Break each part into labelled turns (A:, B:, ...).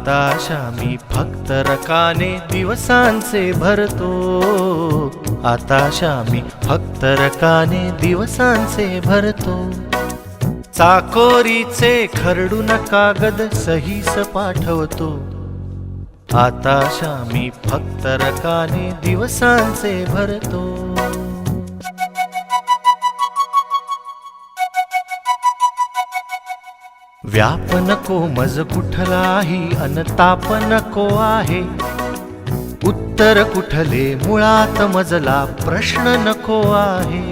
A: आताशा मी फक्त रकाने दिवसांचे भरतो, आताशा मी फक्त रकाने दिवसांचे भरतो. चाकोरीचे खरडून कागद सहीस पाठवतो, आताशा मी फक्त रकाने दिवसांचे भरतो. व्याप नको मज कुठलाही अनताप नको आहे, उत्तर कुठले मुळात मजला प्रश्न नको आहे.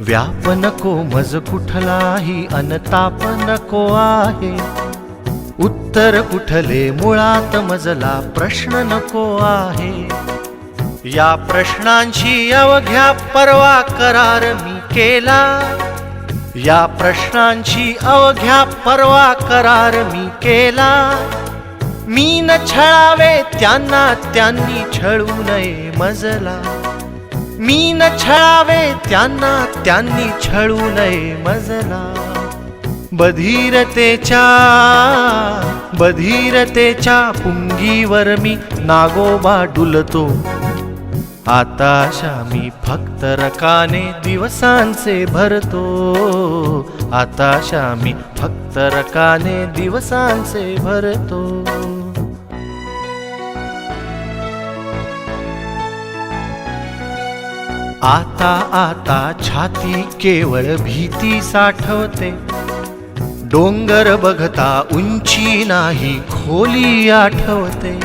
A: व्याप नको मज कुठलाही अनताप नको आहे, उत्तर कुठले मुळात मजला प्रश्न नको आहे. या प्रश्नांची अवघ्या परवा करार मी केला, या प्रश्नांची अवघ्या परवा करार मी केला. मी न छळावे त्यांना त्यांनी छळू नये मजला, मी न छळावे त्यांना त्यांनी छळू नये मजला. बधिरतेच्या पुंगीवर मी नागोबा डुलतो, आताशा मी फक्त रकाने दिवसांचे भरतो, आताशा मी फक्त रकाने दिवसांचे भरतो. आता आता छाती केवळ भीती साठवते, डोंगर बघता उंची नाही खोली आठवते.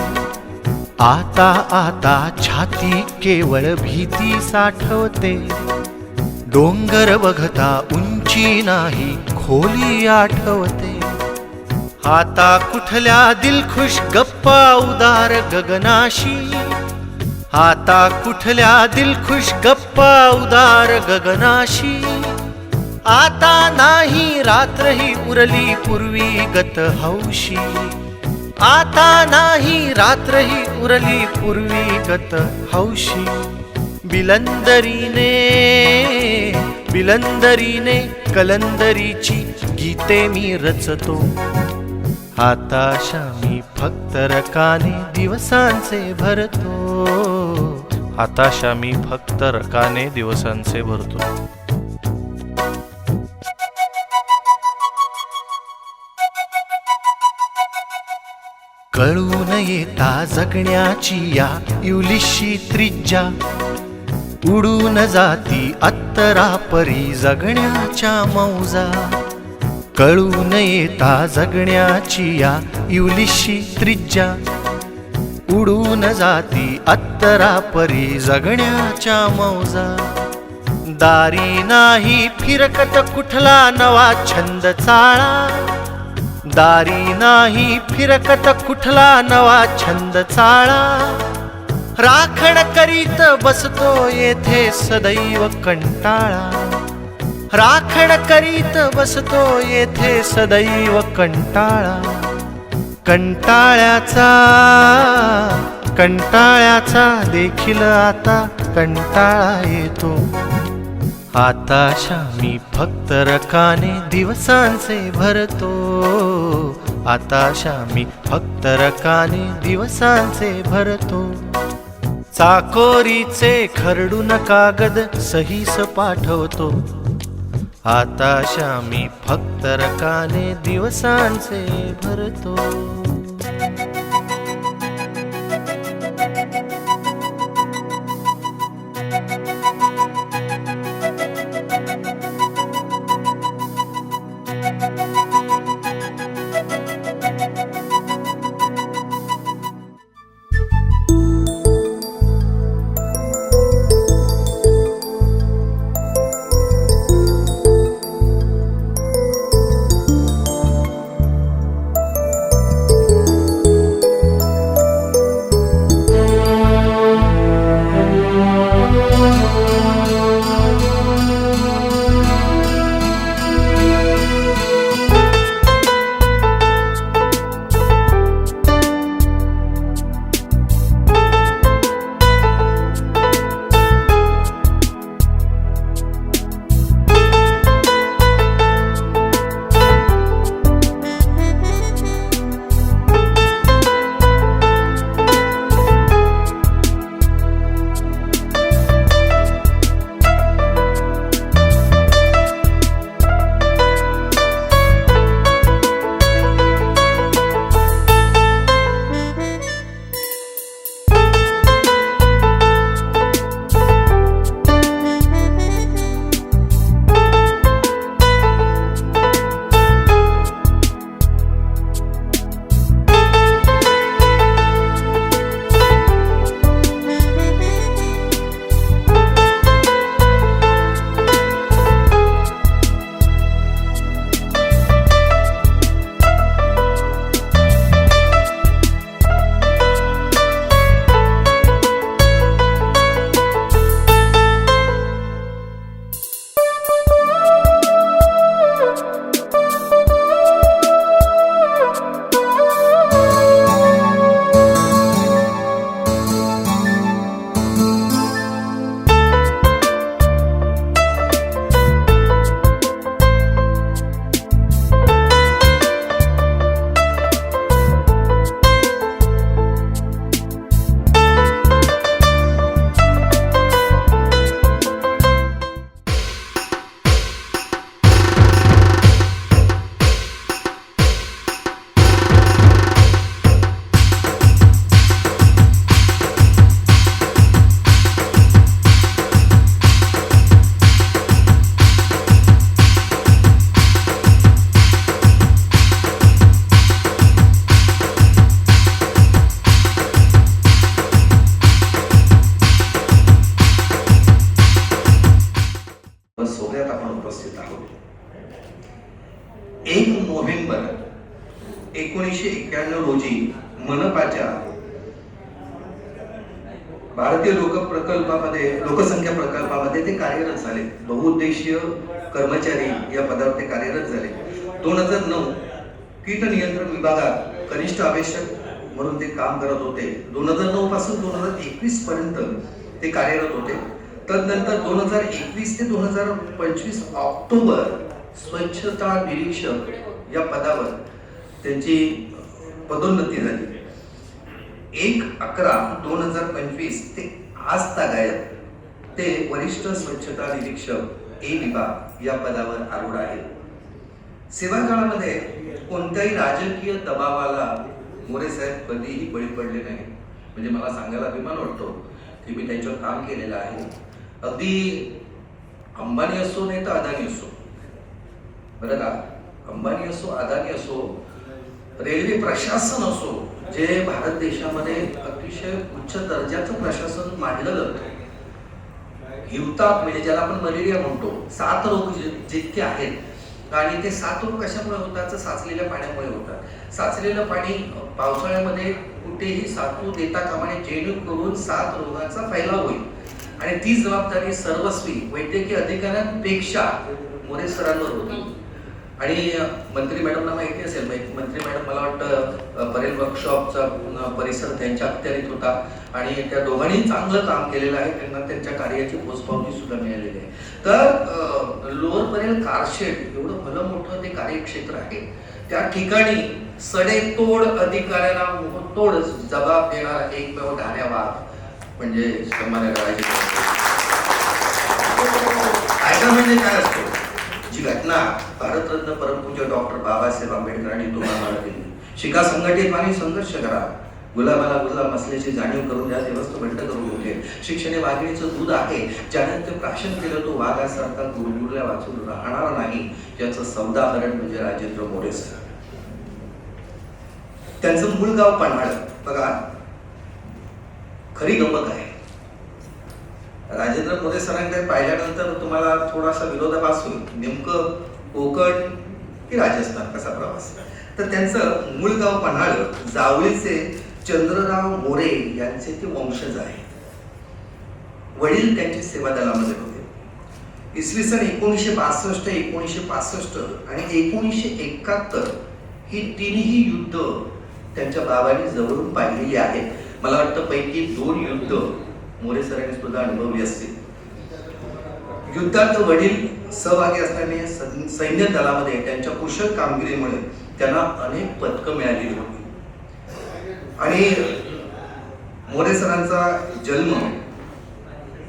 A: आता आता छाती केवळ भीती साठवते, डोंगर बघता उंची नाही खोली आठवते. आता कुठल्या दिलखुश गप्पा उदार गगनाशी, आता कुठल्या दिलखुश गप्पा उदार गगनाशी. आता नाही रात्रही उरली पूर्वी गत हौशी, आता नाही रात्रही उरली पूर्वी गत हौशी. बिलंदरीने कलंदरीची गीते मी रचतो, आताशा मी फक्त रकाने दिवसांचे भरतो, आताशा मी फक्त रकाने दिवसांचे भरतो. कळून येता जगण्याची या इवलिशी त्रिज्या, उडून जाती अत्तरापरी जगण्याच्या मौजा. कळून येता जगण्याची या इवलिशी त्रिज्या, उडून जाती अत्तरापरी जगण्याच्या मौजा. दारी नाही फिरकत कुठला नवा छंद चाळा, दारी नाही फिरकत कुठला नवा छंद चाळा. राखण करीत बसतो येथे सदैव कंटाळा, राखण करीत बसतो येथे सदैव कंटाळा. कंटाळ्याचा देखील आता कंटाळा येतो, आताशा मी फक्त रकाने दिवसांचे भरतो, आताशा मी फक्त रकाने दिवसांचे भरतो. चाकोरीचे खरडून कागद सहीस पाठवतो, आताशा मी फक्त रकाने दिवसांचे भरतो.
B: भारतीय लोकसंख्या प्रकल्पामध्ये ते कार्यरत झाले. बहुउद्देशीय कर्मचारी या पदावर ते कार्यरत झाले. 2009 कीट नियंत्रण विभागात कनिष्ठ अवेक्षक म्हणून ते काम करत होते. 2009 पासून 2021 पर्यंत ते कार्यरत होते. तदनंतर 2021 ते 2025 ऑक्टोबर स्वच्छता निरीक्षक या पदावर त्यांची पदोन्नती झाली. 1/11/2025 ते आज तागायत ते वरिष्ठ स्वच्छता निरीक्षक ए विभाग या पदावर आरूढ आहेत. सेवा काळामध्ये कोणत्याही राजकीय दबावाला मोरे साहेब कधीही बळी पडले नाही. म्हणजे मला सांगायला अभिमान वाटतो की मी त्यांच्यावर काम केलेलं आहे. अगदी अंबानी असो नाही तर अदानी असो, बरं का, अंबानी असो अदानी असो, रेल्वे प्रशासन असो, जे भारत देशामध्ये अतिशय उच्च दर्जाचं प्रशासन मानलं जातं. हिवताप म्हणजे ज्याला आपण मलेरिया म्हणतो, 7 रोग जितके आहेत आणि ते 7 रोग कशामुळे होतात तर साचलेल्या पाण्यामुळे होतात. साचलेलं पाणी पावसाळ्यामध्ये कुठेही साचू देता कामा नये, जेणेकरून 7 रोगांचा फैलाव होईल. आणि ती जबाबदारी सर्वस्वी वैद्यकीय अधिकाऱ्यांपेक्षा मोरे सरांवर होती. आणि मंत्री मॅडमला माहिती असेल, मंत्री मॅडम मला वाटतं परेल वर्कशॉपचा परिसर त्यांच्या अखत्यारीत होता आणि त्या दोघांनी चांगलं काम केलेलं आहे. त्यांना त्यांच्या कार्याची पोचपावती सुद्धा मिळालेली आहे. तर लोअर परेल कारशेड एवढं भलं मोठं ते कार्यक्षेत्र आहे. त्या ठिकाणी सडेतोड अधिकाऱ्यांना मुहतोड जबाब देणारा एकमेव ढाण्या वाघ म्हणजे सन्मान्य राजे. कायदा म्हणजे काय असतो? जी घटना भारतरत्न परमपूज्य डॉक्टर बाबासाहेब आंबेडकरांनी तुम्हाला दिली, शिका संघटित आणि संघर्ष करा, गुलाबाला गुलाम असल्याची जाणीव करून द्या, देवस्थ बंड करून उठे, शिक्षण हे वाघिणीचं दूध आहे, ज्याने ते प्राशन केलं तो वाघासारखा गुरगुरल्या वाचून राहणार नाही. याचं सौदाहरण म्हणजे राजेंद्र मोरे सर. त्यांचं मूळ गाव पन्हाळ. बघा, खरी गंमत आहे, राजेंद्र मोरे सरांकडे पाहिल्यानंतर तुम्हाला थोडासा विरोधाभास होईल, नेमकं कोकण की राजस्थान कसा प्रवास. तर त्यांचं मूळ गाव पन्हाळ, जावळीचे चंद्रराव मोरे यांचे ते वंशज आहेत. वडील त्यांची सेवा दलामध्ये होते. इसवी सन 1962, 1965 आणि 1971 ही तिन्ही युद्ध त्यांच्या बाबांनी जवळून पाहिलेली आहेत. मला वाटतं पैकी 2 युद्ध मोरे सरांनी सुद्धा अनुभवली असतील. युद्धात वडील सहभागी असल्याने सैन्य दलामध्ये त्यांच्या कुशल कामगिरीमुळे त्यांना अनेक पदकं मिळालेली होती. आणि मोरे सरांचा जन्म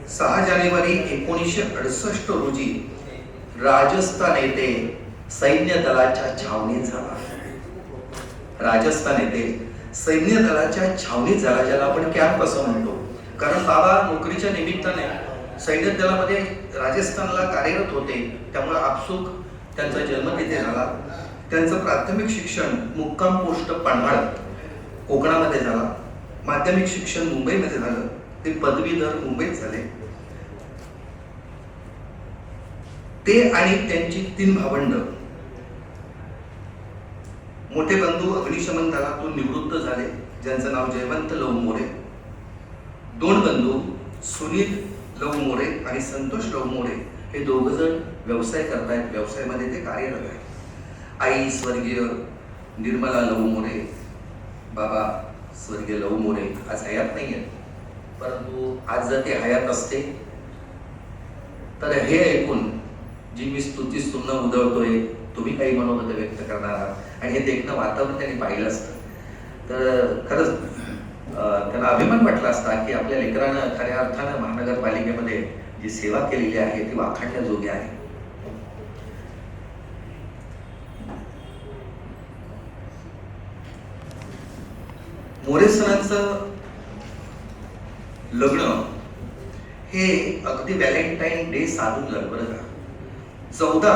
B: 6 जानेवारी 1968 रोजी राजस्थान येथे सैन्य दलाच्या छावणीत झाला. राजस्थान येथे सैन्य दलाच्या छावणीत झाला, ज्याला आपण कॅम्प असं म्हणतो. कारण बाबा नोकरीच्या निमित्ताने सैन्य दलामध्ये राजस्थानला कार्यरत होते, त्यामुळे आपसूक त्यांचा जन्म तिथे झाला. त्यांचं प्राथमिक शिक्षण मुक्काम पोस्ट पन्हाळ कोकणामध्ये झाला. माध्यमिक शिक्षण मुंबईमध्ये झालं. ते पदवीधर मुंबईत झाले. ते आणि त्यांची 3 भावंड, मोठे बंधू अग्निशमन दलातून निवृत्त झाले, ज्यांचं नाव जयवंत लव मोरे. 2 बंधू सुनील लव मोरे आणि संतोष लव मोरे हे 2 जण व्यवसाय करतायत. व्यवसायामध्ये ते कार्यरत आहेत. आई स्वर्गीय निर्मला लव मोरे, बाबा स्वर्गीय लव मोरे आज हयात नाही आहेत, परंतु आज जर ते हयात असते तर हे ऐकून जी मी स्तुतीस तुम्हाला उधळतोय, तुम्ही काही मनोगत व्यक्त करणार आहात आणि हे देखणं वातावरण त्यांनी पाहिलं असतं तर खरंच त्यांना अभिमान वाटला असता की आपल्या लेकरानं खऱ्या अर्थानं महानगरपालिकेमध्ये जी सेवा केलेली आहे ती वाखाणण्याजोगी आहे. मोरे सरांचं लग्न हे अगदी व्हॅलेंटाईन डे साधून झालं बरं का. 14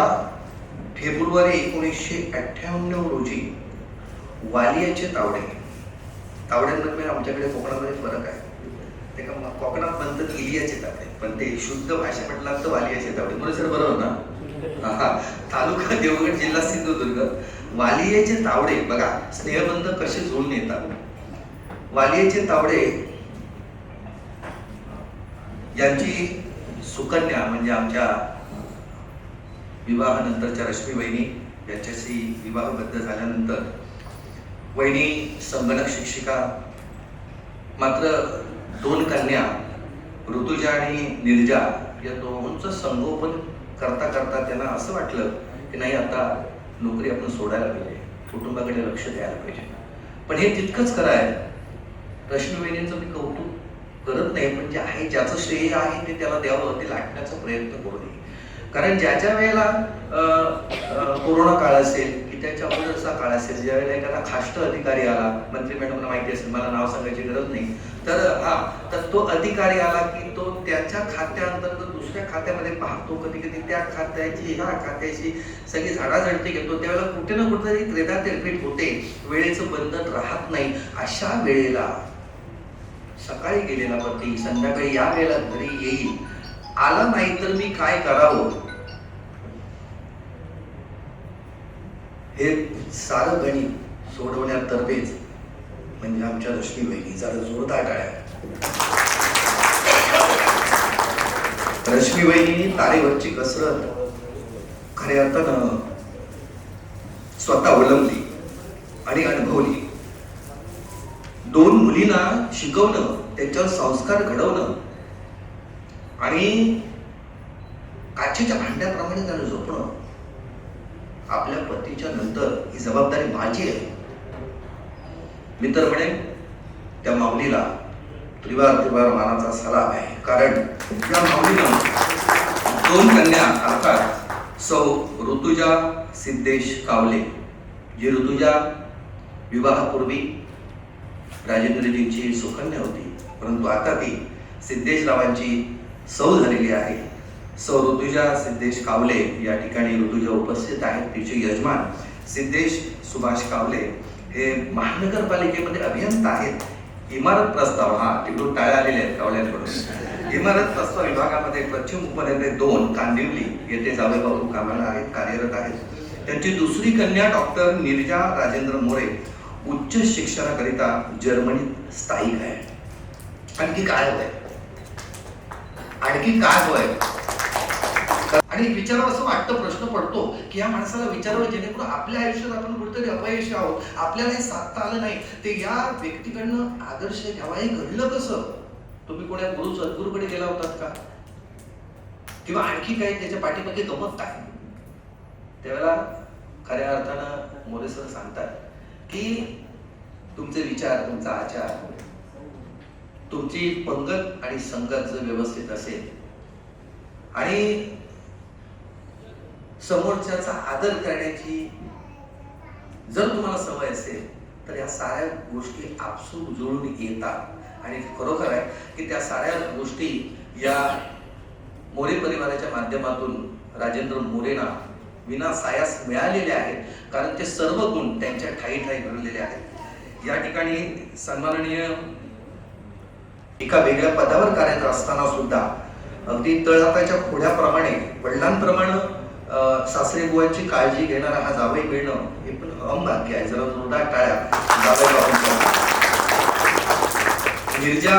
B: फेब्रुवारी 1998 रोजी वालियाचे तावडे. तावड्यांमध्ये आमच्याकडे कोकणामध्ये फरक आहे. ते कोकणात म्हणतात इलियाचे तावडे, पण ते शुद्ध भाषा म्हटलं तर वालियाचे तावडे. मोरे सर बरोबर ना? हा, तालुका देवगड, जिल्हा सिंधुदुर्ग. वालियाचे तावडे बघा, स्नेहबंध कसे जुळून येतात. वालियाचे तावडे यांची सुकन्या म्हणजे आमच्या विवाहानंतरच्या रश्मी वहिनी यांच्याशी विवाहबद्ध झाल्यानंतर वहिनी संगणक शिक्षिका, मात्र 2 कन्या ऋतुजा आणि निर्जा या दोघांचं संगोपन करता करता त्यांना असं वाटलं की नाही, आता नोकरी आपण सोडायला पाहिजे, कुटुंबाकडे लक्ष द्यायला पाहिजे. पण हे तितकंच खरं आहे. रश्मी वहिनींचं मी कौतुक करत नाही, पण जे आहे, ज्याचं श्रेय आहे ते त्याला द्यावं, ते लाटण्याचा प्रयत्न करू नये. कारण ज्या वेळेला कोरोना काळ असेल की त्याच्या अगोदरचा काळ असेल, ज्या वेळेला एखादा खाष्ट अधिकारी आला, मंत्री मॅडमना माहिती असेल, मला नाव सांगायची गरज नाही, तर तो अधिकारी आला की तो त्याच्या खात्याअंतर्गत दुसऱ्या खात्यामध्ये पाहतो, कधी कधी त्या खात्याची ह्या खात्याची सगळी झाडाझडती घेतो. त्यावेळेला कुठे ना कुठेतरी त्रेधा तेरपीट होते, वेळेचं बंधन राहत नाही. अशा वेळेला सकाळी गेलेला पती संध्याकाळी या वेळेला घरी येईल, आला नाही तर मी काय करावं, हे सारं गणित सोडवण्यातर्फेच म्हणजे आमच्या रश्मी वहिनी जरा जोरदार टाळ्या. रश्मी वहिनी तारेवरची कसरत खऱ्या अर्थानं स्वतः अवलंबली आणि अनुभवली. 2 मुलींना शिकवणं, त्यांच्यावर संस्कार घडवणं आणि काचेच्या भांड्याप्रमाणे त्याला झोपणं, आपल्या पतीच्या नंतर ही जबाबदारी माझी आहे. मी तर म्हणेन त्या माऊलीला त्रिवार मानाचा सलाम आहे. कारण या माऊलीनं 2 कन्या अर्थात सौ ऋतुजा सिद्धेश कावले, जी ऋतुजा विवाहापूर्वी राजेंद्रजींची सुकन्या होती, परंतु आता ती सिद्धेशरावांची सौ झालेली आहे. सौ ऋतुजा सिद्धेश कावले या ठिकाणी ऋतुजा उपस्थित आहेत. तिचे यजमान सिद्धेश सुभाष कावले हे महानगरपालिकेमध्ये अभियंता आहेत. इमारत प्रस्ताव, तिकडून टाळ्या आलेल्या आहेत कावल्यांकडून. इमारत प्रस्ताव विभागामध्ये पश्चिम उपनगरे 2 कांदिवली येथे जावेबाबू कामाला आहेत, कार्यरत आहेत. त्यांची दुसरी कन्या डॉक्टर निर्जा राजेंद्र मोरे उच्च शिक्षणाकरिता जर्मनीत स्थायिक आहे. आणखी काय होय, आणखी काय होय. आणि विचारावं असं वाटतं, प्रश्न पडतो की या माणसाला विचारावं जेणेकरून आपल्या आयुष्यात आपण कुठेतरी अपयशी आहोत, आपल्याला हे साधता आलं नाही, ते या व्यक्तीकडनं आदर्श घ्यावा. हे घडलं कसं? तुम्ही कोणा गुरु सद्गुरूकडे गेला होतात का? किंवा आणखी काही त्याच्या पाठीमागे गमत काय? त्यावेळेला खऱ्या अर्थानं मोरे सर सांगतात की तुमचे विचार, तुमचा आचार, तुमची पंगत आणि संगत जर व्यवस्थित असेल आणि समोरच्याचा आदर करण्याची जर तुम्हाला सवय असेल तर या साऱ्या गोष्टी आपसूक जुळून येतात. आणि खरोखर आहे की त्या साऱ्या गोष्टी या मोरे परिवाराच्या माध्यमातून राजेंद्र मोरेंना विना सायास मिळालेले आहेत. कारण ते सर्व गुण त्यांच्या ठायी घडलेले आहेत. या ठिकाणी सन्माननीय एका वेगळ्या पदावर कार्यरत असताना सुद्धा अगदी तळहाताच्या खोड्याप्रमाणे वडिलांप्रमाणे सासरे बुवांची काळजी घेणारा हा जावई मिळणं हे पण अहम भाग्य आहे. जरा जोरदार टाळ्या जावई बाबांच्या. निर्जा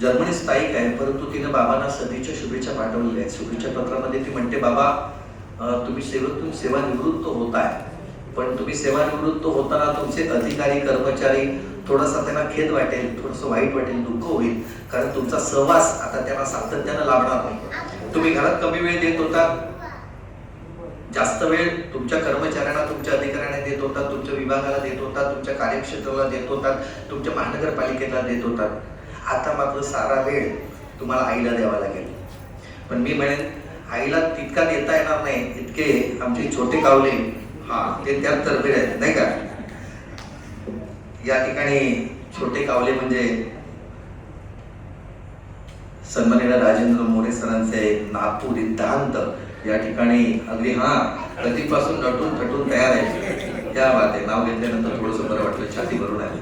B: जर्मनी स्थायिक आहे, परंतु तिने बाबांना सदिच्छा शुभेच्छा पाठवलेल्या आहेत. शुभेच्छा पत्रामध्ये ती म्हणते, बाबा तुम्ही सेवेतून सेवानिवृत्त होताय, पण तुम्ही सेवानिवृत्त होताना तुमचे अधिकारी कर्मचारी थोडासा त्यांना खेद वाटेल, थोडंसं वाईट वाटेल, दुःख होईल. कारण तुमचा सहवास आता त्यांना सातत्यानं लाभणार नाही. तुम्ही घरात कमी वेळ देत होता, जास्त वेळ तुमच्या कर्मचाऱ्यांना, तुमच्या अधिकाऱ्यांना देत होता, तुमच्या विभागाला देत होता, तुमच्या कार्यक्षेत्राला देत होतात, तुमच्या महानगरपालिकेला देत होतात. आता मात्र सारा वेळ तुम्हाला आईला द्यावा लागेल. पण मी म्हणेन आईला तितका देता येणार नाही इतके आमचे छोटे कावले ते त्यात तरबेड आहेत, नाही का? या ठिकाणी छोटे कावले म्हणजे सन्माननीय राजेंद्र मोरे सरांचे नागपूर सिद्धांत या ठिकाणी अगदी कधीपासून नटून थटून तयार आहे. त्या बात आहे. नाव घेतल्यानंतर थोडस बरं वाटलं, छाती भरून आली.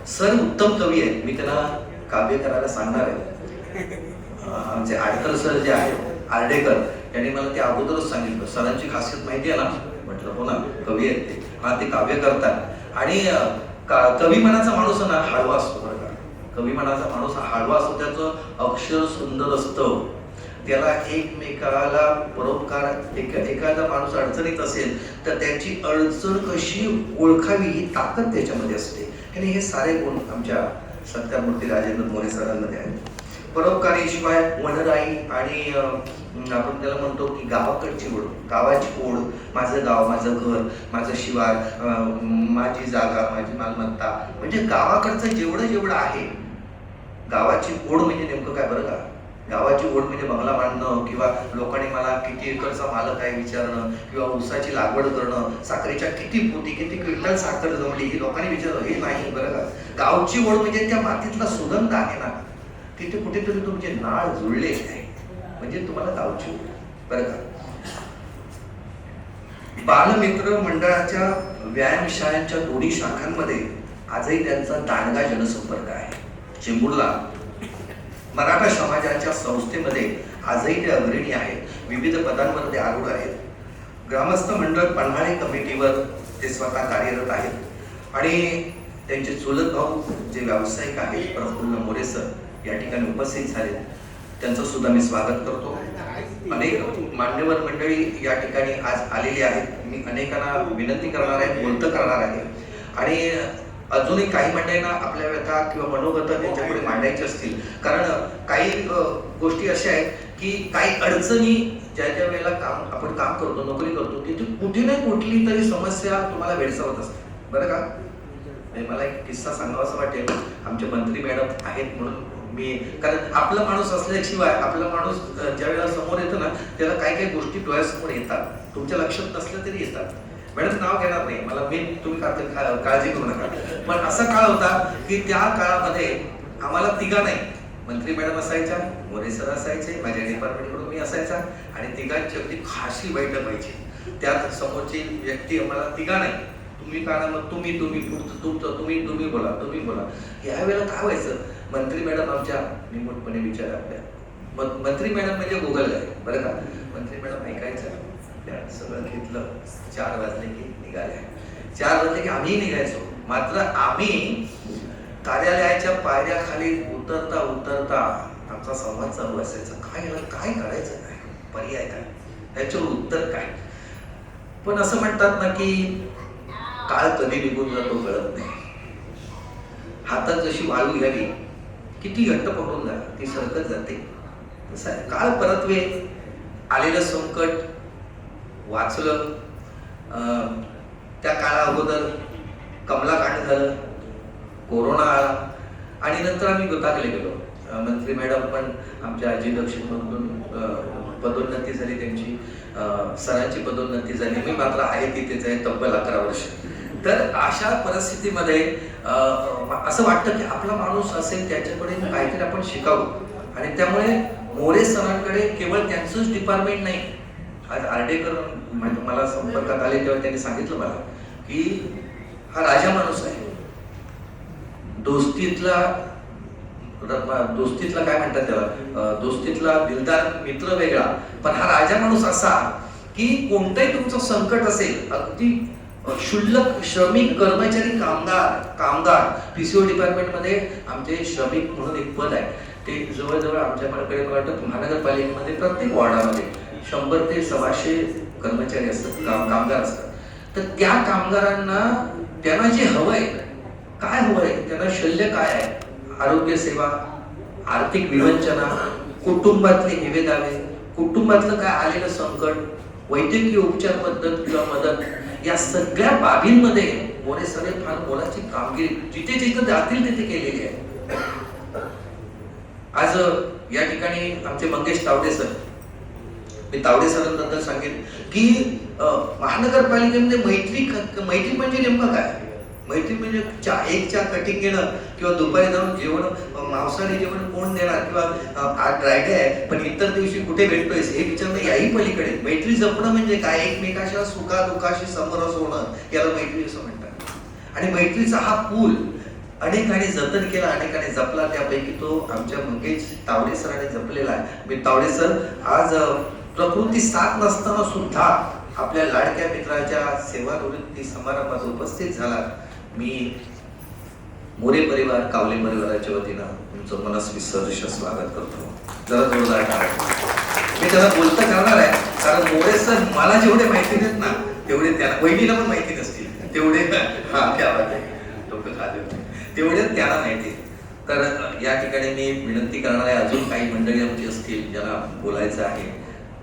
B: सर उत्तम कवी आहेत, मी त्यांना काव्य करायला सांगणार आहे. आमचे आडकर सर जे आहेत, आर्डेकर, यांनी मला ते अगोदरच सांगितलं, सरांची खासियत माहिती आहे ना? म्हटलं हो ना, कवी आहेत ते. ते काव्य करतात आणि कवी मनाचा माणूस ना हळवा असतो बरं का. कवी मनाचा माणूस हा हळवा असतो, त्याचं अक्षर सुंदर असतं, त्याला एकमेकाला परोपकार, एखादा माणूस अडचणीत असेल तर त्याची अडचण कशी ओळखावी ही ताकद त्याच्यामध्ये असते. आणि हे सारे गुण आमच्या सत्कारमूर्ती राजेंद्र मोरे सरांमध्ये आहेत. परोपकारी शिवाय वनराई आणि आपण त्याला म्हणतो की गावाकडची ओढ, गावाची ओढ, माझं गाव, माझं घर, माझं शिवार, माझी जागा, माझी मालमत्ता, म्हणजे गावाकडचं जेवढं जेवढं आहे. गावाची ओढ म्हणजे नेमकं काय बरं का? गावाची ओढ म्हणजे बंगला बांधणं किंवा लोकांनी मला किती एकरचा मालक आहे विचारणं किंवा ऊसाची लागवड करणं, साखरेच्या किती पोती, किती क्विंटल साखर जमली ही लोकांनी विचारणं, हे नाही बरं का? गावची ओढ म्हणजे त्या मातीतला सुगंध आहे ना, तिथे कुठेतरी तुमचे नाळ जुळले आहे, म्हणजे तुम्हाला गावची ओढ बरं का? बालमित्र मंडळाच्या व्यायामशाळांच्या दोन्ही शाखांमध्ये आजही त्यांचा दांडगा जनसंपर्क आहे. चेंबूरला मराठा समाजाच्या संस्थेमध्ये आजही ते अग्रणी आहेत, विविध पदांवर ते आरूढ आहेत. ग्रामस्थ मंडळ पन्हाळे कमिटीवर ते स्वतः कार्यरत आहेत आणि त्यांचे चुलत भाऊ जे व्यावसायिक आहेत प्रफुल्ल मोरे सर या ठिकाणी उपस्थित झाले, त्यांचं सुद्धा मी स्वागत करतो. अनेक मान्यवर मंडळी या ठिकाणी आज आलेली आहेत. मी अनेकांना विनंती करणार आहे, बोलतं करणार आहे आणि अजूनही काही मंडळींना आपल्या व्यथा किंवा मनोगत त्यांच्यापुढे मांडायचे असतील, कारण काही गोष्टी अशा आहेत की काही अडचणी ज्या ज्या वेळेला आपण काम करतो, नोकरी करतो, तिथे कुठे ना कुठली तरी समस्या तुम्हाला भेडसावत असते बरं का? मला एक किस्सा सांगावा असं वाटेल. आमचे मंत्री मॅडम आहेत म्हणून मी, कारण आपला माणूस असल्याशिवाय आपला माणूस ज्या वेळेला समोर येतो ना, त्याला काही काही गोष्टी डोळ्यासमोर येतात, तुमच्या लक्षात नसल्या तरी येतात. मॅडम नाव घेणार नाही मला, मी तुम्ही काळजी करू नका. पण असा काळ होता की त्या काळामध्ये आम्हाला तिघा नाही, मंत्री मॅडम असायच्या, मोरे सर असायचे, माझ्या डिपार्टमेंटकडून मी असायचा आणि तिघांची अगदी खाशी बैठक व्हायची. त्यात समोरची व्यक्ती आम्हाला तिघा नाही, तुम्ही का ना, मग तुम्ही तुम्ही बोला. यावेळेला काय व्हायचं, मंत्री मॅडम आमच्या निमूटपणे विचार आपल्या मंत्री मॅडम म्हणजे गुगल आहे बरं का? मंत्री मॅडम ऐकायचं, सगळं घेतलं, 4 वाजले की निघाले. 4 वाजले की आम्ही निघायचो. मात्र आम्ही कार्यालयाच्या पायऱ्याखाली उतरता आमचा संवाद चालू असायचा, काय करायचं, काय पर्याय, काय त्याच्यावर उत्तर काय. पण असं म्हणतात ना की काळ कधी निघून जातो कळत नाही. हातात जशी वाळू घ्यावी, किती घट्ट पकडून जा, ती सरकत जाते. तसं आहे, काळ परतवे, आलेलं संकट वाचलं. त्या काळा अगोदर कमलाकांड झालं, कोरोना आला आणि नंतर आम्ही गुतागले गेलो. मंत्री मॅडम पण आमच्या अजित दक्षिणमधून पदोन्नती झाली, त्यांची सरांची पदोन्नती झाली, मी मात्र आहे तिथेच आहे तब्बल 11 वर्ष. तर अशा परिस्थितीमध्ये असं वाटतं की आपला माणूस असेल त्याच्याकडे काहीतरी आपण शिकावं आणि त्यामुळे मोरे सरांकडे केवळ त्यांचंच डिपार्टमेंट नाही. आज आर्डेकर मला संपर्कात आले तेव्हा त्यांनी सांगितलं मला की हा राजा माणूस आहे, दोस्तीतला काय म्हणतात त्याला, दोस्तीतला दिलदार मित्र वेगळा, पण हा राजा माणूस असा की कोणतंही तुमचं संकट असेल, अगदी क्षुल्लक श्रमिक कर्मचारी कामगार पीसीओ डिपार्टमेंटमध्ये आमचे श्रमिक म्हणून एक पद आहे, ते जवळजवळ आमच्याकडे मला वाटतं महानगरपालिकेमध्ये प्रत्येक वॉर्डामध्ये 100 ते 100 कर्मचारी असतात, कामगार असतात. तर त्या कामगारांना त्यांना जे हवंय, काय हवंय, त्यांना शल्य काय आहे, आरोग्य सेवा, आर्थिक विवंचना, कुटुंबातले हेवेदावे, कुटुंबातलं काय आलेलं संकट, वैद्यकीय उपचार पद्धत किंवा मदत, या सगळ्या बाबींमध्ये मोरे सर फार मोलाची कामगिरी जिथे जिथे जातील तिथे केलेली आहे. आज या ठिकाणी आमचे मंगेश तावडे सर, मी तावडे सरांबद्दल सांगेन की महानगरपालिकेमध्ये मैत्री म्हणजे नेमकं काय. मैत्री म्हणजे एक चहा कटिंग घेणं किंवा दुपारी जाऊन जेवण, मांसाहारी जेवण कोण देणार, किंवा आज ड्रायडे आहे पण इतर दिवशी कुठे भेटतोयस हे विचारणं, याही पलीकडे मैत्री जपणं म्हणजे काय, एकमेकाच्या सुखादुखाशी समरस होणं, याला मैत्री असं म्हणतात. आणि मैत्रीचा हा पूल अनेकांनी जतन केला, अनेकांनी जपला, त्यापैकी तो आमच्या मंगेश तावडे सरांनी जपलेला आहे. मी तावडे सर आज प्रकृती साथ नसताना सुद्धा आपल्या लाडक्या मित्राच्या सेवानिवृत्ती समारंभात उपस्थित झाला. मी मोरे परिवार कावले परिवाराच्या वतीनं तुमचं मनस्वी सहर्ष स्वागत करतो. जरा जोरदार टाळ्या. मी त्याला बोलता करणार आहे कारण मोरे सर मला जेवढे माहिती नाहीत ना तेवढे त्यांना, वहिनीला पण माहिती नसतील तेवढे. हा क्या बात आहे, डोकं खाली होते तेवढे त्यांना माहिती. तर या ठिकाणी मी विनंती करणार आहे, अजून काही मंडळी आमची असतील ज्यांना बोलायचं आहे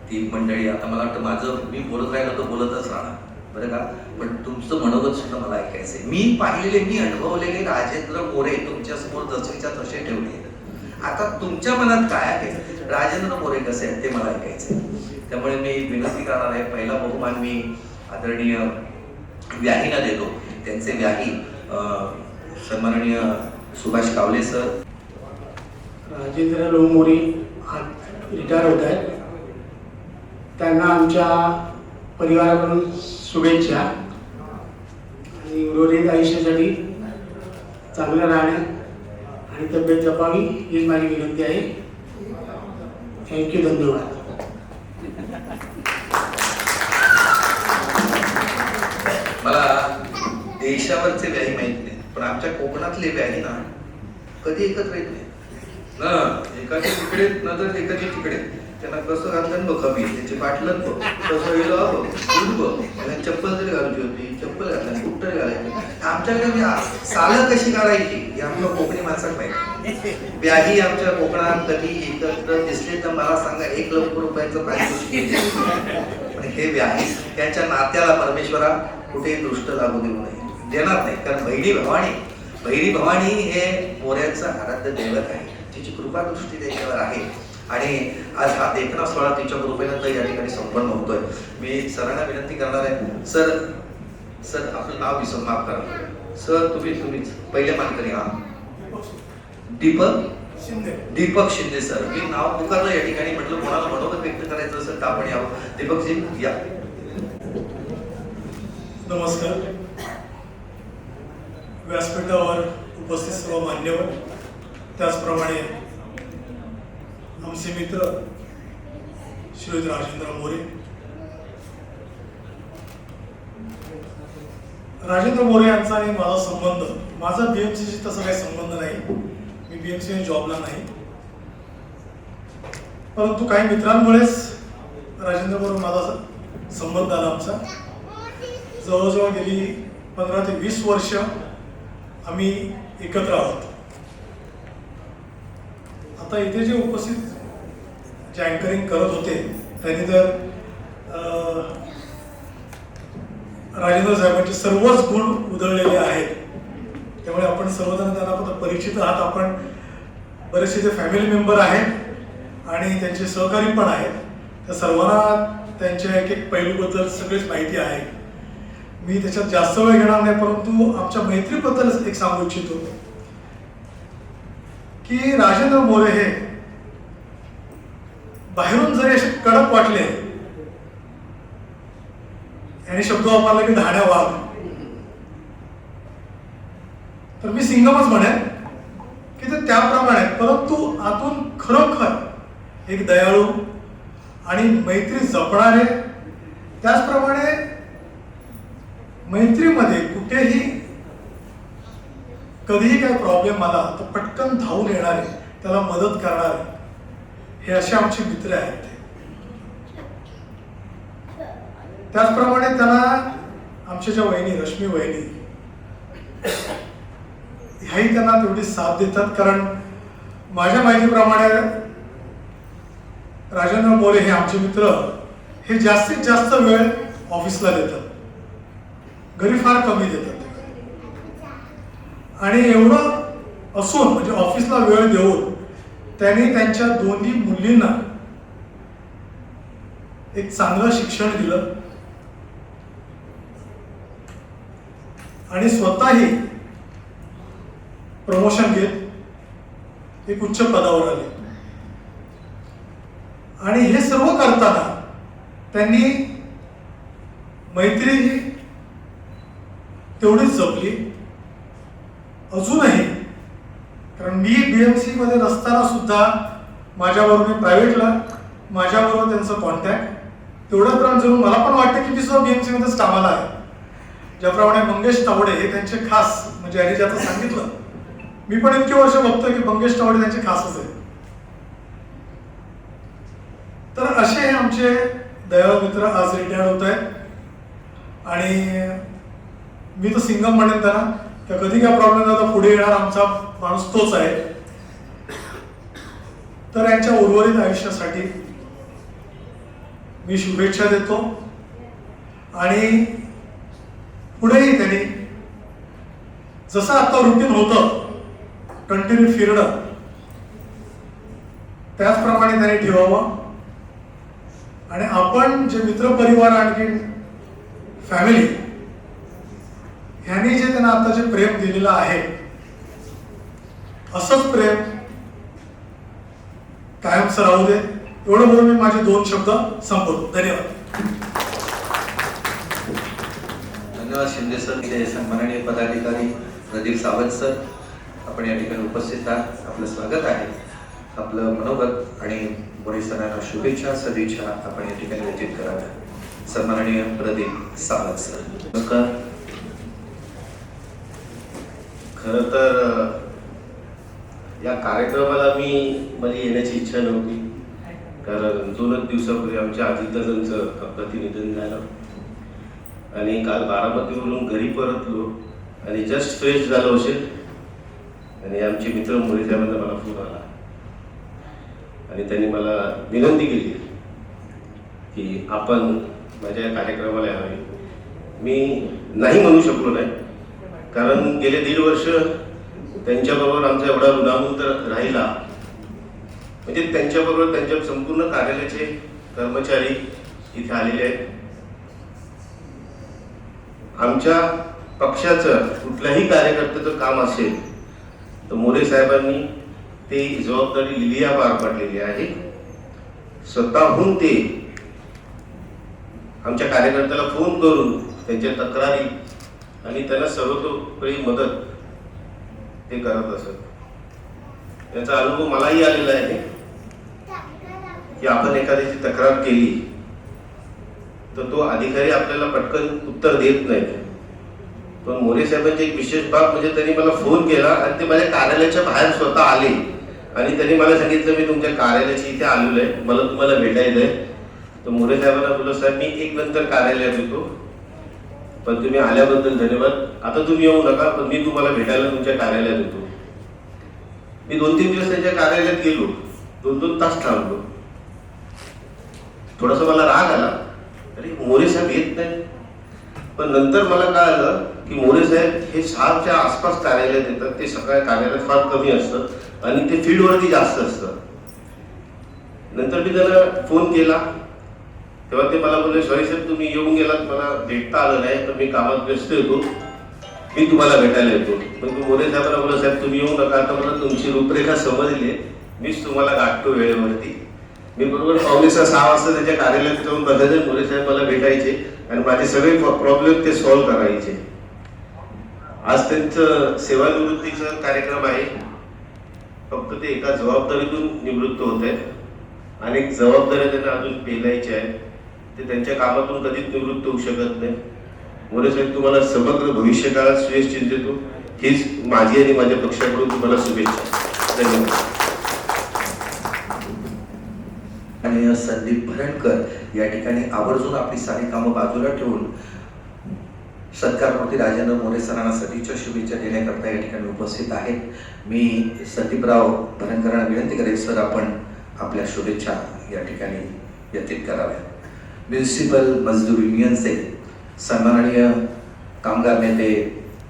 B: ती मंडळी. आता मला वाटतं माझं मी बोलत राहिलो तर बोलतच राहणार बरं का, पण तुमचं मनोगत सुद्धा मला ऐकायचंय. मी पाहिलेले मी अनुभवलेले राजेंद्र मोरे तुमच्या समोर जसेच्या तसे ठेवले. आता तुमच्या मनात काय आहे, राजेंद्र मोरे कसे आहेत ते मला ऐकायचंय. त्यामुळे मी विनंती करणार आहे, पहिला बहुमान मी आदरणीय व्याहीला देतो. त्यांचे व्याही सन्माननीय सुभाष कावले सर.
C: राजेंद्र मोरे रिटायर होत आहेत, त्यांना आमच्या परिवाराकडून शुभेच्छा आणि उर्वरित आयुष्यासाठी चांगलं राहणे आणि तब्येत जपावी हीच माझी विनंती आहे. थँक्यू, धन्यवाद.
B: मला देशावरचे व्याही माहित नाही, पण आमच्या कोकणातले व्याही ना कधी एकत्र येत नाही ना, एकाची तिकडे ना तर एकाची तिकडे. त्यांना कसं घातलं बघ कमी, त्याची पाटलं बघ कसं गेलं बघ बघ, चप्पल तरी घालूची होती, चप्पल घातली कुठ तरी घालायची. आमच्याकडे सालं कशी काढायची हे आमच्या कोकणी माणसाला माहिती. व्याही आमच्या कोकणात कधी एकत्र दिसले तर मला सांगा 1 लाख रुपयाचं पारितोषिक. पण हे व्याही त्यांच्या नात्याला परमेश्वरा कुठे दृष्ट लागू देऊ नये, देणार नाही. कारण भैरी भवानी हे मोऱ्यांचं आराध्य दैवत आहे, तिची कृपा दृष्टी त्याच्यावर आहे. आणि आज हा देखणा सोहळा तिच्या कृपेनं तर या ठिकाणी संपन्न होतोय. मी सरांना विनंती करणार आहे, सर आपलं नाव विसरून माफ करा सर. तुम्हीच पहिले मानकरी. हा दीपक शिंदे सर. मी नाव पुकारलं या ठिकाणी, म्हटलं कोणाला मनोगत व्यक्त करायचं असेल तर आपण यावं. दीपकजी या.
D: नमस्कार. व्यासपीठावर उपस्थित सर्व मान्यवर, त्याचप्रमाणे आमचे मित्र श्रीयुत राजेंद्र मोरे. राजेंद्र मोरे यांचा आणि माझा संबंध, माझा बीएमसीशी तसा काही संबंध नाही, मी बीएमसी जॉबला नाही, परंतु काही मित्रांमुळेच राजेंद्र मोरे माझा संबंध आला. आमचा जवळजवळ गेली 15 ते 20 वर्ष आम्ही एकत्र आहोत. आता इथे जे उपस्थित जे अँकरिंग करत होते त्यांनी तर राजेंद्र साहेबांचे सर्वच गुण उधळलेले आहेत. त्यामुळे आपण सर्वजण त्यांना परिचित आहात. आपण बरेचसे ते फॅमिली मेंबर आहेत आणि त्यांचे सहकारी पण आहेत. त्या सर्वांना त्यांच्या एक एक पैलूबद्दल सगळीच माहिती आहे. मी त्याच्यात जास्त वेळ घेणार नाही, परंतु आमच्या मैत्रीबद्दल एक सांगू इच्छितो की राजेंद्र मोरे हे बाहेरून जरी असे कडक वाटले, यांनी शब्द वापरला की धाड्या वाघ, तर मी सिंगमच म्हणेन की ते त्याप्रमाणे, परंतु आतून खरोखर एक दयाळू आणि मैत्री जपणारे. त्याचप्रमाणे मैत्रीमध्ये कुठेही कधीही काही प्रॉब्लेम आला तर पटकन धावून येणारे, त्याला मदत करणारे, हे असे आमचे मित्र आहेत. त्याचप्रमाणे त्यांना आमच्या ज्या वहिनी, रश्मी वहिनी, ह्याही त्यांना तेवढी साथ देतात. कारण माझ्या माहितीप्रमाणे राजेंद्र मोरे हे आमचे मित्र हे जास्तीत जास्त वेळ ऑफिसला देतात, घरी फार कमी देतात. आणि एवढं असून म्हणजे ऑफिसला वेळ देऊन त्यांनी त्यांच्या दोन्ही मुलींना एक चांगलं शिक्षण दिलं आणि स्वतःही प्रमोशन घेत एक उच्च पदावर आले. आणि हे सर्व करताना त्यांनी मैत्री ही तेवढीच जपली अजूनही. कारण मी बीएमसी मध्ये नसताना सुद्धा माझ्याबरोबर, मी प्रायव्हेटला माझ्याबरोबर त्यांचं कॉन्टॅक्ट तेवढं प्रमाण जरूर मला पण वाटतं की मी सुद्धा बीएमसी मध्येच कामाला आहे. ज्याप्रमाणे मंगेश तावडे हे त्यांचे खास, म्हणजे यांनी ज्याचं सांगितलं मी पण इतकी वर्ष बघतोय की मंगेश तावडे त्यांचे खासच आहे. तर असे हे आमचे दयाळू मित्र आज रिटायर्ड होत आहेत आणि मी तर सिंगम म्हणेन त्यांना, तर कधी काय प्रॉब्लेम झाला पुढे येणार आमचा माणूस तोच आहे. तर यांच्या उर्वरित आयुष्यासाठी मी शुभेच्छा देतो आणि पुढेही त्यांनी जसं आता रुटीन होतं कंटिन्यू फिरणं त्याचप्रमाणे त्यांनी ठेवावं आणि आपण जे मित्रपरिवार आणखी फॅमिली ह्यांनी जे त्यांना आता जे प्रेम दिलेलं आहे असंच प्रेम कायमचं राहू दे. एवढं बोलून मी माझे 2 शब्द संपवतो. धन्यवाद.
B: धन्यवाद शिंदे सर. इथे सन्माननीय पदाधिकारी प्रदीप सावंत सर आपण या ठिकाणी उपस्थित आहात. आपलं स्वागत आहे. आपलं मनोगत आणि मोरे सरांना शुभेच्छा सदिच्छा आपण या ठिकाणी व्यतीत कराव्या. सन्माननीय प्रदीप सावंत सर.
E: नमस्कार. खरं तर या कार्यक्रमाला माझी येण्याची इच्छा नव्हती, कारण 2 दिवसापूर्वी आमच्या आजीदादांचं अपघाती निधन झालं आणि काल बारामतीवरून घरी परतलो आणि जस्ट फ्रेश झालो असेल आणि आमचे मित्र मोरे साहेबांना मला फोन आला आणि त्यांनी मला विनंती केली की आपण माझ्या या कार्यक्रमाला यावे. मी नाही म्हणू शकलो नाही, कारण गेले 1.5 वर्ष त्यांच्याबरोबर आमचा एवढा ऋणानुबंध राहिला. म्हणजे त्यांच्याबरोबर त्यांच्या संपूर्ण कार्यालयाचे कर्मचारी इथे आलेले आहेत. आमच्या पक्षाचं कुठल्याही कार्यकर्त्याचं काम असेल तर मोरे साहेबांनी ते जबाबदारी लिलिया पार पाडलेली आहे. स्वतःहून ते आमच्या कार्यकर्त्याला फोन करून त्यांच्या तक्रारी आणि त्यांना सर्वतोपरी मदत ते करत असत. याचा अनुभव मलाही आलेला आहे की आपण एखाद्याची तक्रार केली तर तो अधिकारी आपल्याला पटकन उत्तर देत नाही. पण मोरे साहेबांची एक विशेष बाब म्हणजे त्यांनी मला फोन केला आणि ते माझ्या कार्यालयाच्या बाहेर स्वतः आले आणि त्यांनी मला सांगितलं मी तुमच्या कार्यालयाची इथे आलेलो आहे, मला तुम्हाला भेटायचं आहे. तर मोरे साहेबांना बोललो साहेब मी 1 नंतर कार्यालयात येतो, पण तुम्ही आल्याबद्दल धन्यवाद. आता तुम्ही येऊ नका, पण मी तुम्हाला भेटायला तुमच्या कार्यालयात येतो. मी 2-3 दिवस त्यांच्या कार्यालयात गेलो, 2-2 तास थांबलो. थोडासा मला राग आला, अरे मोरे साहेब येत नाही. पण नंतर मला काय आलं की मोरे साहेब हे 6च्या आसपास कार्यालयात येतात. ते सकाळी कार्यालयात फार कमी असतं आणि ते फील्डवरती जास्त असतं. नंतर मी त्यांना फोन केला तेव्हा ते मला बोलले सॉरी साहेब तुम्ही येऊन गेलात, मला भेटता आलं नाही, पण मी कामात व्यस्त येतो, मी तुम्हाला भेटायला येतो. पण तू मोरे साहेबांना बोलला साहेब तुम्ही येऊ नका, आता मला तुमची रूपरेखा समजली, मीच तुम्हाला गाठतो वेळेवरती. मी बरोबर 5:45-6 वाजता त्याच्या कार्यालयात जाऊन बघायचे, मोरे साहेब मला भेटायचे आणि माझे सगळे प्रॉब्लेम ते सॉल्व्ह करायचे. आज त्यांचं सेवानिवृत्तीचा कार्यक्रम आहे. फक्त ते एका जबाबदारीतून निवृत्त होत आहेत आणि जबाबदाऱ्या त्यांना अजून पेलायच्या आहेत. ते त्यांच्या कामातून कधीच निवृत्त होऊ शकत नाही. मोरे साहेब तुम्हाला समग्र भविष्यकाळात श्रेयस चिंतितो, हीच माझी आणि माझ्या पक्षाकडून तुम्हाला शुभेच्छा. धन्यवाद.
B: आणि संदीप भरणकर या ठिकाणी आवर्जून आपली सारी कामं बाजूला ठेवून सत्कारमूर्ती राजेंद्र मोरे सरांना सदिच्छा शुभेच्छा देण्याकरता या ठिकाणी उपस्थित आहेत. मी संदीपराव भरणकरांना विनंती करेन सर आपण आपल्या शुभेच्छा या ठिकाणी व्यतीत कराव्या. म्युनिसिपल मजदूर युनियनचे सन्माननीय कामगार नेते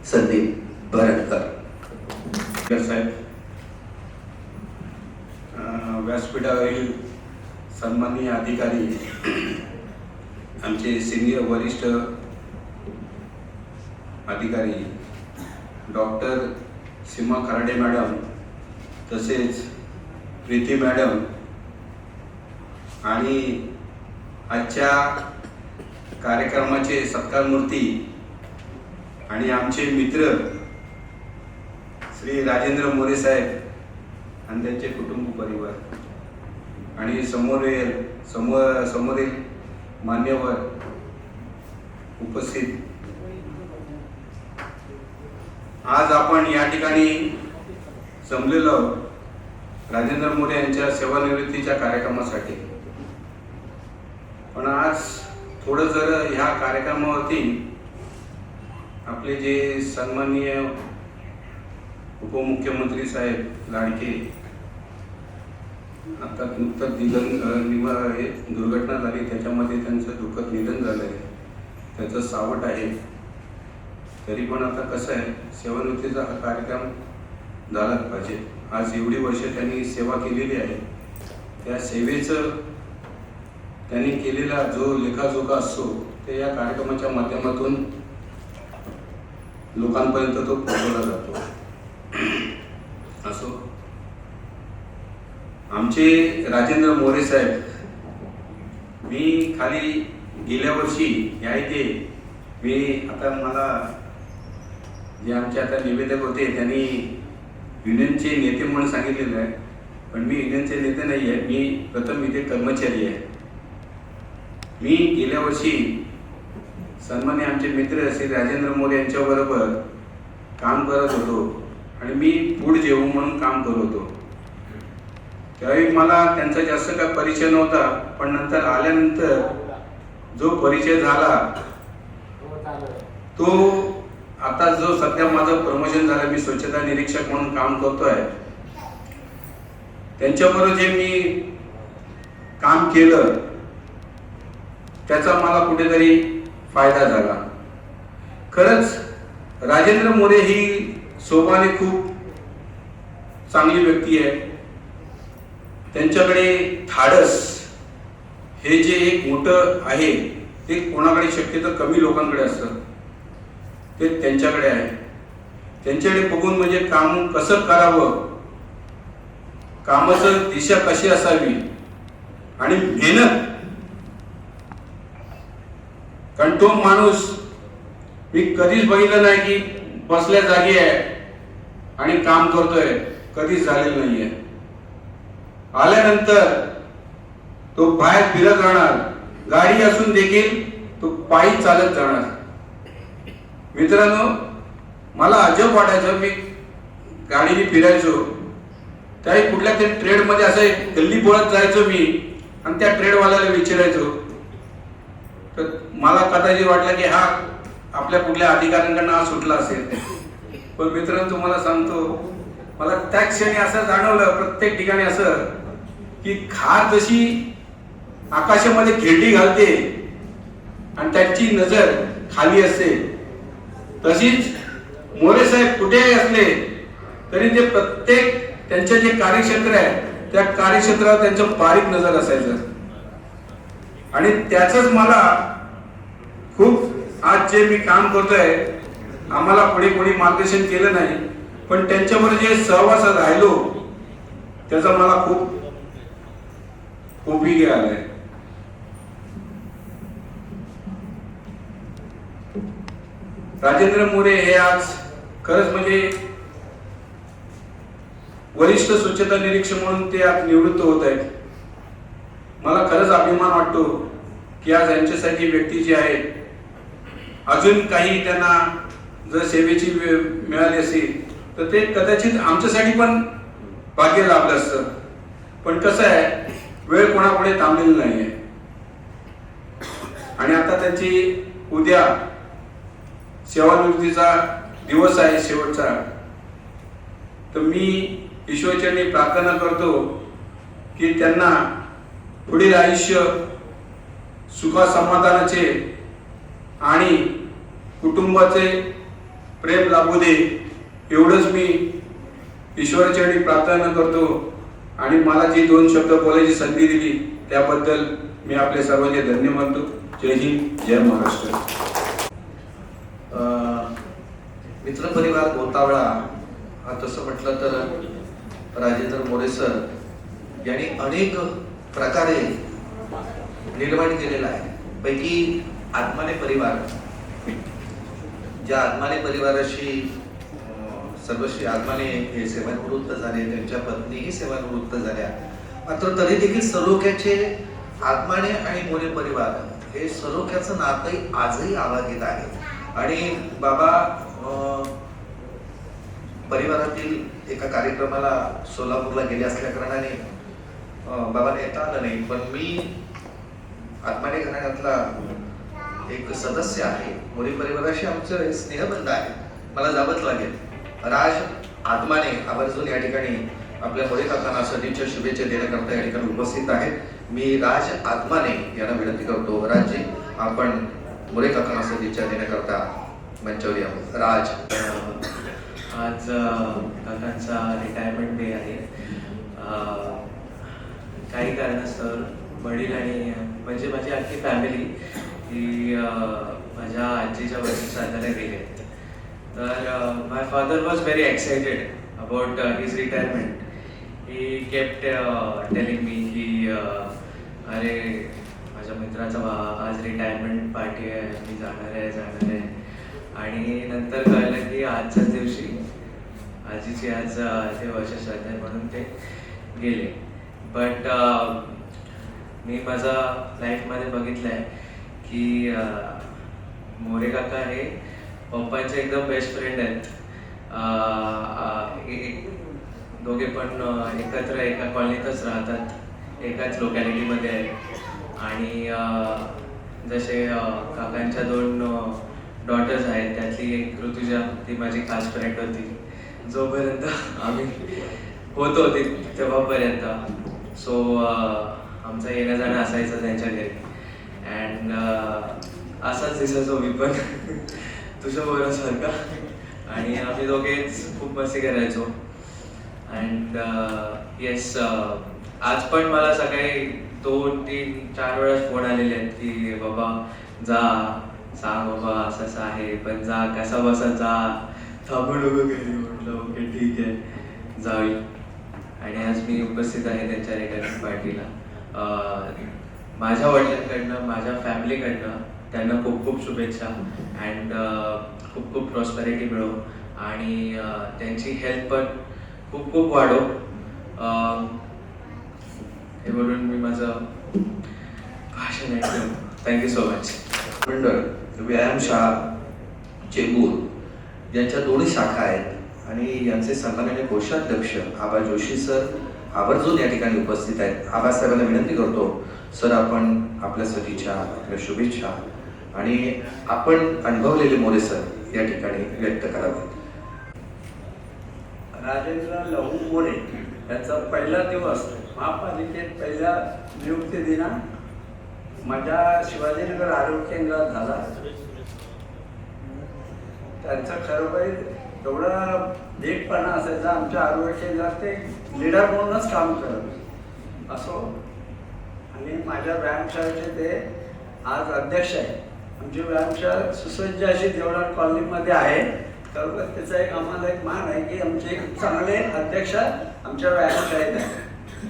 B: संदीप भरणकर
F: साहेब, व्यासपीठावरील सन्माननीय अधिकारी, आमचे सिनियर वरिष्ठ अधिकारी डॉक्टर सीमा खराडे मॅडम, तसेच प्रीती मॅडम आणि आजच्या कार्यक्रमाचे सत्कारमूर्ती आणि आमचे मित्र श्री राजेंद्र मोरे साहेब आणि त्यांचे कुटुंब परिवार आणि समोरील मान्यवर उपस्थित, आज आपण या ठिकाणी जमलेलो आहोत राजेंद्र मोरे यांच्या सेवानिवृत्तीच्या कार्यक्रमासाठी. पण आज थोडं जर ह्या कार्यक्रमावरती आपले जे सन्माननीय उपमुख्यमंत्री साहेब लाडके आता नुकतंच दुर्घटना झाली, त्याच्यामध्ये त्यांचं दुःखद निधन झालं आहे, त्याचं सावट आहे. तरी पण आता कसं आहे, सेवानिवृत्तीचा हा कार्यक्रम झालाच पाहिजे. आज एवढी वर्ष त्यांनी सेवा केलेली आहे, त्या सेवेचं त्यांनी केलेला जो लेखाजोखा असतो ते या कार्यक्रमाच्या माध्यमातून लोकांपर्यंत तो पोहोचवला जातो. असो, आमचे राजेंद्र मोरे साहेब, मी खाली गेल्या वर्षी या इथे आता मला जे आमचे आता निवेदक होते त्यांनी युनियनचे नेते म्हणून सांगितलेलं आहे, पण मी युनियनचे नेते नाही आहे, मी प्रथम इथे कर्मचारी आहे. मी गेल्या वर्षी सन्मान्य आमचे मित्र श्री राजेंद्र मोरे यांच्याबरोबर काम करत होतो आणि मी फूड जेवू म्हणून काम करत होतो. त्यावेळी मला त्यांचा जास्त काय परिचय नव्हता, पण नंतर आल्यानंतर जो परिचय झाला तो आता जो सध्या माझं प्रमोशन झालं, मी स्वच्छता निरीक्षक म्हणून काम करतोय, त्यांच्याबरोबर जे मी काम केलं त्याचा मला कुठेतरी फायदा झाला. खरंच राजेंद्र मोरे ही स्वभावाने खूप चांगली व्यक्ती आहे. त्यांच्याकडे धाडस हे जे एक मोठं आहे ते कोणाकडे शक्यतो कमी लोकांकडे असतं, ते त्यांच्याकडे आहे. त्यांच्याकडे बघून म्हणजे काम कसं करावं, कामाचं दिशा कशी असावी आणि मेहनत. कारण तो माणूस मी कधीच बघितलं नाही की बसल्या जागी आहे आणि काम करतोय, कधीच झालेलं नाहीये. आल्यानंतर तो बाहेर फिरत राहणार, गाडी असून देखील तो पायी चालत जाणार. मित्रांनो, मला अजब वाटायचं, मी गाडीने फिरायचो त्याही कुठल्या तरी ट्रेडमध्ये असं एक गल्ली बोळत जायचो मी आणि त्या ट्रेडवाल्याला विचारायचो. तर मला कदाचित वाटलं की हा आपल्या कुठल्या अधिकाऱ्यांकडनं हा सुटला असेल. पण मित्रांनो, तुम्हाला सांगतो, मला त्या क्षणी असं जाणवलं प्रत्येक ठिकाणी असं की खार जशी आकाशामध्ये खेळडी घालते आणि त्यांची नजर खाली असते, तशीच मोरे साहेब कुठेही असले तरी ते प्रत्येक त्यांचे जे कार्यक्षेत्र आहे त्या कार्यक्षेत्रावर त्यांचं बारीक नजर असायचं. आणि त्याच मला खूप आज जे मी काम करतोय, आम्हाला पुढे कोणी मार्गदर्शन केलं नाही, पण त्यांच्याबरोबर जे सहवासात राहिलो त्याचा मला खूप उपयोगी आलाय. राजेंद्र मोरे हे आज खरंच म्हणजे वरिष्ठ स्वच्छता निरीक्षक म्हणून ते आज निवृत्त होत आहेत. मला खरंच अभिमान वाटतो की आज यांच्यासाठी व्यक्ती जी आहे, अजून काही त्यांना जर सेवेची वेळ मिळाली असेल तर ते कदाचित आमच्यासाठी पण भाग्य लाभलं असतं. पण कसं आहे, वेळ कोणापुढे थांबलेली नाहीये. आणि आता त्यांची उद्या सेवानिवृत्तीचा दिवस आहे शेवटचा. तर मी ईश्वरचरणी प्रार्थना करतो की त्यांना पुढील आयुष्य सुखासमाधानाचे आणि कुटुंबाचे प्रेम लाभू दे, एवढंच मी ईश्वरचरणी प्रार्थना करतो. आणि मला जी 2 शब्द बोलायची संधी दिली त्याबद्दल मी आपले सर्वांचे धन्य मानतो. जय हिंद, जय महाराष्ट्र.
B: मित्रपरिवार गोतावळा हा तसं म्हटलं तर राजेंद्र मोरे सर यांनी अनेक प्रकारे निर्माण केलेला आहे. पैकी आत्माने परिवार, ज्या आत्माने परिवाराशी सर्वश्री आत्माने हे सेवानिवृत्त झाले, त्यांच्या पत्नीही सेवानिवृत्त झाल्या, मात्र तरी देखील सलोख्याचे आत्माने आणि मोरे परिवार हे सलोख्याचं नातंही आजही आवागीत आहे. आणि बाबा परिवारातील एका कार्यक्रमाला सोलापूरला गेले असल्या कारणाने बाबांना येता आलं नाही, पण मी आत्माने घराण्यातला एक सदस्य आहे. मोरे परिवाराशी आमचं स्नेहबंध आहे, मला जावंच लागेल. राज आत्माने आवर्जून या ठिकाणी आपल्या मोरे काकांना सदिच्छा शुभेच्छा देण्याकरता या ठिकाणी उपस्थित आहेत. मी राज आत्माने यांना विनंती करतो, राजजी आपण मोरे काकांना सदिच्छा देण्याकरता मंचावर यावं. राज.
G: आज काकांचा रिटायरमेंट डे आहे. काही कारणास्तव वडील आणि म्हणजे माझी अख्खी फॅमिली ही माझ्या आजीच्या वरती साधायला गेले. तर my father was very excited about his retirement. He kept telling me की अरे माझ्या मित्राचा आज रिटायरमेंट पार्टी आहे, मी जाणार आहे. आणि नंतर कळलं की आजच्याच दिवशी आजीची आज ते वर्षश्राद्ध आहे म्हणून ते गेले. बट मी माझा लाईफमध्ये बघितलं आहे की मोरे काका हे पप्पांचे एकदम बेस्ट फ्रेंड आहेत. दोघे पण एकत्र एका कॉलनीतच राहतात, एकाच लोकॅलिटीमध्ये आहेत. आणि जसे काकांच्या 2 डॉटर्स आहेत, त्यातली एक ऋतुजा, ती माझी खास फ्रेंड होती जोपर्यंत आम्ही होतो तेव्हापर्यंत. सो आमचं येणं जाणं असायचं त्यांच्या घरी. अँड असाच दिसायचो मी पण तुझ्या बरोबरसारखा. आणि आम्ही दोघेच खूप मस्ती करायचो. अँड येस, आज पण मला सकाळी 2, 3, 4 वेळा फोन आलेले आहेत की बाबा जा, सांग बाबा असं असं आहे, पण जा, कसा बसा जा, थांबू नको घरी. म्हटलं ओके ठीक आहे जाईल. आणि आज मी उपस्थित आहे त्यांच्या रिटायरमेंट पार्टीला. माझ्या वडिलांकडनं, माझ्या फॅमिलीकडनं त्यांना खूप खूप शुभेच्छा. अँड खूप खूप प्रॉस्पेरिटी मिळो आणि त्यांची हेल्थ पण खूप खूप वाढो. हे बोलून मी माझं भाषण ऐकलं. Thank you so much.
B: मंडळ व्यायामशाळा चेंबूर यांच्या 2 शाखा आहेत आणि यांचे सन्माननीय कोषाध्यक्ष आबा जोशी सर आवर्जून या ठिकाणी उपस्थित आहेत. आबासाहेबांना विनंती करतो, सर आपण आपल्या सदिच्छा, आपल्या शुभेच्छा आणि आपण अनुभवलेले मोरे सर या ठिकाणी व्यक्त करावेत.
H: राजेंद्र लहू मोरे याचा पहिला दिवस महापालिकेत पहिल्या नियुक्ती दिना माझ्या शिवाजीनगर आरोग्य केंद्रात झाला. त्यांचं खरोखर एवढा धीटपणा असायचा. आमच्या आरोग्य केंद्रात ते लीडर म्हणूनच काम करत असो. आणि माझ्या व्यायामशाळेचे ते आज अध्यक्ष आहे. आमची व्यायामशाळा सुसज्ज अशी देवळात कॉलनीमध्ये आहे. खरोखर त्याचा एक आम्हाला एक मान आहे की आमचे चांगले अध्यक्ष आमच्या व्यायामशाळेत आहे.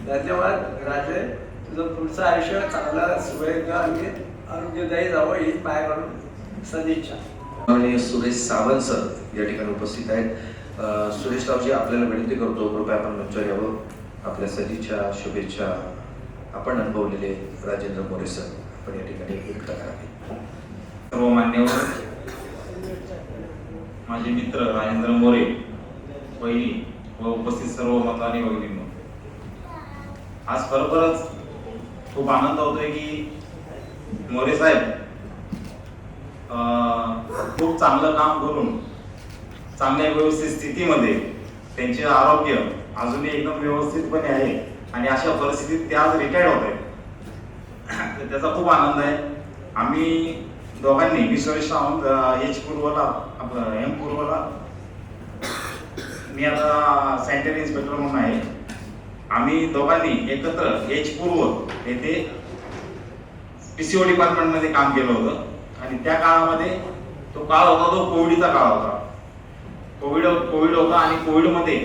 H: धन्यवाद राजे. तुझं पुढचं आयुष्य चांगलं सुवेग आणि आरोग्यदायी जावं हीच माझ्याकडून सदिच्छा.
B: आणि सुरेश सावंत सर या ठिकाणी उपस्थित आहेत. सुरेशरावजी आपल्याला विनंती करतो, कृपया आपण मंचावर यावं. आपल्या सदिच्छा, शुभेच्छा आपण अनुभवलेले राजेंद्र मोरे सर आपण या ठिकाणी व्यक्त करावे.
I: सर्व मान्यवर, माझे मित्र राजेंद्र मोरे, वहिनी व उपस्थित सर्व मतदानी भगिनींनो, आज खरोखरच खूप आनंद होतोय की मोरे साहेब खूप चांगलं काम करून चांगल्या व्यवस्थित स्थितीमध्ये त्यांचे आरोग्य अजूनही एकदम व्यवस्थितपणे आहे आणि अशा परिस्थितीत ते आज रिटायर्ड होत आहेत. त्याचा खूप आनंद आहे. आम्ही दोघांनी विश्वेश सावंत एच पूर्वला, एम पूर्वला, मी आता सॅनिटरी इन्स्पेक्टर म्हणून आहे. आम्ही दोघांनी एकत्र एच पूर्व येथे PCO डिपार्टमेंटमध्ये काम केलं होतं. आणि त्या काळामध्ये तो काळ होता, तो कोविडचा काळ होता. कोविड होता आणि कोविडमध्ये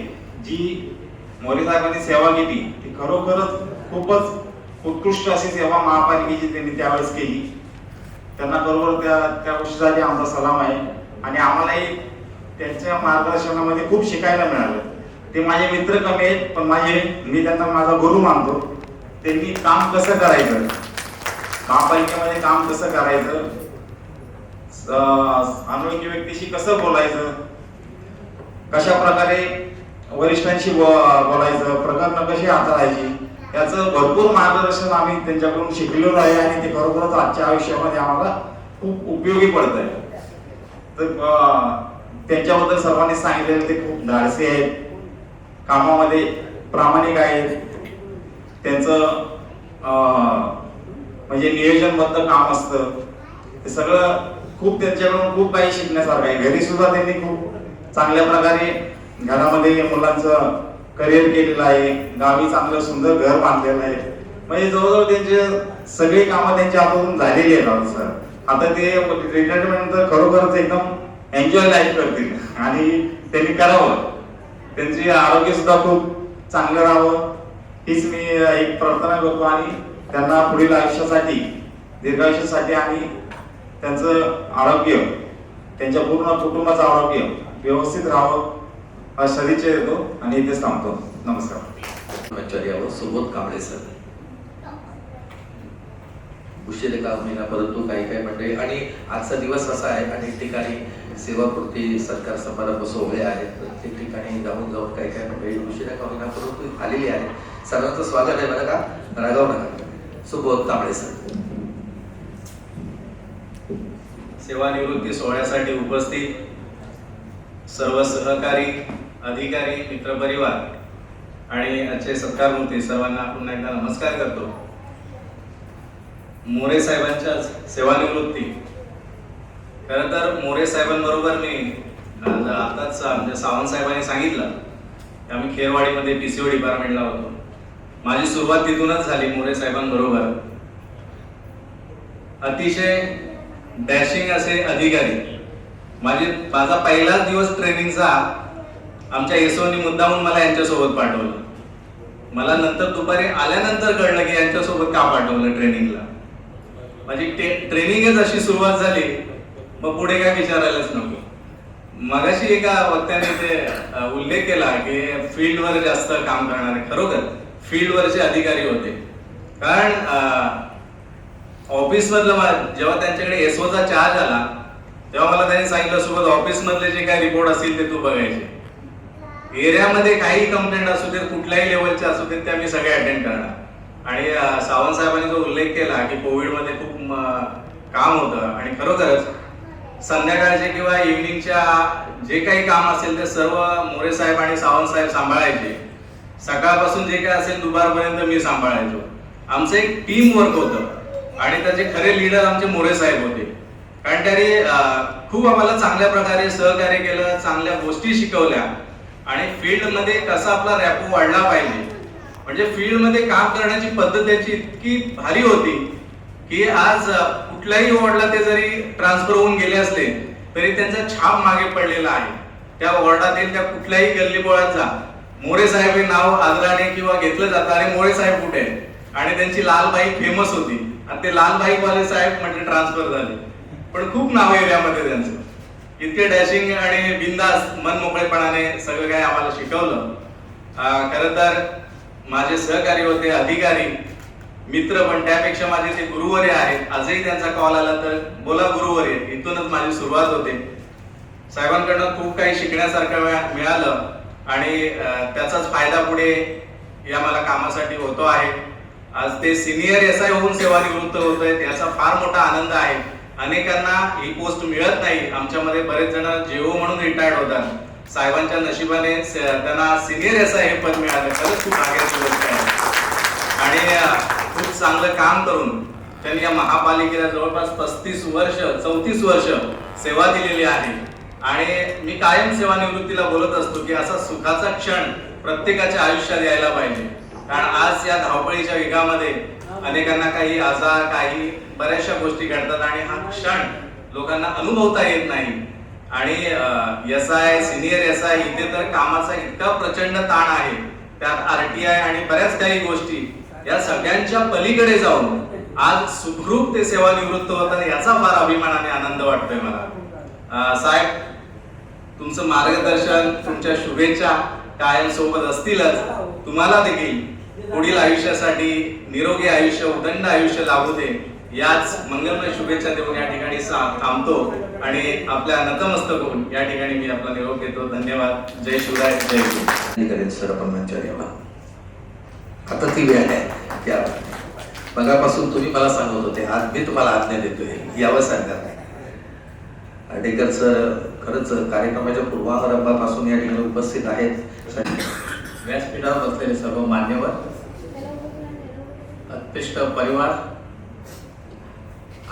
I: जी मोरे साहेबांनी सेवा केली ती खरोखरच खूपच उत्कृष्ट अशी सेवा महापालिकेची त्यांनी त्यावेळेस केली. त्यांना बरोबर त्या गोष्टीसाठी आमचा सलाम आहे. आणि आम्हालाही त्यांच्या मार्गदर्शनामध्ये खूप शिकायला मिळालं. ते माझे मित्र कमी आहेत, पण मी त्यांना माझा गुरु मानतो. त्यांनी काम कसं करायचं, महापालिकेमध्ये काम कसं करायचं, अनोळखी व्यक्तीशी कसं बोलायचं, कशा प्रकारे वरिष्ठांशी बोलायचं, प्रकरणं कशी हाताळायची, याचं भरपूर मार्गदर्शन आम्ही त्यांच्याकडून शिकलेलो आहे आणि ते खरोखरच आजच्या आयुष्यामध्ये आम्हाला खूप उपयोगी पडत आहे. तर त्यांच्याबद्दल सर्वांनी सांगितलेलं ते खूप धाडसी आहेत, कामामध्ये प्रामाणिक आहेत. त्यांचं म्हणजे नियोजनबद्ध काम असतं, ते सगळं खूप त्यांच्याकडून खूप काही शिकण्यासारखं आहे. घरी सुद्धा त्यांनी खूप चांगल्या प्रकारे घरामध्ये मुलांचं करिअर केलेलं आहे, गावी चांगलं सुंदर घर बांधलेलं आहे. म्हणजे जवळजवळ त्यांचे सगळी कामं त्यांच्या हातून झालेली आहेत सर. आता ते रिटायरमेंट नंतर खरोखरच एकदम एन्जॉय लाईफ करतील आणि त्यांनी करावं. त्यांचे आरोग्य सुद्धा खूप चांगलं राहावं हीच मी एक प्रार्थना करतो आणि त्यांना पुढील आयुष्यासाठी, दीर्घायुष्यासाठी आणि त्यांचं आरोग्य, त्यांच्या पूर्ण कुटुंबाचं आरोग्य व्यवस्थित राहावं अशा सदिच्छा देतो आणि इथेच थांबतो. नमस्कार.
B: आचार्यावर सुबोध कांबळे सर. उशिरे का होईना परंतु काही मंडळी आणि आजचा दिवस असा आहे, अनेक ठिकाणी सेवापूर्ती सत्कार समारंभ सोहळे आहेत, प्रत्येक ठिकाणी जाऊन काही मंडळी उशिरा का होईना परंतु आलेली आहे. सर्वांचं स्वागत आहे बरं का, रागाव नका. सुबोध कांबळे सर.
J: सेवानिवृत्ती सोहळ्यासाठी उपस्थित सर्व सहकारी, अधिकारी, मित्रपरिवार आणि आजचे सत्कारमूर्ती सर्वांना पुन्हा एकदा नमस्कार करतो. मोरे साहेबांच्या सेवानिवृत्ती, खरं तर मोरे साहेबांबरोबर मी आताच आमच्या सावंत साहेबांनी सांगितलं की आम्ही खेरवाडीमध्ये PCO डिपार्टमेंटला होतो. माझी सुरुवात तिथूनच झाली मोरे साहेबांबरोबर. अतिशय डॅशिंग असे अधिकारी. माझा पहिलाच दिवस ट्रेनिंगचा आमच्या एसओनी मुद्दामून मला यांच्यासोबत पाठवलं. मला नंतर दुपारी आल्यानंतर कळलं की यांच्यासोबत का पाठवलं ट्रेनिंगला. माझी ट्रेनिंगच अशी सुरुवात झाली, मग पुढे काय विचारायलाच नको. मगाशी एका वक्त्याने ते उल्लेख केला की फील्डवर जास्त काम करणारे, खरोखर फील्डवरचे अधिकारी होते. कारण ऑफिसमधलं जेव्हा त्यांच्याकडे एसओचा चार्ज आला तेव्हा मला त्यांनी सांगितलं, सोबत ऑफिस मधले जे काही रिपोर्ट असतील ते तू बघायचे. एरियामध्ये काही कंप्लेंट असू देत, कुठल्याही लेवलचे असू देत, त्या मी सगळे अटेंड करणार. आणि सावंत साहेबांनी जो उल्लेख केला की कोविडमध्ये खूप काम होतं आणि खरोखरच संध्याकाळचे किंवा इव्हनिंगच्या जे काही काम असेल ते सर्व मोरे साहेब आणि सावंत साहेब सांभाळायचे. सकाळपासून जे काही असेल दुपारपर्यंत मी सांभाळायचो. आमचं एक टीम वर्क होतं आणि त्याचे खरे लीडर आमचे मोरे साहेब होते. कारण त्यांनी खूप आम्हाला चांगल्या प्रकारे सहकार्य केलं, चांगल्या गोष्टी शिकवल्या आणि फील्डमध्ये कसा आपला रॅपो वाढला पाहिजे. म्हणजे फील्डमध्ये काम करण्याची पद्धत त्याची इतकी भारी होती की आज कुठल्याही वॉर्डला ते जरी ट्रान्सफर होऊन गेले असले तरी त्यांचा छाप मागे पडलेला आहे. त्या वॉर्डातील त्या कुठल्याही गल्लीबोळात जा, मोरे साहेब हे नाव आदराने किंवा घेतलं जातं, अरे मोरे साहेब कुठे आहे. आणि त्यांची लालबाई फेमस होती आणि ते लालबाई वाले साहेब म्हणजे ट्रान्सफर झाले, पण खूप नाव एरियामध्ये त्यांचं. इतके डॅशिंग आणि बिंदास मनमोकळेपणाने सगळं काही आम्हाला शिकवलं. खरं तर माझे सहकारी होते, अधिकारी, मित्र, पण त्यापेक्षा माझे ते गुरुवर्य आहेत. आजही त्यांचा कॉल आला तर बोला गुरुवर्य, इथूनच माझी सुरुवात होते. साहेबांकडनं खूप काही शिकण्यासारखं मिळालं आणि त्याचाच फायदा पुढे या मला कामासाठी होतो आहे. आज ते सिनियर SI होऊन सेवानिवृत्त होत आहेत, याचा फार मोठा आनंद आहे. अनेकांना ही पोस्ट मिळत नाही. आमच्यामध्ये बरेच जण JO म्हणून रिटायर्ड होतात. साहेबांच्या नशिबाने त्यांना सिनियर SI हे पद मिळालं, खरंच खूप भाग्याची गोष्ट आहे. आणि खूप चांगलं काम करून त्यांनी या महापालिकेला जवळपास 34 वर्ष सेवा दिलेली आहे. आणि मी कायम सेवानिवृत्तीला बोलत असतो की असा सुखाचा क्षण प्रत्येकाच्या आयुष्यात यायला पाहिजे. कारण आज या धावपळीच्या युगामध्ये अनेकांना काही आजार, काही बऱ्याचशा गोष्टी घडतात आणि हा क्षण लोकांना अनुभवता येत नाही. आणि SI, सिनियर SI इथे तर कामाचा इतका प्रचंड ताण आहे, त्यात RTI आणि बऱ्याच काही गोष्टी, या सगळ्यांच्या पलीकडे जाऊन आज सुखरूप ते सेवानिवृत्त होतात, याचा फार अभिमान आणि आनंद वाटतोय मला. साहेब, तुमचं मार्गदर्शन, तुमच्या शुभेच्छा कायम सोबत असतीलच. तुम्हाला देखील पुढील आयुष्यासाठी निरोगी आयुष्य, उदंड आयुष्य लाभू दे, याच मंगलमय शुभेच्छा देऊन या ठिकाणी थांबतो आणि आपल्या नतमस्तक होऊन या ठिकाणी मी आपला निरोप घेतो. धन्यवाद. जय शिवराय, जय गुरु.
B: करेल सर आपण मंचावर यावा. आता ती वेळ आहे त्या मगापासून तुम्ही मला सांगत होते, आज मी तुम्हाला आज्ञा देतोय यावं सांगणार नाही. आडेकर सर खरंच कार्यक्रमाच्या पूर्वारंभापासून या ठिकाणी उपस्थित आहेत.
J: व्यासपीठावर बसलेले सर्व मान्यवर, उत्कृष्ट परिवार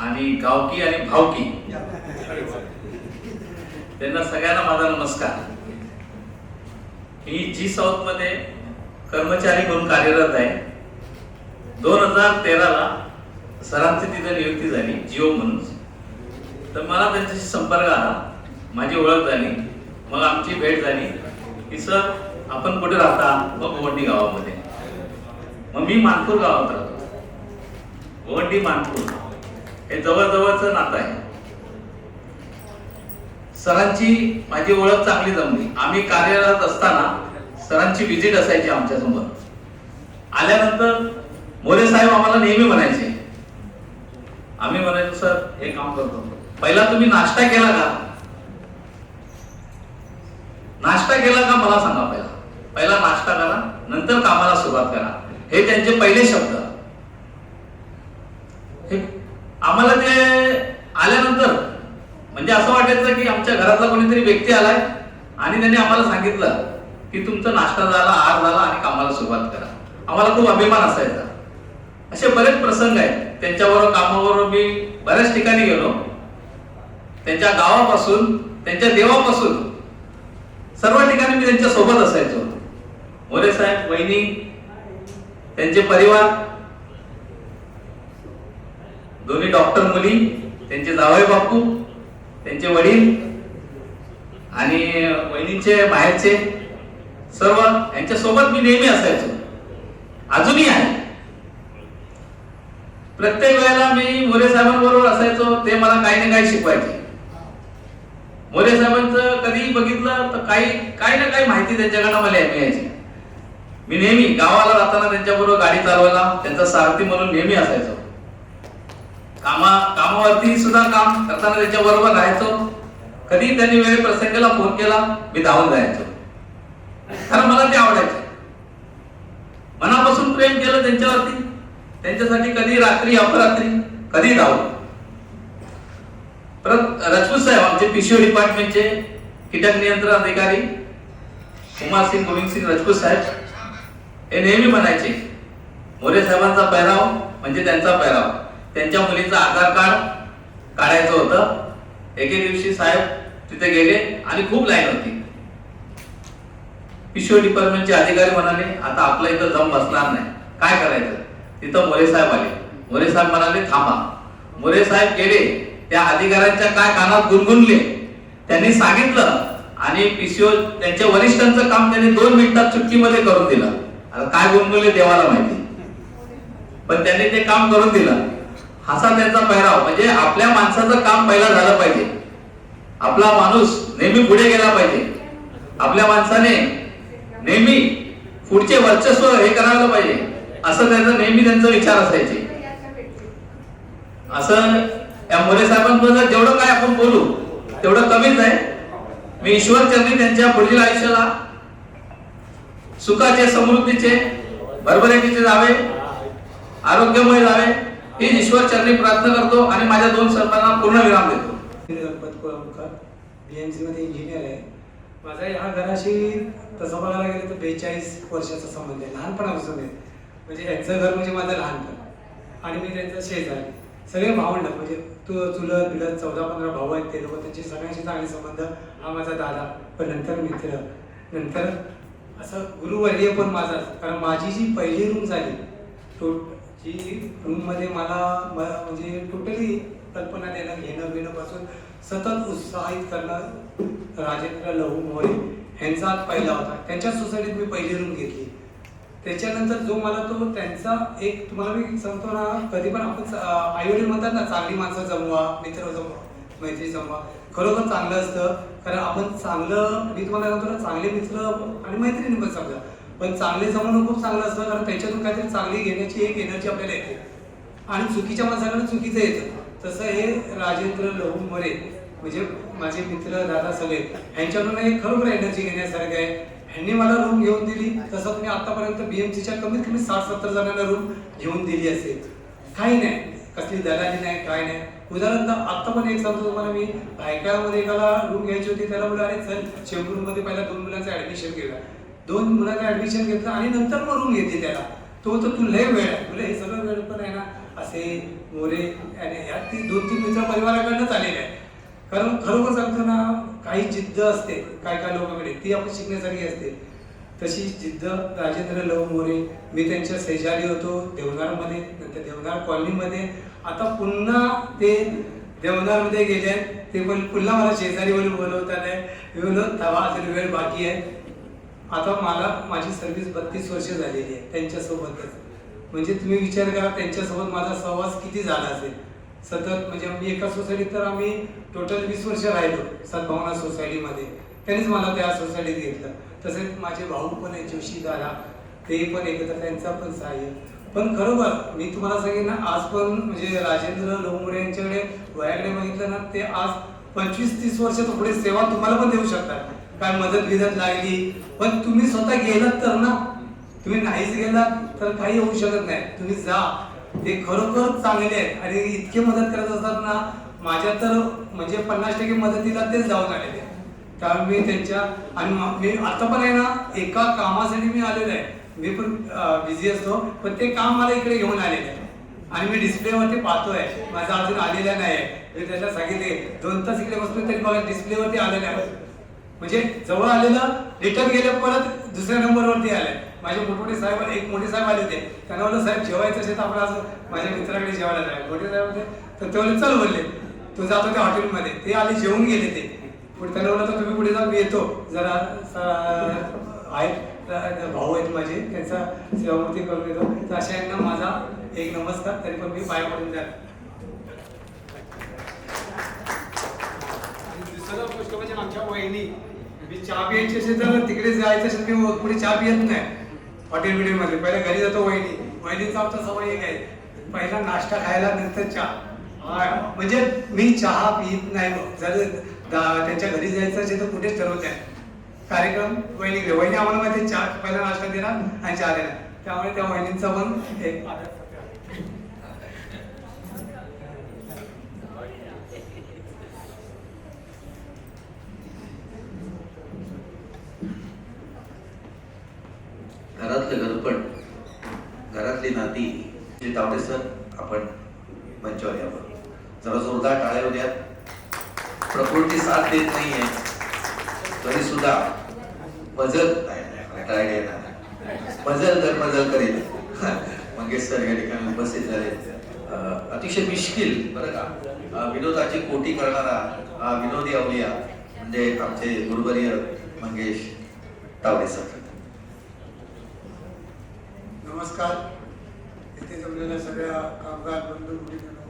J: आणि गावकी आणि भावकी, त्यांना सगळ्यांना माझा नमस्कार. मी जी साऊथ मध्ये कर्मचारी म्हणून कार्यरत आहे. 2013ला सरांची तिथे नियुक्ती झाली जिओ म्हणून. तर मला त्यांच्याशी संपर्क आला, माझी ओळख झाली, मग आमची भेट झाली की सर आपण कुठे राहता? मग गोवंडी गावामध्ये. मग मी मानपूर गावात राहतो. गोवंडी मानपूर हे जवळजवळचं नातं आहे. सरांची माझी ओळख चांगली जमली. आम्ही कार्यरत असताना सरांची व्हिजिट असायची आमच्या समोर. आल्यानंतर मोरे साहेब आम्हाला नेहमी म्हणायचे, आम्ही म्हणायचो सर हे काम करतो, पहिला तुम्ही नाश्ता केला का? नाश्ता केला का मला सांगा. पहिला नाश्ता करा, नंतर कामाला सुरुवात करा. हे त्यांचे पहिले शब्द. आम्हाला ते आल्यानंतर म्हणजे असं वाटायचं की आमच्या घरातला कोणीतरी व्यक्ती आलाय आणि त्यांनी आम्हाला सांगितलं की तुमचा नाश्ता झाला, आहार झाला आणि कामाला सुरुवात करा. आम्हाला खूप अभिमान असायचा. असे बरेच प्रसंग आहेत. त्यांच्याबरोबर कामावर मी बऱ्याच ठिकाणी गेलो. त्यांच्या गावापासून त्यांच्या देवापासून सर्व ठिकाणी मी त्यांच्या सोबत असायचो. मोरे साहेब, वहिनी, त्यांचे परिवार, दोन्ही डॉक्टर मुली, त्यांचे जावई बापू, त्यांचे वडील आणि वहिनींचे बाहेरचे सर्व यांच्या सोबत मी नेहमी असायचो. अजूनही आहे. प्रत्येक वेळेला मी मोरे साहेबांबरोबर असायचो. ते मला काही ना काही शिकवायचे. मोरे साहेबांचं कधी बघितलं तर काही ना काही माहिती त्यांच्याकडनं मला मिळायची. मी नेहमी गावाला जाताना त्यांच्याबरोबर गाडी चालवायला त्यांचा सारथी म्हणून नेहमी असायचो. कामावरती सुद्धा काम करताना त्यांच्या बरोबर राहायचो. कधी त्यांनी वेळ प्रसंगाला फोन केला मी धावून जायचो. कारण मला ते आवडायचे. मनापासून प्रेम केलं त्यांच्यावरती. त्यांच्यासाठी कधी रात्री अपरात्री कधी धावलो. परत राजपूत साहेब आमचे पीसीओ डिपार्टमेंटचे कीटक नियंत्रण अधिकारी कुमार सिंग गोविंद सिंग राजपूत साहेब हे नेहमी म्हणायचे मोरे साहेबांचा पेहराव म्हणजे त्यांचा पेहराव. त्यांच्या मुलीचं आधार कार्ड काढायचं होतं. एके दिवशी साहेब तिथे गेले आणि खूप लाईन होती. पीसीओ डिपार्टमेंटचे अधिकारी म्हणाले आता आपल्या इथं जम बसणार नाही, काय करायचं? तिथं मोरे साहेब आले. मोरे साहेब म्हणाले थांबा. मोरे साहेब गेले, त्या अधिकाऱ्यांच्या काय कानात गुणगुणले. त्यांनी सांगितलं आणि पीसीओ त्यांच्या वरिष्ठांचं काम त्यांनी 2 मिनिटात चुटकीमध्ये करून दिलं. आता काय गुणगुणले देवाला माहिती, पण त्यांनी ते काम करून दिलं. असा त्यांचा पेहराव. म्हणजे आपल्या माणसाचं काम पहिला झालं पाहिजे. आपला माणूस नेहमी पुढे गेला पाहिजे. आपल्या माणसाने नेहमी पुढचे वर्चस्व हे करायला पाहिजे, असं नेहमी त्यांचा विचार असायचे. असं या मोरे साहेबांबद्दल जेवढं काय आपण बोलू तेवढं कमीच आहे. मी ईश्वर चरणी त्यांच्या पुढील आयुष्याला सुखाचे, समृद्धीचे, भरभराटीचे जावे, आरोग्यमय जावे ही ईश्वर चरणी प्रार्थना करतो आणि माझ्या 2 शब्दांना पूर्ण विराम देतो.
C: बीएमसी मध्ये इंजिनियर आहे. माझा ह्या घराशी तसं बघायला गेलं तर 42 वर्षाचा संबंध आहे. लहानपणापासून आहे. म्हणजे यांचं घर म्हणजे माझं लहानपण आणि मी त्यांचा शेजारी. सगळे भावंड म्हणजे चुलत बिलत 14-15 भाऊ आहेत. ते लोक त्यांचे सगळ्यांशी चांगले संबंध. हा माझा दादा, पण नंतर मित्र, नंतर असं गुरुवर्य पण माझा. कारण माझी जी पहिली रूम झाली जी रूममध्ये मला म्हणजे टोटली कल्पना देणं, घेणं बिणं सतत उत्साहित करणं राजेंद्र लहू मोरे यांचा हात पहिला होता. त्यांच्या सोसायटीत मी पहिली रूम घेतली. त्याच्यानंतर जो मला तो त्यांचा एक तुम्हाला मी सांगतो ना, कधी पण आपण आईवडील म्हणतात ना चांगली माणसं जमवा, मित्र जमवा, मैत्री जमवा. खरोखर चांगलं असतं. कारण आपण चांगलं, मी तुम्हाला सांगतो ना, चांगले मित्र आणि मैत्रिणी पण समजा, पण चांगले जमवणं खूप चांगलं असतं. कारण त्याच्यातून काहीतरी चांगली घेण्याची एक एनर्जी आपल्याला येते. आणि चुकीच्या माणसाकडे चुकीचं येतं. तसं हे राजेंद्र लहू मोरे म्हणजे माझे मित्र दादा सगळे ह्यांच्याकडून हे खरोखर एनर्जी घेण्यासारखं आहे. ह्यांनी मला रूम घेऊन दिली. तसं तुम्ही आतापर्यंत BMCच्या कमीत कमी 60-70 जणांना रूम घेऊन दिली असेल. काही नाही, कसली दलाली नाही, काय नाही. उदाहरणार्थ आत्ता पण एक सांगतो तुम्हाला, मी भायखळ्यामध्ये एकाला रूम घ्यायची होती. त्याला बोलला अरे चल शेंबूरमध्ये पहिला 2 मुलांचं ऍडमिशन केलं, 2 मुलांचं ऍडमिशन घेतलं आणि नंतर मग रूम घेतली त्याला. तो तर तू लय वेळ आहे, तुला हे सगळं वेळ पण आहे ना. असे मोरे आणि ह्या 2-3 मित्र परिवाराकडनंच आलेले आहे. कारण खरोखर सांगतो ना, काही जिद्द असते काय काय लोकांकडे, ती आपण शिकण्यासारखी असते. तशी जिद्द राजेंद्र लहू मोरे, मी त्यांच्या शेजारी होतो देवनारमध्ये, नंतर देवनार कॉलनीमध्ये. आता पुन्हा ते देवनारमध्ये गेले, ते पण पुन्हा मला शेजारी बोलवतात आहे. मी बोललो तवा अजून वेळ बाकी आहे. आता मला माझी सर्व्हिस 32 वर्ष झालेली आहे त्यांच्यासोबतच. म्हणजे तुम्ही विचार करा त्यांच्यासोबत माझा सहवास किती झाला असेल सतत. म्हणजे मी एका सोसायटीत तर आम्ही टोटल 20 वर्ष राहिलो, सद्भावना सोसायटीमध्ये. त्यांनीच मला त्या सोसायटीत घेतलं. तसेच माझे भाऊ पण आहे जोशी दादा, ते पण एकत्र, त्यांचा पण सहाय्य. पण खरोखर मी तुम्हाला सांगेन ना, आज पण म्हणजे राजेंद्र लहू मोरे यांच्याकडे वयाकडे बघितलं ना, ते आज 25-30 वर्ष पुढे सेवा तुम्हाला पण देऊ शकतात. काय मदत विदत लागली, पण तुम्ही स्वतः गेलात तर ना. तुम्ही नाहीच गेलात तर काही होऊ शकत नाही. तुम्ही जा, ते खरोखर चांगले आहेत आणि इतके मदत करत असतात ना. माझ्या तर म्हणजे 50% मदतीला तेच जाऊन आलेले. त्यामुळे मी त्यांच्या आणि मी आता पण आहे ना, एका कामासाठी मी आलेलो आहे. मी पण बिझी असतो, पण ते काम मला इकडे घेऊन आलेलं आहे आणि मी डिस्प्लेवरती पाहतोय. माझा अजून आलेला नाही आहे. मी त्याला सांगितले 2 तास इकडे बसलो तरी बघा डिस्प्लेवरती आलेलं आहे. म्हणजे जवळ आलेलं, रिटर्न गेलं, परत दुसऱ्या नंबरवरती आलंय. माझे मोठे साहेब, एक मोठे साहेब आले होते. त्यांना बोललं साहेब जेवायचं असेल तर आपण आज माझ्या मित्राकडे जेवायला जाय. मोठे साहेब होते तर ते बोलले चल बोलले, तू जातो त्या हॉटेलमध्ये. ते आले, जेवून गेले. ते पुढे त्यांना बोललं तर तुम्ही पुढे जाऊन, मी येतो जरा आहेत भाऊ आहेत माझे, त्यांचा सेवामूर्ती करून येतो. तर अशा यांना माझा एक नमस्कार. तरी पण मी पाय पडून द्या. आणि दुसरं गोष्ट म्हणजे आमच्या वहिनी, मी चहा प्यायची असेल तर तिकडे जायचं असेल मी पुढे चहा पियत नाही हॉटेल बिटेलमध्ये. पहिला घरी जातो वहिनीचा आमचा सवय एक आहे, पहिला नाश्ता खायला नंतर चहा. म्हणजे मी चहा पित नाही. जर त्यांच्या घरी जायचं असेल तर कुठेच ठरवत आहे कार्यक्रम. वहिनी आम्हाला माहिती चहा पहिला नाश्ता देणार आणि चहा देणार. त्यामुळे त्या वहिनींचा पण एक
B: घरातलं घरपण, घरातली नाती. तावडे सर, आपण मंचावर यावं. जरा जोरदार टाळ्या द्या. प्रकृती साथ देत नाहीये तरी सुद्धा मजल मजल करेल. मंगेश सर या ठिकाणी उपस्थित झाले. अतिशय मिश्किल बरं का, विनोदाची कोटी करणारा विनोदी अवलिया म्हणजे आमचे गुरुवर्य मंगेश तावडे सर.
K: नमस्कार. इथे जमलेल्या सगळ्या कामगार बंधू भगिनींनो,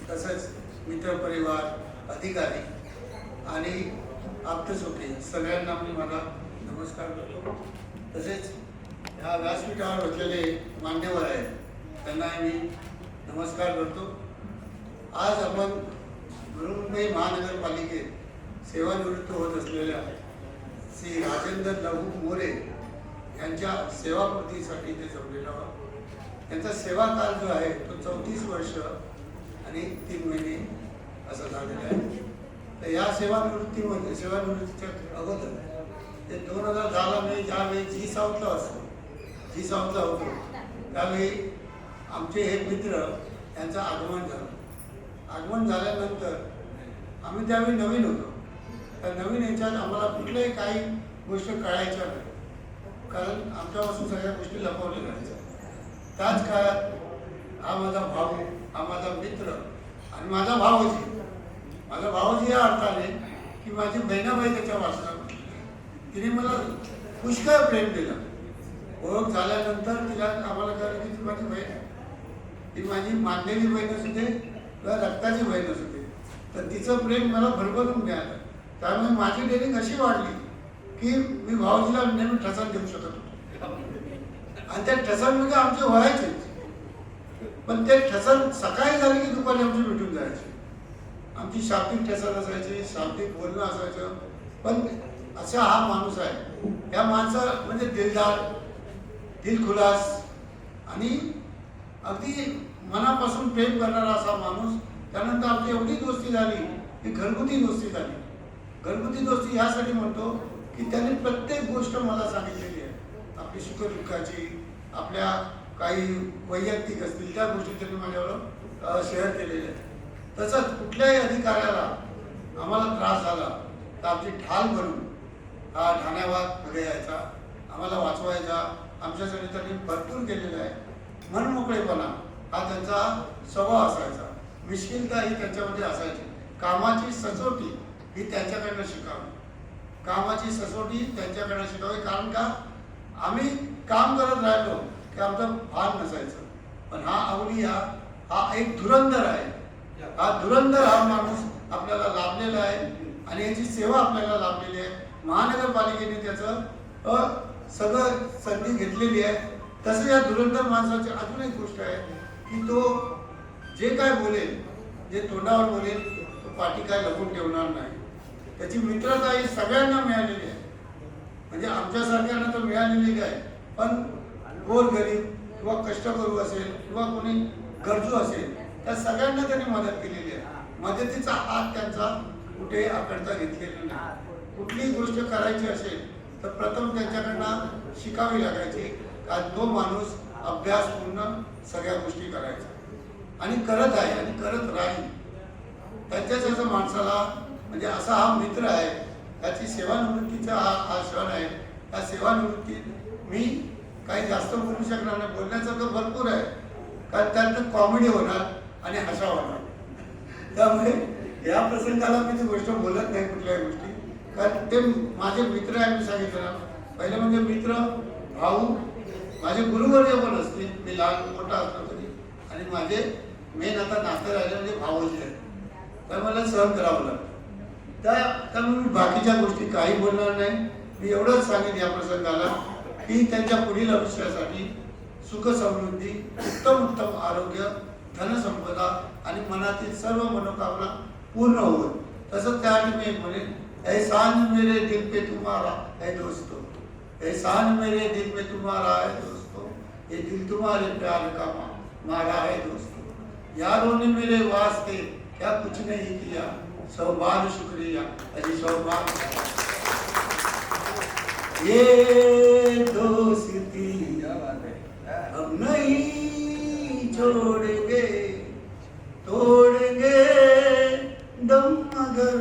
K: तसंच मित्रपरिवार, अधिकारी आणि आप्तसोखी सगळ्यांना मी माझा नमस्कार करतो. तसेच ह्या व्यासपीठावर बसलेले मान्यवर आहेत त्यांना मी नमस्कार करतो. आज आपण बृहन्मुंबई महानगरपालिकेत सेवानिवृत्त होत असलेल्या श्री राजेंद्र लहू मोरे यांच्या सेवापूर्तीसाठी ते जमलेलं आहोत. त्यांचा सेवाकाल जो आहे तो 34 वर्ष आणि 3 महिने असं झालेलं आहे. तर या सेवानिवृत्तीच्या अगोदर ते 2010ला मी ज्यावेळी जी साऊथला होतो त्यावेळी आमचे हे मित्र यांचं आगमन झालं. आगमन झाल्यानंतर आम्ही त्यावेळी नवीन होतो. त्या नवीन याच्यात आम्हाला कुठल्याही काही गोष्ट कळायच्या नाही, कारण आमच्यापासून सगळ्या गोष्टी लपवल्या जायच्या. त्याच काळात हा माझा भाऊ, हा माझा मित्र आणि माझा भाऊजी या अर्थाने की माझी बहिणाबाई त्याच्या वाचनात तिने मला पुष्कळ प्रेम दिलं. ओळख झाल्यानंतर तिला आम्हाला कळलं की ती माझी बहीण आहे. ती माझी मानलेली बहीण असू दे किंवा रक्ताची बहीण असू दे, तर तिचं प्रेम मला भरभरून मिळालं. त्यामुळे माझी डेअरिंग अशी वाढली की मी भाऊजीला नेहमी ठसन देऊ शकत होतो आणि त्या ठसांमध्ये आमचे व्हायचे. पण ते ठसन सकाळी झाली की दुपारी आमची भेटून जायची. आमची शाब्दिक ठसन असायची, शाब्दिक बोलणं असायचं. पण असा हा माणूस आहे. या माणसा म्हणजे दिलदार, दिलखुलास आणि अगदी मनापासून प्रेम करणारा असा माणूस. त्यानंतर आमची एवढी दोस्ती झाली की घरगुती दोस्ती झाली. घरगुती दोस्ती यासाठी म्हणतो की त्याने प्रत्येक गोष्ट मला सांगितलेली आहे. आपली सुखदुःखाची, आपल्या काही वैयक्तिक असतील त्या गोष्टी त्यांनी माझ्यावर शेअर केलेल्या आहेत. तसंच कुठल्याही अधिकाऱ्याला आम्हाला त्रास झाला तर आमची ढाल बनून हा ठाण्यावाद पुढे यायचा, आम्हाला वाचवायचा. आमच्यासाठी त्यांनी भरपूर केलेलं आहे. मनमोकळेपणा हा त्यांचा स्वभाव असायचा. मिश्किलता ही त्यांच्यामध्ये असायची. कामाची सचोटी ही त्यांच्याकडनं शिकावी. कामाची सचोटी त्यांच्याकडनं शिकावी. कारण का आम्ही काम करत राहिलो की आमचं भान नसायचं. पण हा अवलिया हा एक धुरंधर आहे. हा धुरंधर हा माणूस आपल्याला लाभलेला आहे आणि याची सेवा आपल्याला लाभलेली आहे. महानगरपालिकेने त्याचं सगळं संधी घेतलेली आहे. तसं या धुरंधर माणसाची अजून एक गोष्ट आहे की तो जे काय बोलेल, जे तोंडावर बोलेल, तो पाठी काय लपून ठेवणार नाही. त्याची मित्रता ही सगळ्यांना मिळालेली आहे. म्हणजे आमच्यासारख्यांना तर मिळालेली आहे. पण गोरगरीब किंवा कष्टकरू असेल किंवा कोणी गरजू असेल त्या सगळ्यांना त्यांनी मदत केलेली आहे. मदतीचा हात त्यांचा कुठे आकडता घेतलेला नाही. कुठलीही गोष्ट करायची असेल तर प्रथम त्यांच्याकडनं शिकावी लागायची. कारण तो माणूस अभ्यासपूर्ण सगळ्या गोष्टी करायचा आणि करत आहे आणि करत राहील. त्यांच्याच माणसाला म्हणजे असा हा मित्र आहे. त्याची सेवानिवृत्तीचा हा क्षण आहे. त्या सेवानिवृत्तीत मी काही जास्त बोलू शकणार नाही. बोलण्यासारखं भरपूर आहे. कारण त्यातनं कॉमेडी होणार आणि हसा होणार. त्यामुळे या प्रसंगाला मी ती गोष्ट बोलत नाही कुठल्याही गोष्टी. कारण ते माझे मित्र आहे. मी सांगितलं ना, पहिलं म्हणजे मित्र, भाऊ, माझे गुरुवर्य पण असतील. मी लहान मोठा असलो तरी. आणि माझे मेन आता नाते राहिले म्हणजे भाऊजी आहेत. तर मला सहन करावं लागतं. त्यामुळे मी बाकीच्या गोष्टी काही बोलणार नाही. मी एवढंच सांगेन या प्रसंगाला की त्यांच्या पुढील आयुष्यासाठी सुख समृद्धी, उत्तम आरोग्य, धनसंपदा आणि मनातील सर्व मनोकामना पूर्ण होत. तसंच त्यासाठी मी म्हणेन, एहसान मेरे दिल पे तुम्हारा है दोस्तों, एहसान मेरे दिल पे तुम्हारा है दोस्तों, ये दिल तुम्हारे प्यार का मारा है दोस्तों, यारों ने मेरे वास्ते क्या कुछ नहीं किया, सौ बार शुक्रिया, अजी सौ बार. ये दोस्ती हम नहीं छोड़ेंगे, तोड़ेंगे दम मगर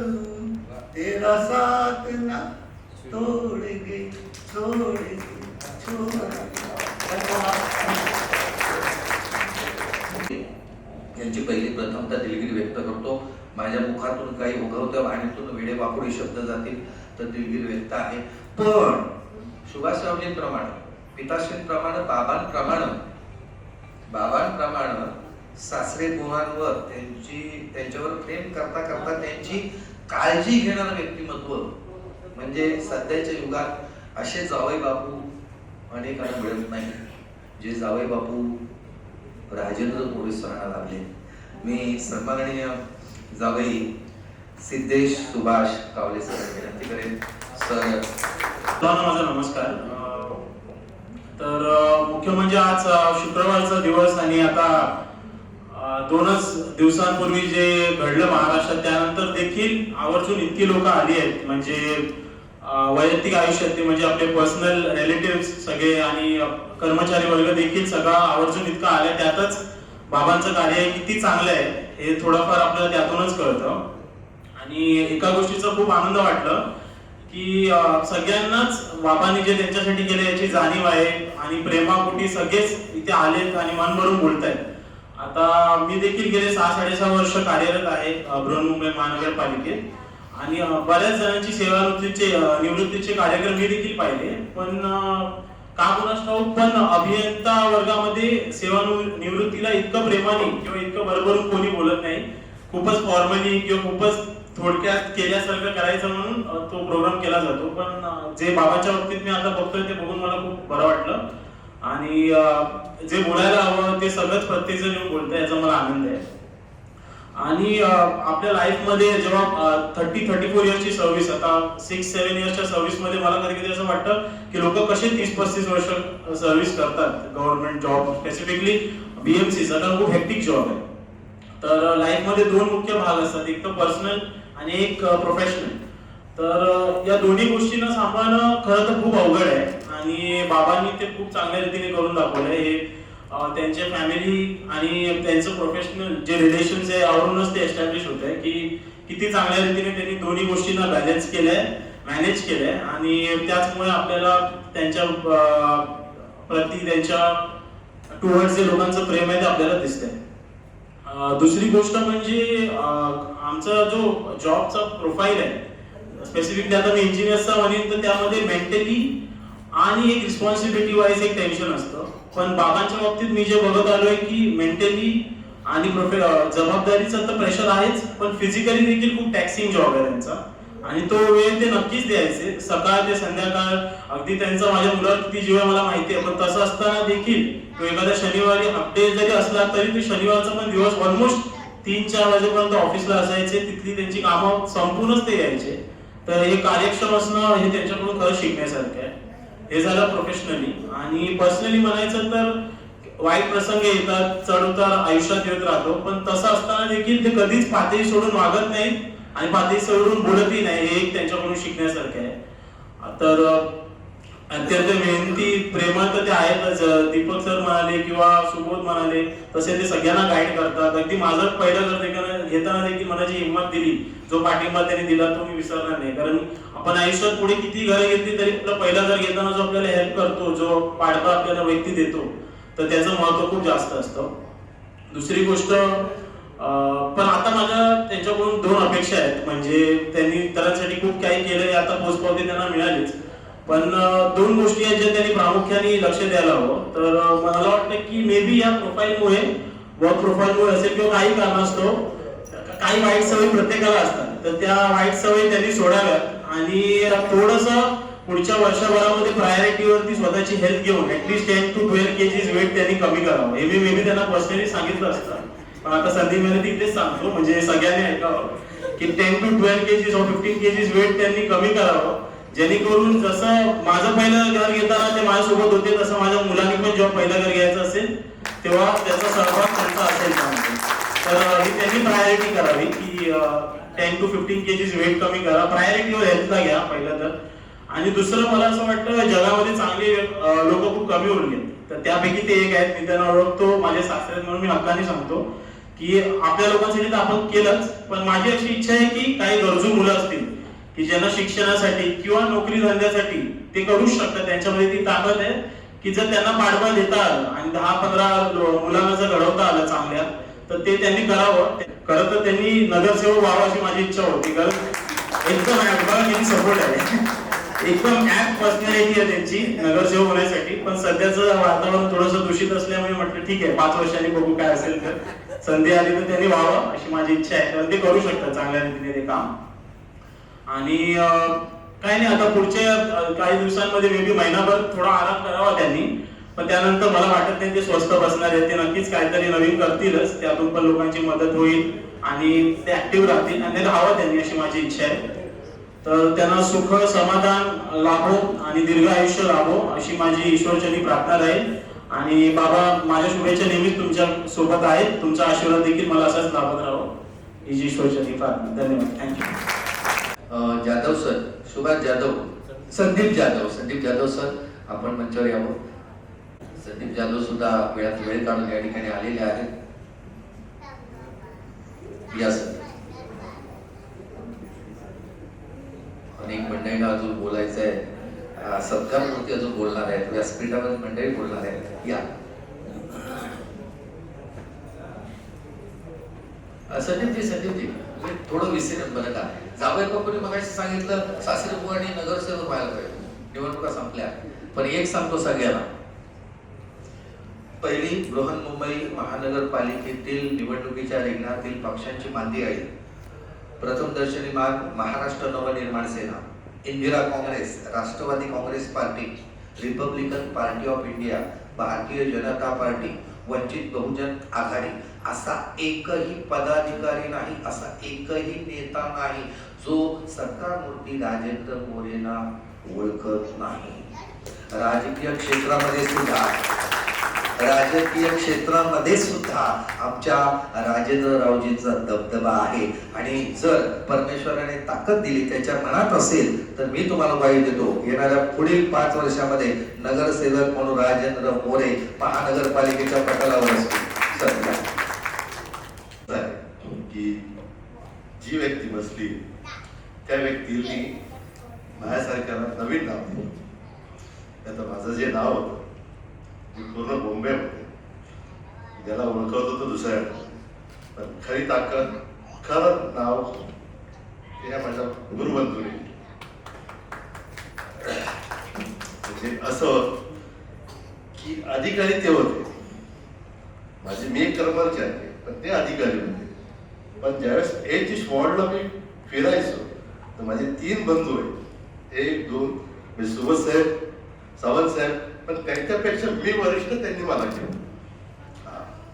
K: तेरा साथ ना तोड़ेंगे, छोड़ेंगे,
B: यांची पहिली प्रथमतः दिलगिरी व्यक्त करतो. माझ्या मुखातून काही उगवत्या वाणीतून वेडे वाकुडी शब्द जातील तर दिलगिरी व्यक्त आहे. पण सुभाषरावजींप्रमाणे, पिताश्रींप्रमाणे, बाबांप्रमाणे सासरे बुवांवर त्यांच्यावर प्रेम करता करता त्यांची काळजी घेणारं व्यक्तिमत्व म्हणजे सध्याच्या युगात असे जावई बापू अनेकांना मिळत नाही. जे जावई बापू राजेंद्र मोरे सरांना लागले. मी सन्माननीय जावई सिद्धेश सुभाष कावले सर विनंती करेन. सर,
L: माझा नमस्कार. तर मुख्य म्हणजे आज शुक्रवारचा दिवस आणि आता 2च दिवसांपूर्वी जे घडलं महाराष्ट्रात त्यानंतर देखील आवर्जून इतकी लोक आली आहेत. म्हणजे वैयक्तिक आयुष्यातले म्हणजे आपले पर्सनल रिलेटिव्ह सगळे आणि कर्मचारी वर्ग देखील सगळा आवर्जून इतका आलाय. त्यातच बाबांचं कार्य किती चांगलं आहे हे थोडंफार आपल्याला त्यातूनच कळतं. आणि एका गोष्टीचा खूप आनंद वाटलं की सगळ्यांनाच बाबांनी जे त्यांच्यासाठी केले याची जाणीव आहे आणि प्रेमापोटी सगळेच इथे आलेत आणि मन भरून बोलतायत. आता मी देखील गेले 6-6.5 वर्ष कार्यरत आहे बृहन्मुंबई महानगरपालिकेत आणि बऱ्याच जणांची निवृत्तीचे कार्यक्रम मी देखील पाहिले. पण का कोणास ठाऊक पण अभियंता वर्गामध्ये सेवानिवृत्तीला इतकं प्रेमाने किंवा इतकं भरभरून कोणी बोलत नाही. खूपच फॉर्मली किंवा खूपच थोडक्यात केल्यासारखं करायचं म्हणून तो प्रोग्राम केला जातो. पण जे बाबाच्या बाबतीत मी आता बघतोय ते बघून मला खूप बरं वाटलं. आणि जे बोलायला हवं ते सगळंच प्रत्येकजण येऊन बोलतंय, याचा मला आनंद आहे. आणि आपल्या लाईफमध्ये जेव्हा 34 इयर्सची सर्व्हिस, आता 6-7 इयर्सच्या सर्व्हिसमध्ये मला कधी कधी असं वाटतं की लोक कसे 30-35 वर्ष सर्व्हिस करतात गव्हर्नमेंट जॉब, स्पेसिफिकली BMCचा, कारण खूप हेक्टिक जॉब आहे. तर लाईफमध्ये 2 मुख्य भाग असतात, एक तर पर्सनल आणि एक प्रोफेशनल. तर या दोन्ही गोष्टींना सांभाळणं खरं तर खूप अवघड आहे आणि बाबांनी ते खूप चांगल्या रीतीने करून दाखवलंय. हे त्यांच्या फॅमिली आणि त्यांचं प्रोफेशनल जे रिलेशन्स आहे यावरूनच ते एस्टॅब्लिश होत आहे की किती चांगल्या रीतीने त्यांनी दोन्ही गोष्टींना बॅलन्स केलंय, मॅनेज केलंय आणि त्याचमुळे आपल्याला त्यांच्या प्रती, त्यांच्या टुवर्ड्स जे लोकांचं प्रेम आहे ते आपल्याला दिसतंय. दुसरी गोष्ट म्हणजे आमचा जो जॉबचा प्रोफाईल आहे, स्पेसिफिकली आता मी इंजिनियर्सचा म्हणेन तर त्यामध्ये मेंटली आणि एक रिस्पॉन्सिबिलिटी वाईज एक टेन्शन असतं. पण बाबांच्या बाबतीत मी जे बघत आलोय की मेंटली आणि जबाबदारीचं तर प्रेशर आहेच, पण फिजिकली देखील खूप टॅक्सिंग जॉब आहे त्यांचा आणि तो वेळ ते नक्कीच द्यायचे, सकाळ ते संध्याकाळ. अगदी त्यांचा माझ्या मुलावर किती जीव आहे मला माहिती आहे, पण तसं असताना देखील एखाद्या शनिवारी हाफ डे जरी असला तरी ते शनिवारचा पण दिवस ऑलमोस्ट 3-4 वाजेपर्यंत ऑफिसला असायचे, तिथली त्यांची कामं संपूनच ते यायचे. तर हे कार्यक्षम असणं हे त्यांच्याकडून खरं शिकण्यासारखं आहे. हे झालं प्रोफेशनली. आणि पर्सनली म्हणायचं तर वाईट प्रसंग येतात, चढ उतार आयुष्यात येत राहतो, पण तसं असताना देखील ते कधीच पातळी सोडून वागत नाहीत आणि पातळी सोडून बोलतही नाही. हे एक त्यांच्याकडून शिकण्यासारखं आहे. तर अत्यंत मेहनती, प्रेमळ तर ते आहेतच. दीपक सर म्हणाले किंवा सुबोध म्हणाले तसे ते सगळ्यांना गाईड करतात. अगदी माझं पहिलं घर घेताना देखील मला जी हिंमत दिली, जो पाठिंबा त्यांनी दिला तो मी विसरणार नाही. कारण आपण आयुष्यात पुढे किती घरं घेतली तरी आपलं पहिलं घर घेताना जो आपल्याला हेल्प करतो, जो पाठबळ आपल्याला व्यक्ती देतो, तर त्याचं महत्व खूप जास्त असतं. दुसरी गोष्ट, पण आता माझ्या त्यांच्याकडून 2 अपेक्षा आहेत. म्हणजे त्यांनी इतरांसाठी खूप काही केलं, आता पोचपावती त्यांना मिळालीच, पण 2 गोष्टी आहेत ज्या त्यांनी प्रामुख्याने लक्ष द्यायला हवं. तर मला वाटतं की मे बी या प्रोफाईलमुळे, वर्क प्रोफाईलमुळे असेल किंवा काही कारणास्तव काही वाईट सवयी प्रत्येकाला असतात, तर त्या वाईट सवयी त्यांनी सोडाव्यात आणि थोडंसं पुढच्या वर्षभरामध्ये प्रायोरिटीवरती स्वतःची हेल्थ घेऊन ऍटलीस्ट 10 to 12 kgs वेट त्यांनी कमी करावं. हे मी मे बी त्यांना पर्सनली सांगितलं असतं, पण आता संधी मिळाली तिथेच सांगतो, म्हणजे सगळ्यांनी ऐकावं की 10 to 12 kgs or 15 kgs weight त्यांनी कमी करावं, जेणेकरून जसं माझं पहिलं घर घेताना ते माझ्यासोबत होते तसं माझ्या मुलांनी पण जेव्हा पहिलं घर घ्यायचं असेल तेव्हा त्याचा सहभाग त्यांचा असेल त्यामध्ये. तर ही त्यांनी प्रायोरिटी करावी की 10 to 15 kgs वेट कमी करा, प्रायोरिटीवर हेल्थला घ्या पहिलं तर. आणि दुसरं मला असं वाटतं जगामध्ये चांगले लोक खूप कमी होऊन गेले, तर त्यापैकी ते एक आहेत. मी त्यांना ओळखतो, माझे सासरे म्हणून मी हक्काने सांगतो की आपल्या लोकांसाठी तर आपण केलंच, पण माझी अशी इच्छा आहे की काही गरजू मुलं असतील की ज्यांना शिक्षणासाठी किंवा नोकरी धंद्यासाठी ते करूच शकतात, त्यांच्यामध्ये ती ताकद आहे की जर त्यांना पाठबळ देता आलं आणि 10-15 मुलांना जर घडवता आलं चांगल्या, तर ते त्यांनी करावं. खरं तर त्यांनी नगरसेवक व्हावं अशी माझी इच्छा होती, कारण एकदम सपोर्ट आहे, एकदम ऍप पर्सनॅलिटी आहे त्यांची नगरसेवक होण्यासाठी. पण सध्याचं वातावरण थोडंसं दूषित असल्यामुळे म्हटलं ठीक आहे 5 वर्षांनी बघू काय असेल, तर संधी आली तर त्यांनी व्हावं अशी माझी इच्छा आहे, कारण ते करू शकतात चांगल्या रीतीने ते काम. आणि काही नाही, आता पुढच्या काही दिवसांमध्ये मे बी महिनाभर थोडा आराम करावा त्यांनी, पण त्यानंतर मला वाटत नाही ते स्वस्थ बसणार आहेत. ते नक्कीच काहीतरी नवीन करतीलच, त्यातून पण लोकांची मदत होईल आणि ते ऍक्टिव्ह राहतील आणि राहावं त्यांनी अशी माझी इच्छा आहे. तर त्यांना सुख समाधान लाभो आणि दीर्घ आयुष्य लाभो अशी माझी ईश्वरचरणी प्रार्थना राहील. आणि बाबा माझ्या शुभेच्छा नेहमीच तुमच्या सोबत आहेत, तुमचा आशीर्वाद देखील मला असाच लाभत राहावं ही ईश्वरचरणी प्रार्थना. धन्यवाद. Thank you.
B: Jadhav sir, Subhash Jadhav, Sandeep Jadhav sir आपण मंचावर यावं. संदीप जाधव सुद्धा वेळात वेळ काढून या ठिकाणी आलेले आहेत. या सर. अनेक मंडळींना अजून बोलायचं आहे, सत्कारमूर्ती अजून बोलणार आहेत, व्यासपीठावर मंडळी बोलणार आहेत. या संदीपजी थोडं विसरत बरं का, जावई बापूंनी मगाशी सांगितलं सासरे बुवानी नगरसेवक व्हायला पाहिजे, निवडणुका संपल्या. पण एक सांगतो सगळ्यांना, पहिली बृहन्मुंबई महानगरपालिकेतील निवडणुकीच्या रिंगणातील पक्षांची मांदी आहे. प्रथमदर्शनी मार्ग Maharashtra Navnirman Sena, Indira Congress, Rashtravadi Congress party, republican party of India, Bharatiya Janata party, Vanchit Bahujan आघाडी असा एकही पदाधिकारी नाही, असा एकही नेता नाही जो सत्तामूर्ती राजेंद्र मोरेंना ओळखत नाही. राजकीय क्षेत्रामध्ये सुद्धा आमच्या राजेंद्ररावजींचा दबदबा आहे. आणि जर परमेश्वराने ताकद दिली, त्याच्या मनात असेल, तर मी तुम्हाला ग्वाही देतो, येणाऱ्या पुढील 5 वर्षामध्ये नगरसेवक म्हणून राजेंद्र मोरे महानगरपालिकेच्या पटलावर असतील.
E: की जी व्यक्ती बसली त्या व्यक्तीने माझ्यासारख्याला नवीन नाव दिलं. आता माझं जे नाव होतं मी पूर्ण बॉम्बेमध्ये ज्याला ओळखत होतं दुसऱ्या, पण खरी ताकद, खरं नाव ते ह्या माझ्या गुरुबंधूने. म्हणजे असं की अधिकारी ते होते, माझे मी एक कर्मचारी आहे पण ते अधिकारी होते. पण ज्यावेळेस एची स्पॉटला मी फिरायचो तर माझे 3 बंधू आहेत, 1, 2 सुबोध साहेब, सावंत साहेब, पण त्यांच्यापेक्षा मी वरिष्ठ त्यांनी मला केलं.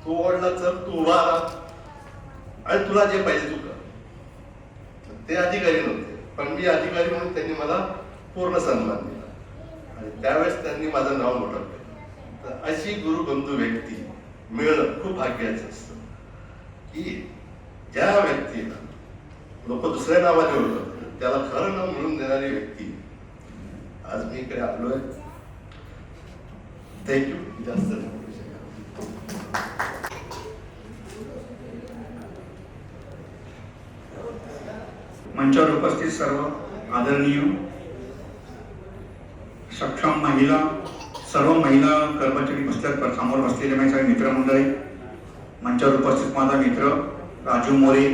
E: तू ओढला तर तू उभा राहा आणि तुला जे पाहिजे तू कर. ते अधिकारी नव्हते पण मी अधिकारी म्हणून त्यांनी मला पूर्ण सन्मान दिला आणि त्यावेळेस त्यांनी माझं नाव मोठं केलं. तर अशी गुरुबंधू व्यक्ती मिळणं खूप भाग्याचं असतं की ज्या व्यक्तीला लोक दुसऱ्या नावाने ओळखतात त्याला खरं नाव मिळून देणारी व्यक्ती. आज मी इकडे आलोय. थँक्यू. जास्त
F: मंचावर उपस्थित सर्व आदरणीय सक्षम महिला, सर्व महिला कर्मचारी बसल्यात, समोर बसलेले माझे सगळे मित्रमंडळी, मंचावर उपस्थित माझा मित्र राजू मोरे,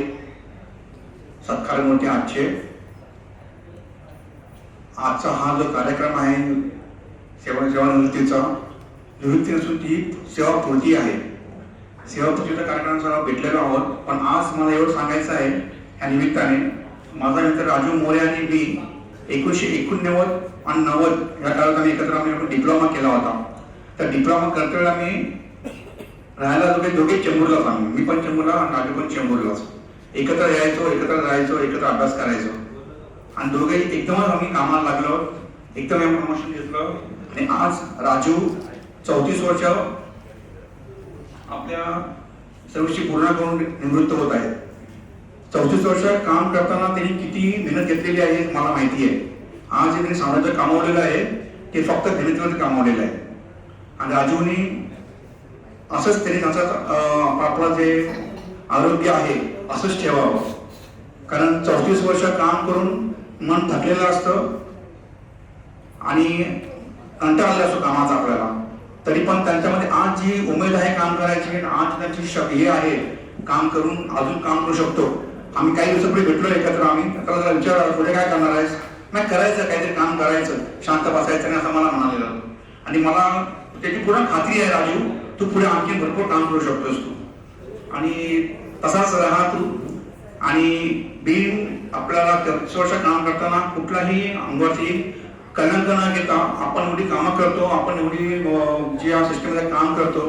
F: सत्कार मूर्ती आजचे. आजचा हा जो कार्यक्रम आहे सेवानिवृत्तीचा, निवृत्ती नसून ती सेवापूर्ती आहे. सेवापूर्तीच्या कार्यक्रमाला भेटलेलो आहोत. पण आज मला एवढं सांगायचं आहे ह्या निमित्ताने, माझा मित्र राजू मोरे आणि मी 1989 आणि 90 या काळात आम्ही एकत्र आम्ही डिप्लोमा केला होता. तर डिप्लोमा करताना आम्ही राहायला दोघे चेंबूरलाच, मी पण चेंबूरला आणि राजू पण चेंबूरलाच. एकत्र यायचो, एकत्र राहायचो, एकत्र अभ्यास करायचो आणि दोघे एकदमच आम्ही कामाला लागलो. एकदम आम्ही प्रमोशन घेतलं आणि आज राजू 34 वर्ष आपल्या सर्विसची पूर्ण करून निवृत्त होत आहेत. 34 वर्ष काम करताना त्यांनी किती मेहनत घेतलेली आहे मला माहिती आहे. आज जे त्यांनी साम्राज्य कामवलेलं आहे ते फक्त मेहनतीमध्ये कामवलेलं आहे. आणि राजूने असंच त्यांनी त्यांचा आपलं जे आरोग्य आहे असंच ठेवावं. कारण 34 वर्ष काम करून मन थकलेलं असतं आणि कंटाळलेला असतो कामाचा आपल्याला. तरी पण त्यांच्यामध्ये आज जी उमेद आहे काम करायची, आज त्यांची हे आहे काम करून अजून काम करू शकतो. आम्ही काही दिवसापूर्वी भेटलो एकत्र. आम्ही त्याला विचार पुढे काय करणार आहेस, नाही करायचं काहीतरी काम करायचं, शांत बसायचं नाही असं मला म्हणालेलं. आणि मला त्याची पूर्ण खात्री आहे राजू, तू पुढे आणखी भरपूर काम करू शकतोस तू आणि तसाच राहा तू. आणि बिन आपल्याला 34 वर्ष काम करताना कुठलाही अंगावरती कलंक न घेता आपण एवढी कामं करतो, आपण एवढी जी या सिस्टममध्ये काम करतो,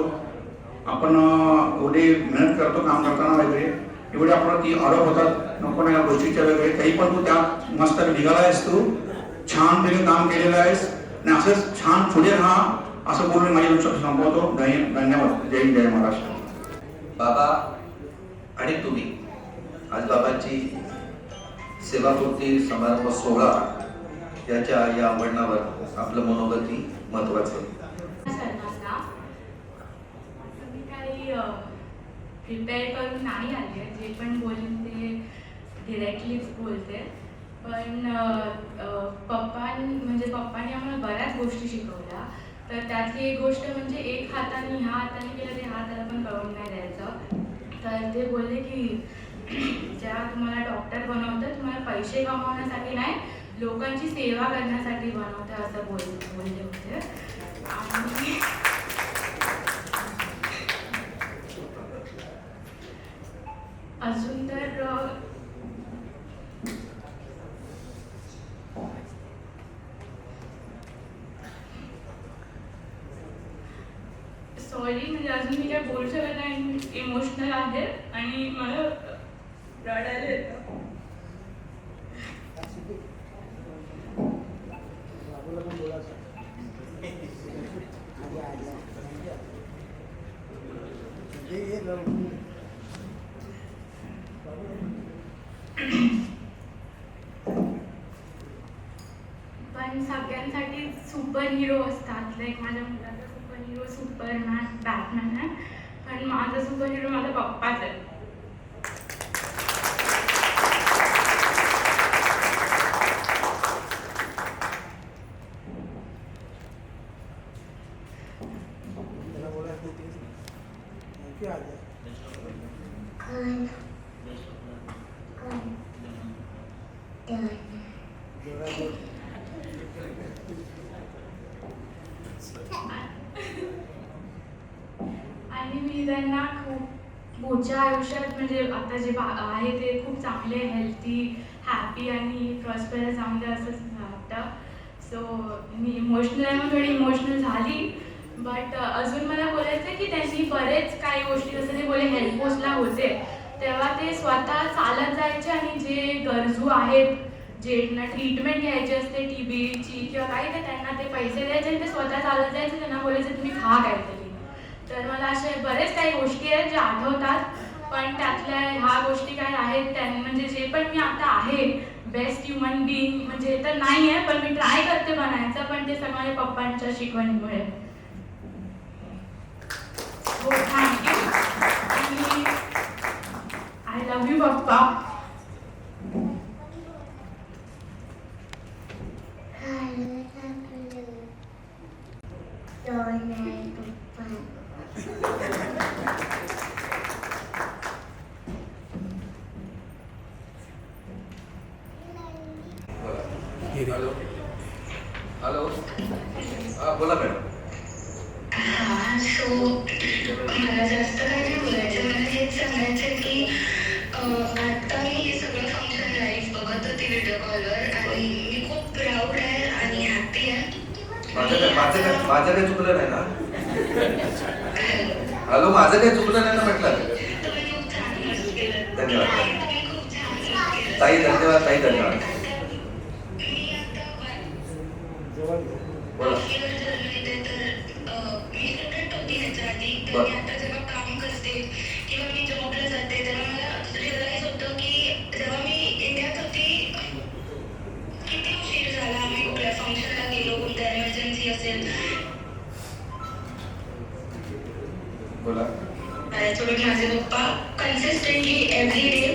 F: आपण एवढी मेहनत करतो काम करताना वगैरे, एवढे आपल्याला ती आरोप होतात नको ना या गोष्टीच्या वगैरे, तरी पण तू त्यात मस्त निघाला आहेस, तू छान तिने काम केलेलं आहेस आणि असंच छान पुढे राहा असं बोलून माझ्या लक्षात संपवतो. धन्यवाद. जय हिंद, जय महाराष्ट्र.
B: बाबा आणि तुम्ही आज बाबांची सेवापूर्ती समारंभ सोहळा याच्या या आव्हानावर आपलं मनोगती महत्वाचं.
M: मी काही प्रिपेअर करून नाही आले, जे पण बोलेन ते डिरेक्टलीच बोलते. पण पप्पांनी आम्हाला बऱ्याच गोष्टी शिकवल्या. तर त्यातली एक गोष्ट म्हणजे एक हाताने ह्या हाताने केलं ते हाताला पण कळून नाही द्यायचं. तर ते बोलले की ज्या तुम्हाला डॉक्टर बनवतं तुम्हाला पैसे कमावण्यासाठी नाही, लोकांची सेवा करण्यासाठी बनवतं असं बोलले होते. आणि अजून तर इमोशनल आहे आणि मला रडायला येतं. पण सगळ्यांसाठी सुपर हिरो असतात. लाईक माझ्या मुलाचा सुपर हिरो सुपरमॅन, बॅटमॅन आहे, पण माझा सुपर हिरो माझा पप्पाच आहे. आणि मी त्यांना खूप पुढच्या आयुष्यात म्हणजे आता जे आहे ते खूप चांगले, हेल्थी, हॅपी आणि प्रॉस्परस चांगले असं वाटतं. सो मी इमोशनल आहे, मग थोडी इमोशनल झाली. बट अजून मला बोलायचं आहे की त्यांनी बरेच काही गोष्टी, जसं ते बोले हेल्थ पोस्टला होते तेव्हा ते स्वतः चालत जायचे आणि जे गरजू आहेत, ज्यांना ट्रीटमेंट घ्यायची असते TBची किंवा काही, तर त्यांना ते पैसे द्यायचे आणि ते स्वतः चालत जायचे. त्यांना बोलायचे तुम्ही खा काहीतरी. तर मला असे बरेच काही गोष्टी आहेत ज्या आठवतात, पण त्यातल्या ह्या गोष्टी काय आहेत म्हणजे जे पण मी आता आहे बेस्ट ह्युमन बीइंग म्हणजे तर नाही आहे, पण मी ट्राय करते बनायचं, पण ते सगळं माझ्या पप्पांच्या शिकवणीमुळे. हो, थँक्यू. आणि आय लव्ह यू पप्पा.
B: हॅलो हॅलो, हां बोला मॅडम.
N: सो मला जास्त काही नाही बोलायचं, मला हेच सांगायचं की आता मी हे सगळं फंक्शन लाईव्ह बघत होते व्हिडिओ कॉलवर आणि मी खूप प्राऊड आहे आणि हॅपी आहे.
B: माझं काही चुकलं नाही ना? हॅलो, माझं काही चुकलं नाही ना म्हटलं?
N: तुम्ही खूप छान मदत केलं.
B: धन्यवाद
N: तुम्ही खूप छान मदत केलं.
B: ताई, धन्यवाद ताई, धन्यवाद.
N: मी आता
B: बोला.
N: वाफीवर जन्मले तर मी स्टुडंट होती ह्याच्या आधी, तर मी आता जेव्हा काम करते किंवा मी जॉबला जाते तेव्हा मला रिअलाइज होतं की जेव्हा मी इंडियात होती किती उशीर झाला, आम्ही कुठल्या फंक्शनला गेलो, कोणत्या एमर्जन्सी असेल,
B: बोला.
N: माझ्यासोबत माझे पप्पा कन्सिस्टंटली एव्हरी डे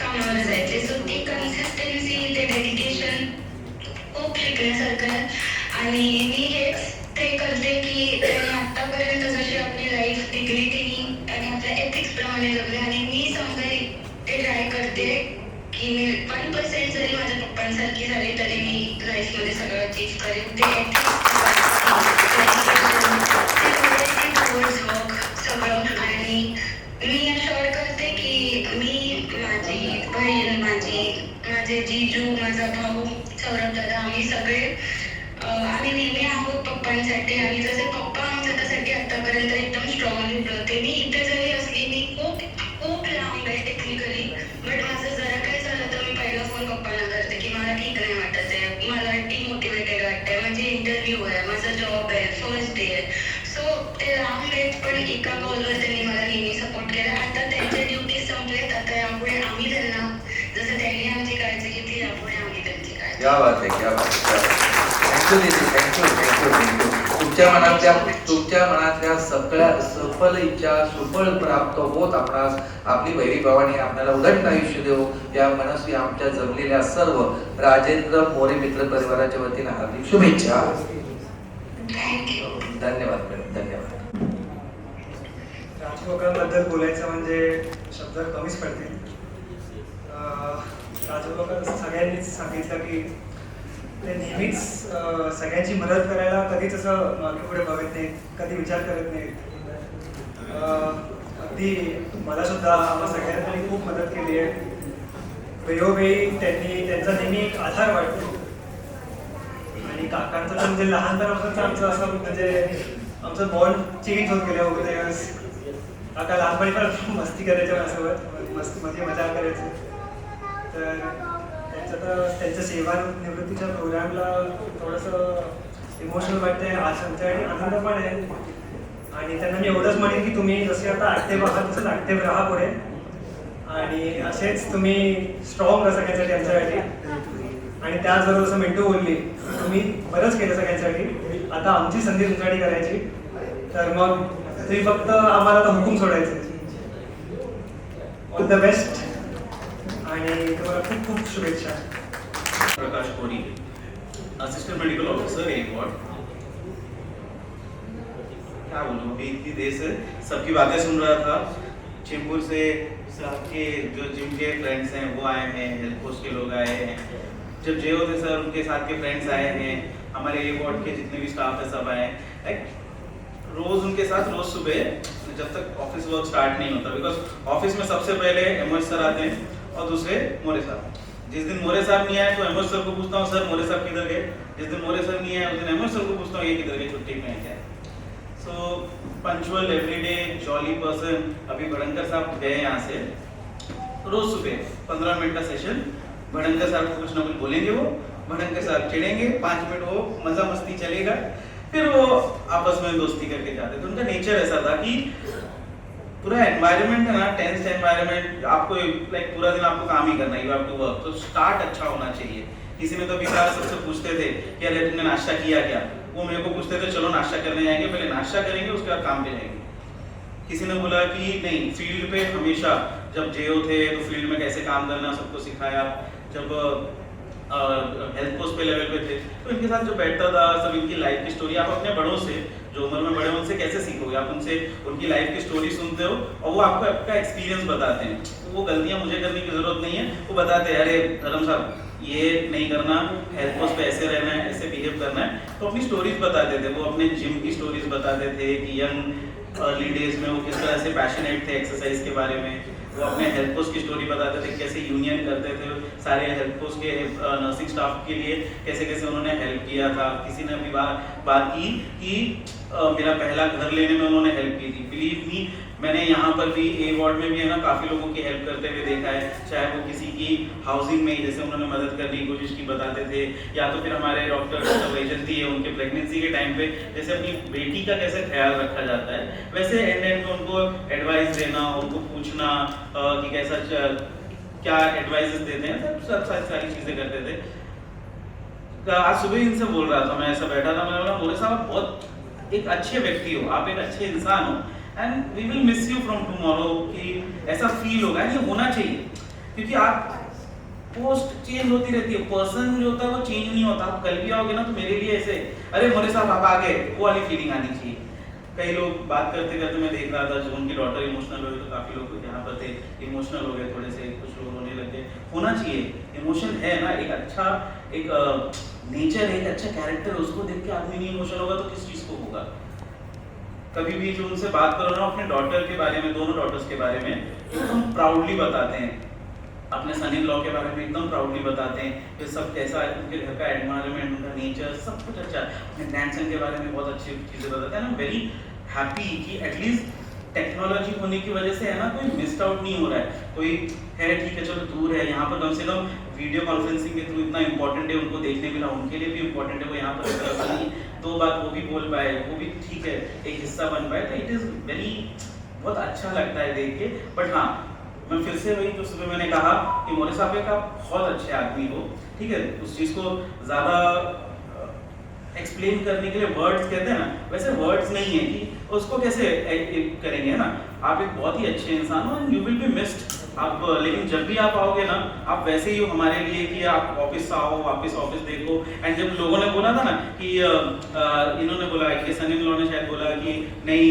N: कामावर जायचे. सो ती कन्सिस्टन्सी, ते डेडिकेशन खूप शिकण्यासारखं आहे. आणि मी हेच ते करते की त्यांनी आत्तापर्यंत जशी आपली लाईफ डिग्निटीनी आणि आपल्या एथिक्सप्रमाणे जगले आणि मी समजाय ते ट्राय करते की मी 1% जरी माझ्या पप्पांसारखी झाली तरी मी लाईफमध्ये सगळं अचीव करेन. ते सगळं. आणि मी अशोर करते की मी, माझी बहीण, माझे जीजू, माझा भाऊ सौरभ दादा, आम्ही सगळे आम्ही नेहमी आहोत पप्पांसाठी. आणि जसे पप्पा आमच्यासाठी आतापर्यंत एकदम स्ट्रॉंग होते. मी इथे जरी असली, मी खूप खूप लांब आहे टेक्निकली, बट माझं जरा काही झालं तर मी पहिला फोन पप्पांना करते की मला ठीक नाही वाटत आहे, मला डिमोटिवेटेड वाटतंय, माझी इंटरव्ह्यू आहे, माझा जॉब आहे, फर्स्ट डे आहे. सो ते लांब आहेत पण एका कॉलवर त्यांनी मला नेहमी सपोर्ट केला. आता त्यांच्या ड्युटी संपलेत, आता यापुढे आम्ही त्यांना, जसं त्यांनी आमची काळजी घेतली, यापुढे आम्ही त्यांची काळजी.
B: क्या बात आहे, क्या बात आहे. थँक्यू दीदी, थँक्यू थँक्यू थँक्यू. तुमच्या मनातल्या सगळ्या सफल इच्छा सुफळ प्राप्त होत आपणास आपली भैरी भवानी आपल्याला उदंड आयुष्य देऊ या मनस्वी आमच्या जमलेल्या सर्व राजेंद्र मोरे मित्र परिवाराच्या वतीने हार्दिक शुभेच्छा. धन्यवाद मॅडम, धन्यवाद.
C: राजगोपालबद्दल बोलायचं म्हणजे शब्द कमीच पडतील. राजगोपाल सगळ्यांनीच सांगितलं की ते नेहमीच सगळ्यांची मदत करायला कधीच असं मागे पुढे बघत नाहीत, कधी विचार करत नाहीत. अगदी मला सुद्धा आम्हा सगळ्यांना त्यांनी खूप मदत केली आहे. वेळोवेळी त्यांचा नेहमी एक आधार वाटतो. आणि काकांचं तर म्हणजे लहानपणापासूनच आमचं असं म्हणजे आमचं बॉन्ड चेंज होत गेलं over the years. आता लहानपणी पण मस्ती करायचं माझ्यासोबत, मस्ती म्हणजे मजा करायची. तर त्यांच्या सेवानिवृत्तीच्या प्रोग्रामला थोडंसं इमोशनल वाटतंय, आमच्याकडे आनंद पण आहे. आणि त्यांना मी एवढंच म्हणेन की तुम्ही जसे आता ॲक्टिव्ह आहात तसंच ॲक्टिव्ह राहा पुढे, आणि असेच तुम्ही स्ट्रॉंग राहा सगळ्यांसाठी आमच्यासाठी. आणि त्याचबरोबर जसं मिंटू बोलली, तुम्ही बरंच केलं सगळ्यांसाठी, आता आमची संधी तुमच्यासाठी करायची. तर मग तुम्ही फक्त आम्हाला आता हुकूम सोडायचे. ऑल द बेस्ट आणि तुम्हाला खूप खूप शुभेच्छा.
J: प्रकाश कोरी, असिस्टेंट मेडिकल ऑफिसर A-Ward. क्या बोलूं, अभी इतनी देर से सबकी बातें सुन रहा था. चेंबूर से सबके जो जिम के फ्रेंड्स हैं वो आए हैं, हेल्थ पोस्ट के लोग आए हैं, जब जे होते सर उनके साथ के फ्रेंड्स आए हैं, हमारे A-Ward के जितने भी स्टाफ है सब आए. लाइक रोज उनके साथ रोज सुबह जब तक ऑफिस वर्क स्टार्ट नहीं होता, बिकॉज ऑफिस में सबसे पहले MOH सर आते हैं और दूसरे मोरे साहब. जिस दिन मोरे साहब नहीं आए तो MOH सर को पूछता हूँ सर मोरे साहब किधर गए. जिस दिन मोरे सर नहीं आए उस दिन MOH सर को पूछता हूँ ये किधर गए, छुट्टी में है क्या. So punctual, everyday, jolly person. अभी भड़ंकर साहब गए यहाँ से, रोज सुबह 15 मिनट का सेशन. भड़ंकर साहब को कुछ ना कुछ बोलेंगे, वो भड़ंकर साहब चिढ़ेंगे, 5 मिनट वो मजा मस्ती चलेगा, फिर वो आपस में दोस्ती करके जाते. तो उनका नेचर ऐसा था कि पूरा एनवायरनमेंट है ना, टेंस एनवायरनमेंट, आपको लाइक पूरा दिन आपको काम ही करना है, यू हैव टू वर्क. तो स्टार्ट अच्छा होना चाहिए. किसी ने तो विकास सबसे पूछते थे कि अरे तुमने नाश्ता किया क्या, वो मेरे को पूछते थे चलो नाश्ता करने जाएंगे, पहले नाश्ता करेंगे उसके बाद काम पे जाएंगे. किसी ने बोला कि नहीं, फील्ड पे हमेशा, जब जेओ थे तो फील्ड में कैसे काम करना सबको सिखाया. जब हेल्थ पोस्ट पे लेवल पे थे तो इनके साथ जो बैठता था, सब इनकी लाइफ की स्टोरी, आप अपने बड़ों से जो उम्र में बड़े हैं उनसे कैसे सीखोगे, आप उनसे उनकी लाइफ की स्टोरी सुनते हो और वो आपको आपका एक्सपीरियंस बताते हैं. वो गलतियां मुझे करने की जरूरत नहीं है, वो बताते हैं अरे धर्म साहब ये नहीं करना, हेल्थ पोस्ट पे ऐसे रहना है, ऐसे बिहेव करना है. तो अपनी स्टोरीज बताते थे. वो अपने जिम की स्टोरीज बताते थे कि यंग अर्ली डेज में वो किस तरह से पैशनेट थे एक्सरसाइज के बारे में. वो अपने हेल्थ पोस्ट की स्टोरी बताते थे, कैसे यूनियन करते थे सारे हेल्थ पोस्ट के नर्सिंग स्टाफ के लिए, कैसे कैसे उन्होंने हेल्प किया था. किसी ने अभी बात की कि मेरा पहला घर लेने में उन्होंने हेल्प की थी. बिलीव मी, मैंने यहाँ पर भी A-Ward में भी है ना काफ़ी लोगों की हेल्प करते हुए देखा है. चाहे वो किसी की हाउसिंग में जैसे उन्होंने मदद करने की कोशिश की बताते थे, या तो फिर हमारे डॉक्टर वैजंती है, उनके प्रेगनेंसी के टाइम पे जैसे अपनी बेटी का कैसे ख्याल रखा जाता है, वैसे एंड एंड में उनको एडवाइस देना, उनको पूछना कि कैसा क्या एडवाइसेस देते हैं, सब सारी चीज़ें करते थे. आज सुबह इनसे बोल रहा था, मैं ऐसा बैठा था, मैंने बोला मोरे साहब बहुत एक अच्छे व्यक्ति हो, आप एक अच्छे इंसान हो, and we will miss you from tomorrow. कि ऐसा फील होगा, ये होना चाहिए, क्योंकि आप पोस्ट चेंज होती रहती है, पर्सन जो होता है वो चेंज नहीं होता. आप कल भी आओगे ना तो मेरे लिए ऐसे अरे मोरे साहब आप आ गए, वो वाली फीलिंग आनी चाहिए. कई लोग बात करते करते मैं देख रहा था, जो उनकी डॉटर इमोशनल हुई तो काफी लोग यहाँ पर थे इमोशनल हो गए, थोड़े से कुछ लोग रोने लगे. होना चाहिए, इमोशन है ना, एक अच्छा एक नेचर है, एक अच्छा कैरेक्टर, उसको देख के आदमी नहीं इमोशनल होगा तो किस चीज को होगा. कभी भी जो उनसे बात करो ना अपने डॉटर के बारे में, दोनों डॉटर्स के बारे में एकदम प्राउडली बताते हैं, अपने सन इन लॉ के बारे में एकदम प्राउडली बताते हैं कि सब कैसा है, उनके घर का एनवायरनमेंट, उनका नेचर, सब कुछ अच्छा. अपने ग्रैंडसन के बारे में बहुत अच्छी चीज़ें बताते हैं. वेरी हैप्पी कि एटलीस्ट टेक्नोलॉजी होने की वजह से है ना कोई मिस्ड आउट नहीं हो रहा है. कोई है ठीक है चलो दूर है, यहाँ पर कम से कम वीडियो कॉन्फ्रेंसिंग के थ्रू इतना इंपॉर्टेंट है उनको देखने मिला, उनके लिए भी इंपॉर्टेंट है, वो यहाँ पर दो बात वो भी बोल पाए, वो भी ठीक है एक हिस्सा बन पाए. तो इट इज़ वेरी बहुत अच्छा लगता है देख के. बट हाँ, मैं फिर से वही जो सुबह मैंने कहा कि मोरे साहब एक आप बहुत अच्छे आदमी हो, ठीक है, उस चीज़ को ज़्यादा एक्सप्लेन करने के लिए वर्ड्स कहते हैं ना, वैसे वर्ड्स नहीं है कि उसको कैसे करेंगे, है ना. आप एक बहुत ही अच्छे इंसान हो end you will be missed. आप लेकिन जब भी आप आओगे ना आप वैसे ही हो हमारे लिए कि आप ऑफिस आओ, वापस ऑफिस देखो. एंड जब लोगों ने बोला था ना कि इन्होंने बोला कि सन इन लॉ ने शायद बोला कि नहीं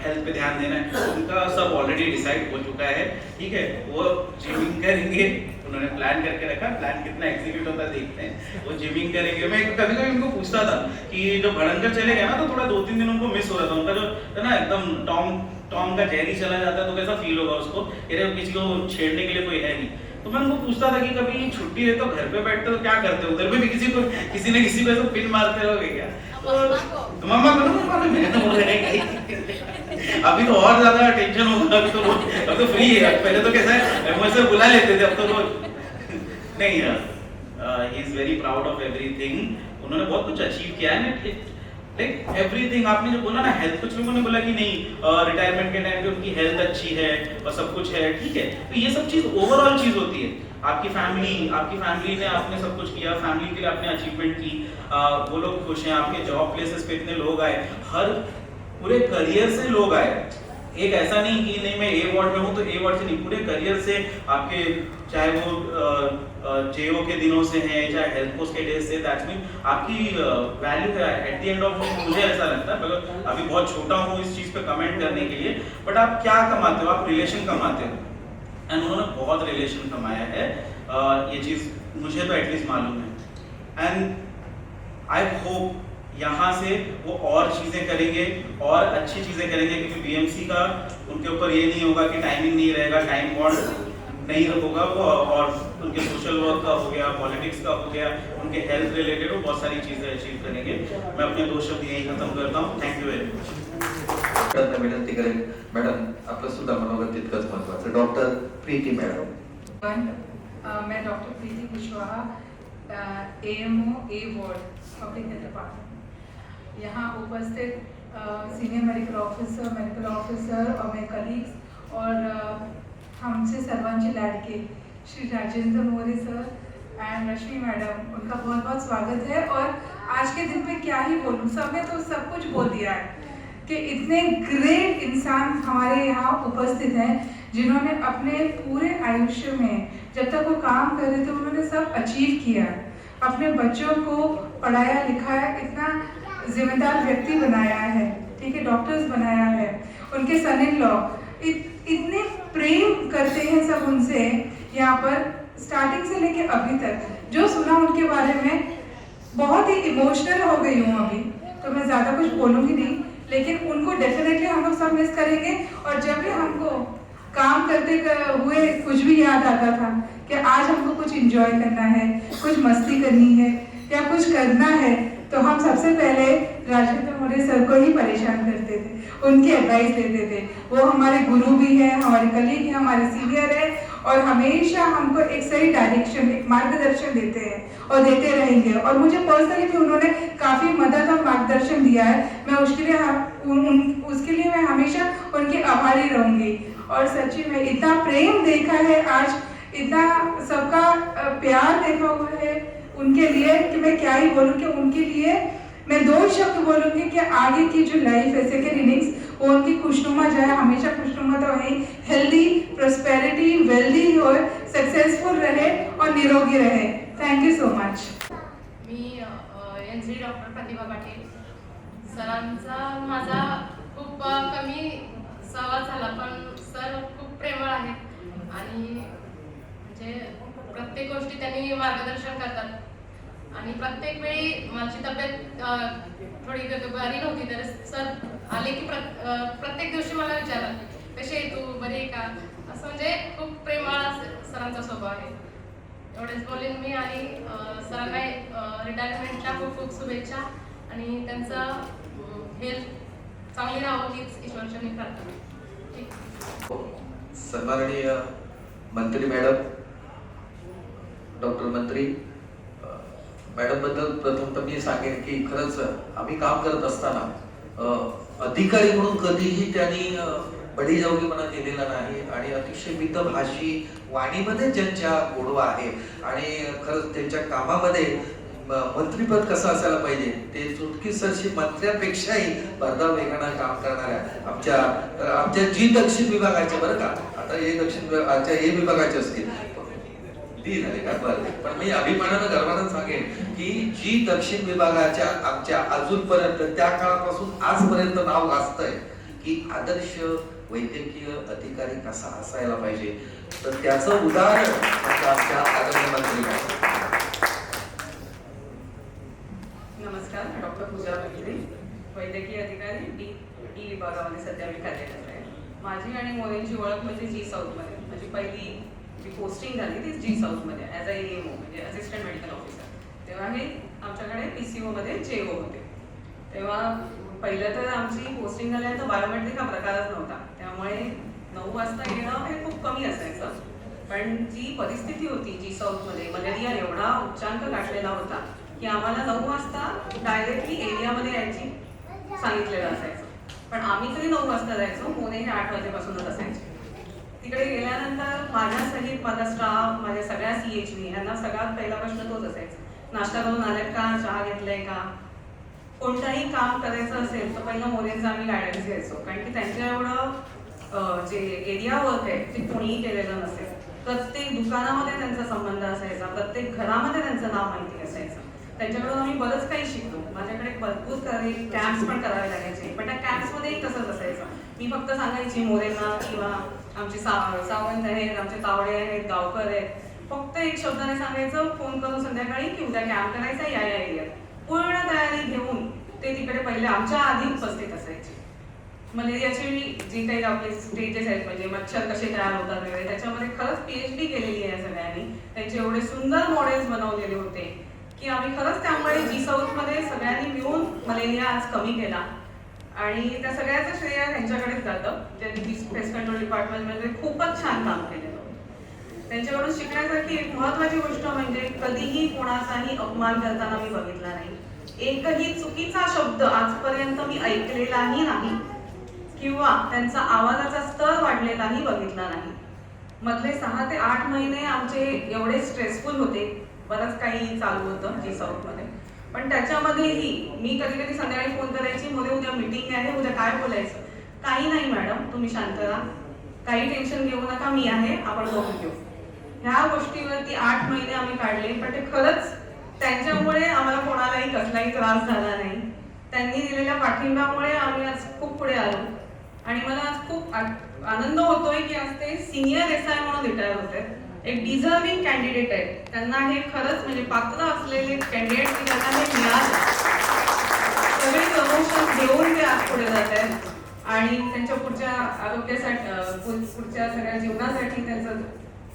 J: हेल्थ पे ध्यान देना है, उनका सब ऑलरेडी डिसाइड हो चुका है, ठीक है. वो जिमिंग करेंगे, उन्होंने प्लान करके रखा, प्लान कितना एग्जीक्यूट होता है देखते हैं. वो जिमिंग करेंगे. मैं कभी कभी उनको पूछता था कि जब भड़ंकर चले गए ना तो थोड़ा 2-3 दिन उनको मिस हो रहा था. उनका जो है ना एकदम टॉम का जेरी चला जाता है तो कैसा फील होगा उसको, किसी को छेड़ने के लिए कोई है नहीं. तो मैं उनको पूछता था कि कभी छुट्टी है तो घर पे बैठते हो क्या करते हो, उधर पे भी किसी ने किसी को ऐसा पिन मारते रहोगे क्या. तो मम्मा को मैं तो बोल रही अभी तो और ज्यादा टेंशन होगा, अब तो फ्री है, पहले तो कैसा है मुझसे बुला लेते थे, अब तो रोज नहीं। He is very proud of everything, उन्होंने बहुत कुछ अचीव किया है। लाइक एवरीथिंग, आपने जो बोला ना हेल्थ, कुछ लोगों ने बोला कि नहीं रिटायरमेंट के टाइम पे उनकी हेल्थ अच्छी है और सब कुछ है, ठीक है, तो ये सब चीज ओवरऑल चीज होती है। आपकी फैमिली ने आपने सब कुछ किया, फैमिली के लिए आपने अचीवमेंट की, वो लोग खुश हैं, आपके जॉब प्लेसेस पे इतने लोग आए, हर पूरे करियर से लोग आए। एक ऐसा नहीं कि नहीं मैं ए वार्ड में हूँ तो ए वार्ड से नहीं, पूरे करियर से आपके, चाहे वो जेओ के दिनों से हैं, चाहे हेल्थ पोस्ट के डेज से, दैट्स मीन आपकी वैल्यू है एट द एंड ऑफ। मुझे ऐसा लगता है, मतलब अभी बहुत छोटा हूँ इस चीज पे कमेंट करने के लिए, बट आप क्या कमाते हो, आप रिलेशन कमाते हो, एंड उन्होंने बहुत रिलेशन कमाया है, ये चीज मुझे तो एटलीस्ट मालूम है। एंड आई होप यहाँ से वो और चीजें करेंगे और अच्छी चीजें करेंगे, क्योंकि बीएमसी का उनके ऊपर ये नहीं होगा कि टाइमिंग नहीं रहेगा, टाइम बॉन्ड नहीं होगा वो, और उनके सोशल वर्क का हो गया, पॉलिटिक्स का हो गया, उनके हेल्थ रिलेटेड वो बहुत सारी चीजें अचीव करेंगे। मैं अपने 2 शब्द यही खत्म करता हूँ। Thank you very much.
B: विनंती करेन मॅडम, आपलं सुद्धा मनोगत तितकंच महत्वाचं। Doctor Preeti madam.
O: मैं doctor Preeti Kushwaha, AMO A वार्ड पब्लिक हेल्थ डिपार्टमेंट। यहाँ उपस्थित सीनियर मेडिकल ऑफिसर और मेरे कलीग्स और हमसे सर्वांचे लाडके श्री राजेंद्र मोरे सर एंड रश्मि मैडम, उनका बहुत बहुत स्वागत है। और आज के दिन पे क्या ही बोलूँ, सबने तो सब कुछ बोल दिया है कि इतने ग्रेट इंसान हमारे यहाँ उपस्थित हैं, जिन्होंने अपने पूरे आयुष्य में जब तक वो काम कर रहे थे उन्होंने सब अचीव किया, अपने बच्चों को पढ़ाया लिखाया, इतना जिम्मेदार व्यक्ति बनाया है, ठीक है, डॉक्टर्स बनाया है, उनके सन इन लॉ इतने प्रेम करते हैं सब उनसे। यहाँ पर स्टार्टिंग से लेके अभी तक जो सुना उनके बारे में बहुत ही इमोशनल हो गई हूँ अभी, तो मैं ज़्यादा कुछ बोलूँगी नहीं, लेकिन उनको डेफिनेटली हम लोग सब मिस करेंगे। और जब भी हमको काम करते हुए कुछ भी याद आता था कि आज हमको कुछ एंजॉय करना है, कुछ मस्ती करनी है या कुछ करना है, तो हम सबसे पहले राजेंद्र मोरे सर को ही परेशान करते थे, उनकी एडवाइस देते थे। वो हमारे गुरु भी हैं, हमारे कलीग हैं, हमारे सीनियर हैं, और हमेशा हमको एक सही डायरेक्शन, एक मार्गदर्शन देते हैं और देते रहेंगे। और मुझे पर्सनली भी उन्होंने काफ़ी मदद और मार्गदर्शन दिया है, मैं उसके लिए मैं हमेशा उनकी आभारी रहूँगी। और सच्ची में इतना प्रेम देखा है आज, इतना सबका प्यार देखा हुआ है उनके लिए कि मैं क्या ही बोलूँ। कि उनके लिए मैं 2 शब्द बोलूँगी कि आगे की जो लाइफ है, सेकेंड इनिंग्स, वो उनकी खुशनुमा जाए, हमेशा खुशनुमा तो है, हेल्दी, प्रॉस्पेरिटी, वेल्दी हो, सक्सेसफुल रहे और निरोगी रहे। Thank you so much.
M: मी NC डॉक्टर प्रतिभा पाटील सरांचा माझा खूप कमी सहवास झाला, पण सर खूप प्रेमळ आहेत आणि म्हणजे प्रत्येक गोष्टी त्यांनी मार्गदर्शन करतात। आणि प्रत्येक वेळी माझी तब्येत थोडी बरी नव्हती तर सर आले की प्रत्येक दिवशी मला विचारतात कशी आहे तू, बरी आहे का, असं म्हणजे खूप प्रेमळ सरांचा स्वभाव आहे। एवढेच बोलेन मी आणि सरांना रिटायरमेंटच्या खूप खूप शुभेच्छा आणि त्यांचं हेल्थ चांगली राहावं हीच ईश्वरचरणी प्रार्थना।
B: सन्माननीय मंत्री मॅडम, डॉक्टर मंत्री मॅडम बद्दल प्रथम तर मी सांगेन की खरंच आम्ही काम करत असताना अधिकारी म्हणून कधीही त्यांनी बडीजावगीपणा केलेला नाही आणि अतिशय मितभाषी वाणीमध्ये ज्यांच्या गोडवा आहे आणि खरंच त्यांच्या कामामध्ये मंत्रीपद कसं असायला पाहिजे ते चुटकीसरशी मंत्र्यापेक्षाही भरधाव वेगानं काम करणाऱ्या आमच्या जी दक्षिण विभागाचे, बरं का, आता हे दक्षिण विभागाच्या हे विभागाचे असतील झाले का, बरं, पण मी अभिमानानं गर्वानं सांगेन की जी दक्षिण विभागाच्या आमच्या अजूनपर्यंत त्या काळापासून आजपर्यंत नाव गाजतंय की आदर्श वैद्यकीय अधिकारी कसा असायला पाहिजे, तर त्याचं उदाहरण आमच्या आदरणीय मंत्री।
O: नमस्कार, डॉक्टर पूजा पाटील, वैद्यकीय अधिकारी डी विभागामध्ये सध्या मी कार्यरत आहे। माझी आणि मोरेंची ओळख म्हणजे जी साऊथमध्ये, माझी पहिली जी पोस्टिंग झाली ती जी साऊथमध्ये ॲज अ AMO म्हणजे असिस्टंट मेडिकल ऑफिसर। तेव्हा हे आमच्याकडे PCO मध्ये JO होते, तेव्हा
P: पहिलं तर आमची पोस्टिंग झाल्यानंतर बायोमेट्रिक हा प्रकारच नव्हता, त्यामुळे 9 वाजता येणं हे खूप कमी असायचं. पण जी परिस्थिती होती जी साऊथमध्ये मलेरिया एवढा उच्चांक गाठलेला होता की आम्हाला 9 वाजता डायरेक्टली एरियामध्ये यायची सांगितलेलं असायचं. पण आम्ही तरी 9 वाजता जायचो, मोने हे 8 वाजेपासूनच असायचे. तिकडे गेल्यानंतर माझ्या सहित माझा स्टाफ, माझ्या सगळ्या CHV यांना सगळ्यात पहिला प्रश्न तोच असायचा, नाश्ता करून आलेत का, चहा घेतलाय का. कोणतंही काम करायचं असेल तर पहिलं मोरेंचा आम्ही गायडन्स घ्यायचो, कारण की त्यांच्या एवढं जे एरिया वर्क आहे ते कोणीही केलेलं नसेल. प्रत्येक दुकानामध्ये त्यांचा संबंध असायचा, प्रत्येक घरामध्ये त्यांचं नाव माहिती असायचं. त्यांच्याकडून आम्ही बरंच काही शिकलो. माझ्याकडे भरपूर काही कॅम्प्स पण करावे लागायचे, पण त्या कॅम्प्समध्येही तसंच असायचं. मी फक्त सांगायची मोरेंना किंवा आमचे सावंत आहेत, आमचे तावडे आहेत, गावकर आहेत, फक्त एक शब्दाने सांगायचं फोन करून संध्याकाळी की उद्या कॅम्प करायचा या एरियात. पूर्ण तयारी घेऊन ते तिकडे पहिले आमच्या आधी उपस्थित असायचे. मलेरियाची जी काही आपले स्टेजेस आहेत, म्हणजे मच्छर कसे तयार होतात वगैरे, त्याच्यामध्ये खरंच PhD केलेली आहे सगळ्यांनी. त्यांचे एवढे सुंदर मॉडेल्स बनवलेले होते की आम्ही खरंच त्यामुळे जी साऊथमध्ये सगळ्यांनी मिळून मलेरिया आज कमी केला. आणि त्या सगळ्याचं श्रेय त्यांच्याकडेच जातं, ज्यांनी पेस्ट कंट्रोल डिपार्टमेंटमध्ये खूपच छान काम केलेलं. त्यांच्याकडून शिकण्यासारखी एक महत्त्वाची गोष्ट म्हणजे कधीही कोणाचाही अपमान करताना मी बघितला नाही. एकही चुकीचा शब्द आजपर्यंत मी ऐकलेलाही नाही किंवा त्यांचा आवाजाचा स्तर वाढलेलाही बघितला नाही. मधले 6 ते 8 महिने आमचे एवढे स्ट्रेसफुल होते, बरंच काही चालू होतं जी साऊथमध्ये. पण त्याच्यामध्येही मी कधी कधी संध्याकाळी फोन करायची, मुले उद्या मीटिंग आहे, उद्या काय बोलायचं. काही नाही मॅडम, तुम्ही शांत राहा, काही टेन्शन घेऊ नका, मी आहे, आपण बघून घेऊ. ह्या गोष्टीवरती 8 महिने आम्ही काढले. पण ते खरंच त्यांच्यामुळे आम्हाला कोणालाही कसलाही त्रास झाला नाही. त्यांनी दिलेल्या पाठिंब्यामुळे आम्ही आज खूप पुढे आलो. आणि मला आज खूप आनंद होतोय की आज ते सिनियर SI म्हणून रिटायर होते. एक डिझर्विंग कॅन्डिडेट आहेत, त्यांना हे खरंच म्हणजे पात्र असलेले कॅन्डिडेट की त्यांना हे मिळालं. सगळे प्रमोशन घेऊन ते आज पुढे जात आहेत आणि त्यांच्या पुढच्या आरोग्यासाठी, पुढच्या सगळ्या जीवनासाठी त्यांचं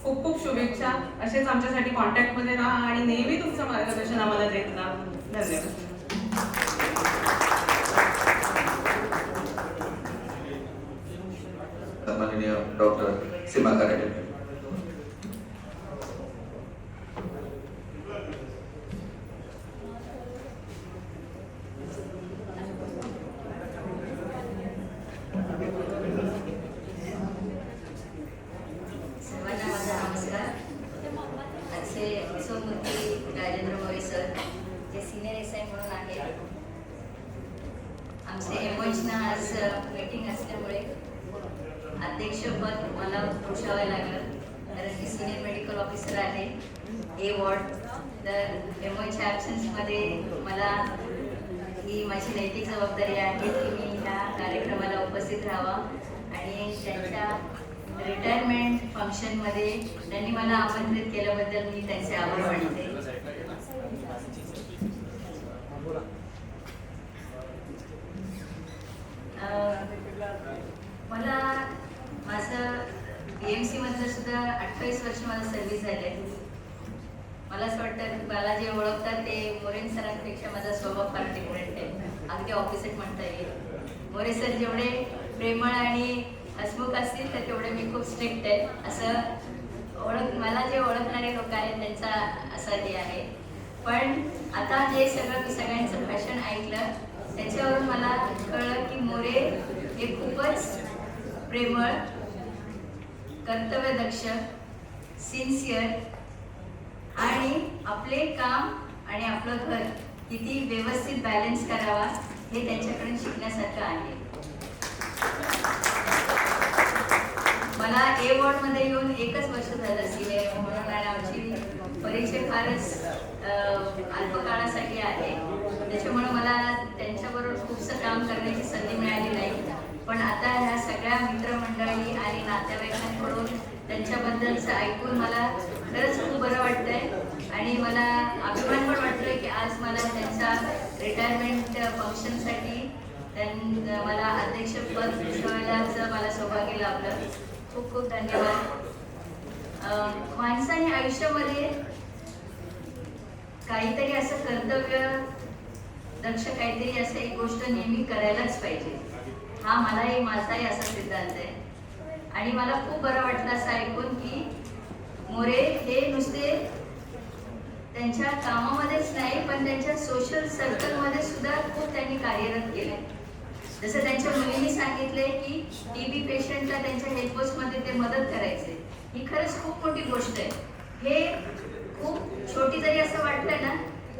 P: खूप खूप शुभेच्छा. असेच आमच्यासाठी कॉन्टॅक्टमध्ये राहा आणि नेहमी तुमचं मार्गदर्शन आम्हाला देत राहा. धन्यवाद.
B: माननीय डॉक्टर सीमा कराटे.
Q: सर्वांना माझा नमस्कार. आजचे यशोमूर्ती राजेंद्र मोरे सर जे सिनियर SI म्हणून आहेत, आमचे एमओचना आज मीटिंग असल्यामुळे अध्यक्षपद मला भूषावं लागलं, कारण मी सिनियर मेडिकल ऑफिसर आहे A वॉर्ड. तर एमओच्या ॲब्सेन्समध्ये मला ही माझी नैतिक जबाबदारी आहे की मी ह्या कार्यक्रमाला उपस्थित राहावा आणि त्यांच्या रिटायरमेंट फंक्शनमध्ये त्यांनी मला आमंत्रित केल्याबद्दल मी त्यांचे आभार मानते. मला माझं BMC मधलं सुद्धा 28 वर्ष मला सर्व्हिस झाली आहे. मला असं वाटतं की मला जे ओळखतात ते मोरे सरांपेक्षा माझा स्वभाव फार डिफरंट आहे, अगदी ऑपोजिट म्हणता येईल. मोरे सर जेवढे प्रेमळ आणि हसमुख असतील तर तेवढे मी खूप स्ट्रिक्ट आहे, असं मला जे ओळखणारे लोक आहेत त्यांचा असा हे आहे. पण आता जे सगळं मी सगळ्यांचं भाषण ऐकलं त्याच्यावरून मला कळलं की मोरे हे खूपच प्रेमळ, कर्तव्यदक्ष, सिन्सिअर आणि आपले काम आणि आपलं घर किती व्यवस्थित बॅलन्स करावा हे त्यांच्याकडून शिकण्यासारखं आहे. मला A वॉर्डमध्ये येऊन 1च वर्ष झालं सिनियर म्हणून आणि आमची परिचय फारच अल्पकाळासाठी आहे, त्याच्यामुळे मला त्यांच्याबरोबर खूपसं काम करण्याची संधी मिळाली नाही. पण आता ह्या सगळ्या मित्रमंडळी आणि नातेवाईकांकडून त्यांच्याबद्दलचं ऐकून मला खरंच खूप बरं वाटतंय आणि मला अभिमान पण वाटतोय की आज मला त्यांच्या रिटायरमेंट फंक्शनसाठी मला अध्यक्षपद भूषवायलाचं मला सौभाग्य लाभलं. खूप खूप धन्यवाद. माणसाने आयुष्यामध्ये काहीतरी असं कर्तव्य दक्ष काहीतरी असं एक गोष्ट नेहमी करायलाच पाहिजे. हा माझाही असा सिद्धांत आहे. आणि मला खूप बरं वाटलं असं ऐकून की मोरे हे नुसते त्यांच्या कामामध्येच नाही पण त्यांच्या सोशल सर्कलमध्ये सुद्धा खूप त्यांनी कार्यरत केले. जसं त्यांच्या मुलींनी सांगितले की TB पेशंटला त्यांच्या हेल्थ पोस्टमध्ये ते मदत करायचे. ही खरंच खूप मोठी गोष्ट आहे. हे खूप छोटी जरी असं वाटलं ना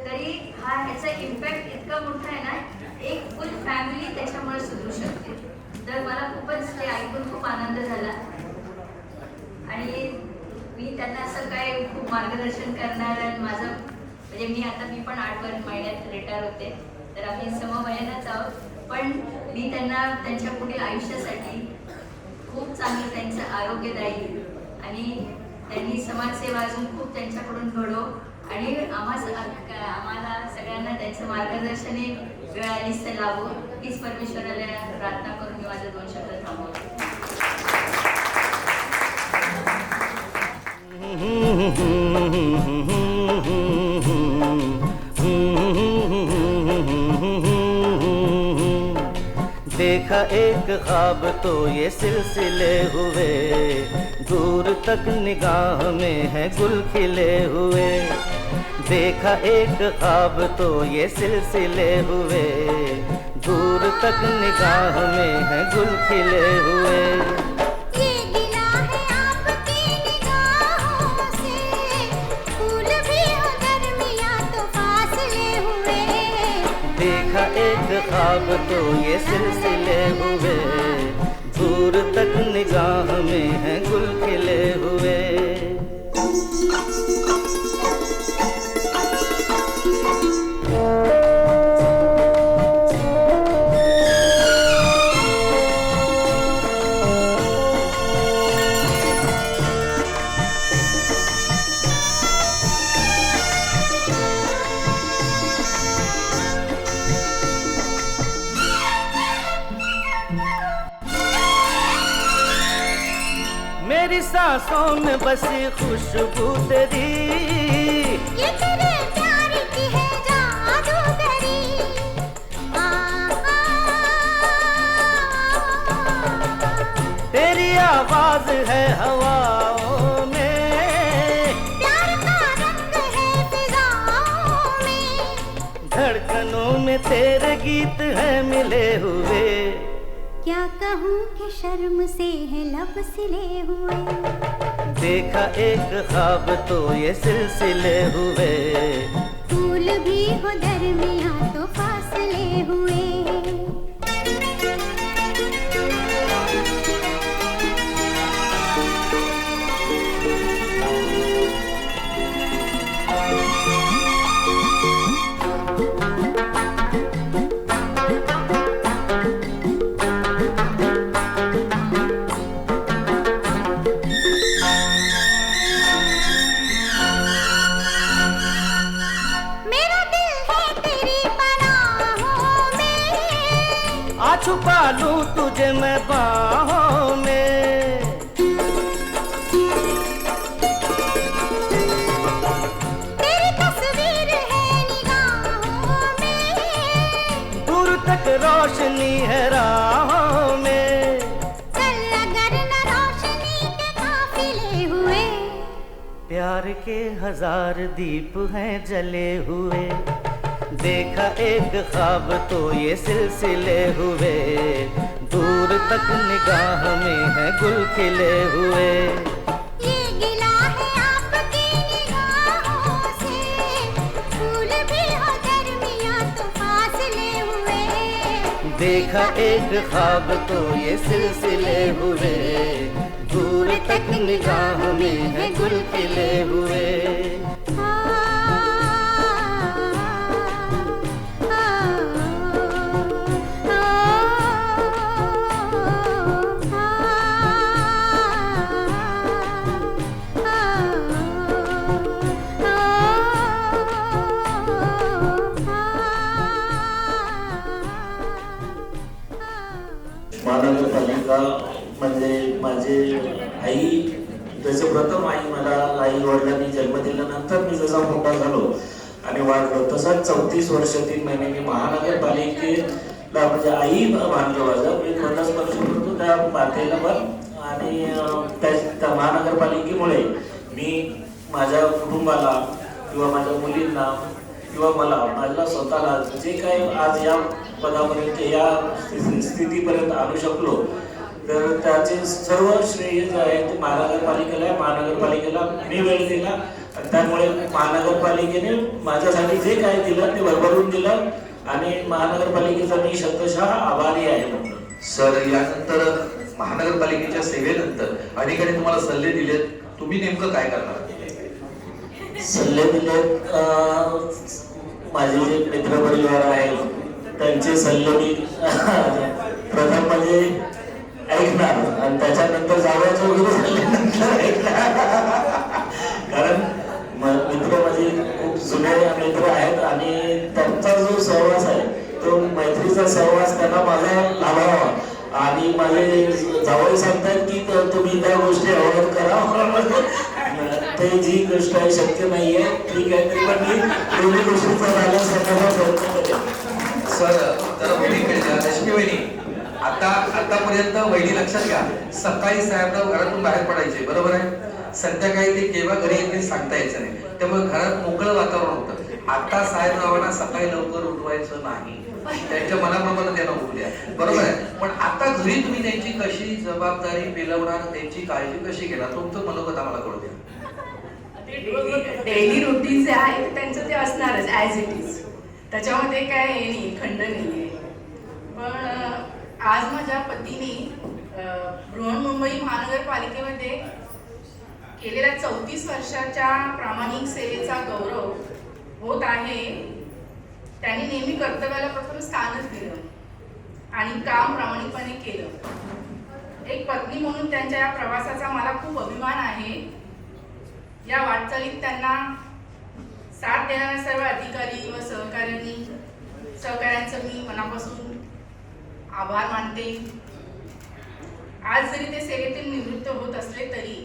Q: तरी ह्याचा इम्पॅक्ट इतका मोठा आहे ना, एक फुल फॅमिली त्याच्यामुळे सुधरू शकते. तर मला खूपच ते ऐकून खूप आनंद झाला. आणि मी त्यांना असं काय खूप मार्गदर्शन करणार. माझं म्हणजे मी पण 8 महिन्यात रिटायर होते, तर आम्ही समवयीनच आहोत. पण मी त्यांना त्यांच्या पुढील आयुष्यासाठी खूप चांगलं त्यांचं आरोग्यदायी आणि त्यांनी समाजसेवा अजून खूप त्यांच्याकडून घडो आणि आम्हाला सगळ्यांना त्यांचं मार्गदर्शन वेळ आलीच ते लाभो हीच परमेश्वराला प्रार्थना करून मी माझे 2 शब्द थांबवतो.
A: देखा एक ख्वाब तो ये सिलसिले हुए, दूर तक निगाह में है गुल खिले हुए. देखा एक ख्वाब तो ये सिलसिले हुए, दूर तक निगाह में है गुल खिले हुए. देखा एक ख्वाब तो ये सिलसिले हुए, दूर तक निगाह में है गुल खिले हुए. मेरी सांसों में बसी खुशबू तेरी,
R: ये तेरे प्यार की है जादूगरी.
A: तेरी आवाज है हवाओं में,
R: प्यार का रंग है फिजाओं में.
A: धड़कनों में तेरे गीत है मिले हुए.
R: क्या कहूँ कि शर्म से है लब सिले हुए.
A: देखा एक ख्वाब तो ये सिलसिले हुए,
R: फूल भी हो दरमियाँ तो फासले हुए.
A: छुपा लूं तुझे मैं बाहों में.
R: तेरी तस्वीर है निगाहों में,
A: दूर तक रोशनी है राहों में.
R: चल अगर न रोशनी के काफिले हुए.
A: प्यार के 1000 दीप हैं जले हुए. देखा एक ख्वाब तो ये सिलसिले हुए, दूर तक निगाह में है गुल खिले हुए.
R: ये गिला है आपकी निगाहों से, फूल भी हो दरमियाँ तो फासले हुए.
A: देखा एक ख्वाब तो ये सिलसिले हुए, दूर तक निगाह में है गुल खिले हुए.
L: महानगरपालिका म्हणजे माझे आई, जसं प्रथम आई मला आई वडिलांनी जन्म दिल्यानंतर मी जसा मोठा झालो
S: आणि वाढलो. तसाच 34 वर्ष 3 महिने मी महानगरपालिकेला म्हणजे आई मानलं माझं. मी पदस्पर्श करतो त्या मातेला पण. आणि त्या महानगरपालिकेमुळे मी माझ्या कुटुंबाला किंवा माझ्या मुलींना किंवा मला स्वतःला जे काही आज या पदापर्यंत या स्थितीपर्यंत आणू शकलो, तर त्याचे सर्व श्रेय जे आहे ते महानगरपालिकेला मी वेळ दिला. आणि त्यामुळे महानगरपालिकेने माझ्यासाठी जे काही दिलं ते भरभरून दिलं आणि महानगरपालिकेचा मी शतशः आभारी आहे.
B: सर, यानंतर महानगरपालिकेच्या सेवेनंतर अनेकांनी तुम्हाला सल्ले दिलेत, तुम्ही नेमकं काय करणार?
S: सल्ले दिलेत, माझे जे मित्रपरिवार आहेत त्यांचे सल्ले मी प्रथम म्हणजे ऐकणार आणि त्याच्यानंतर जावयाचे वगैरे सल्ल्यानंतर ऐकणार. कारण मित्र माझे खूप जुने मित्र आहेत आणि त्यांचा जो सहवास आहे तो मैत्रीचा सहवास त्यांना माझा लाभावा. आणि माझे जावई सांगतात की तुम्ही त्या गोष्टी अवॉइड करा, ते जी गोष्ट आहे शक्य नाहीये, ठीक आहे, तरी पण मी दोन्ही गोष्टीचा बॅलन्स करण्याचा प्रयत्न करेन.
B: सर, जरा वहिनीकडे जा. लक्ष्मी वहिनी, आतापर्यंत वहिनी लक्षात घ्या, सकाळी साहेबराव घरातून बाहेर पडायचे, बरोबर आहे. संध्याकाळी ते केव्हा घरी येतील सांगता यायचं नाही, त्यामुळे घरात मोकळं वातावरण होतं. आता साहेबरावांना सकाळी लवकर उठवायचं नाही, त्यांच्या मनाप्रमाणे त्यांना उठू द्या, बरोबर आहे. पण आता घरी तुम्ही त्यांची कशी जबाबदारी पेलवणार, त्यांची काळजी कशी घेणार, तुमचं मनोगत आम्हाला कळू द्या.
M: डेली रुटीन जे आहे त्यांचं ते असणारच ॲज इट इज, त्याच्यामध्ये काय हे नाही, खंड नाही. पण आज माझ्या पतीने बृहन्मुंबई महानगरपालिकेमध्ये केलेल्या 34 वर्षाच्या प्रामाणिक सेवेचा गौरव होत आहे. त्यांनी नेहमी कर्तव्याला प्रथम स्थानच दिलं आणि काम प्रामाणिकपणे केलं. एक पत्नी म्हणून त्यांच्या या प्रवासाचा मला खूप अभिमान आहे. या वाटचालीत त्यांना साथ देणाऱ्या सर्व अधिकारी व सहकाऱ्यांचं मी मनापासून आभार मानते. आज जरी ते सेवेतील निवृत्त होत असले तरी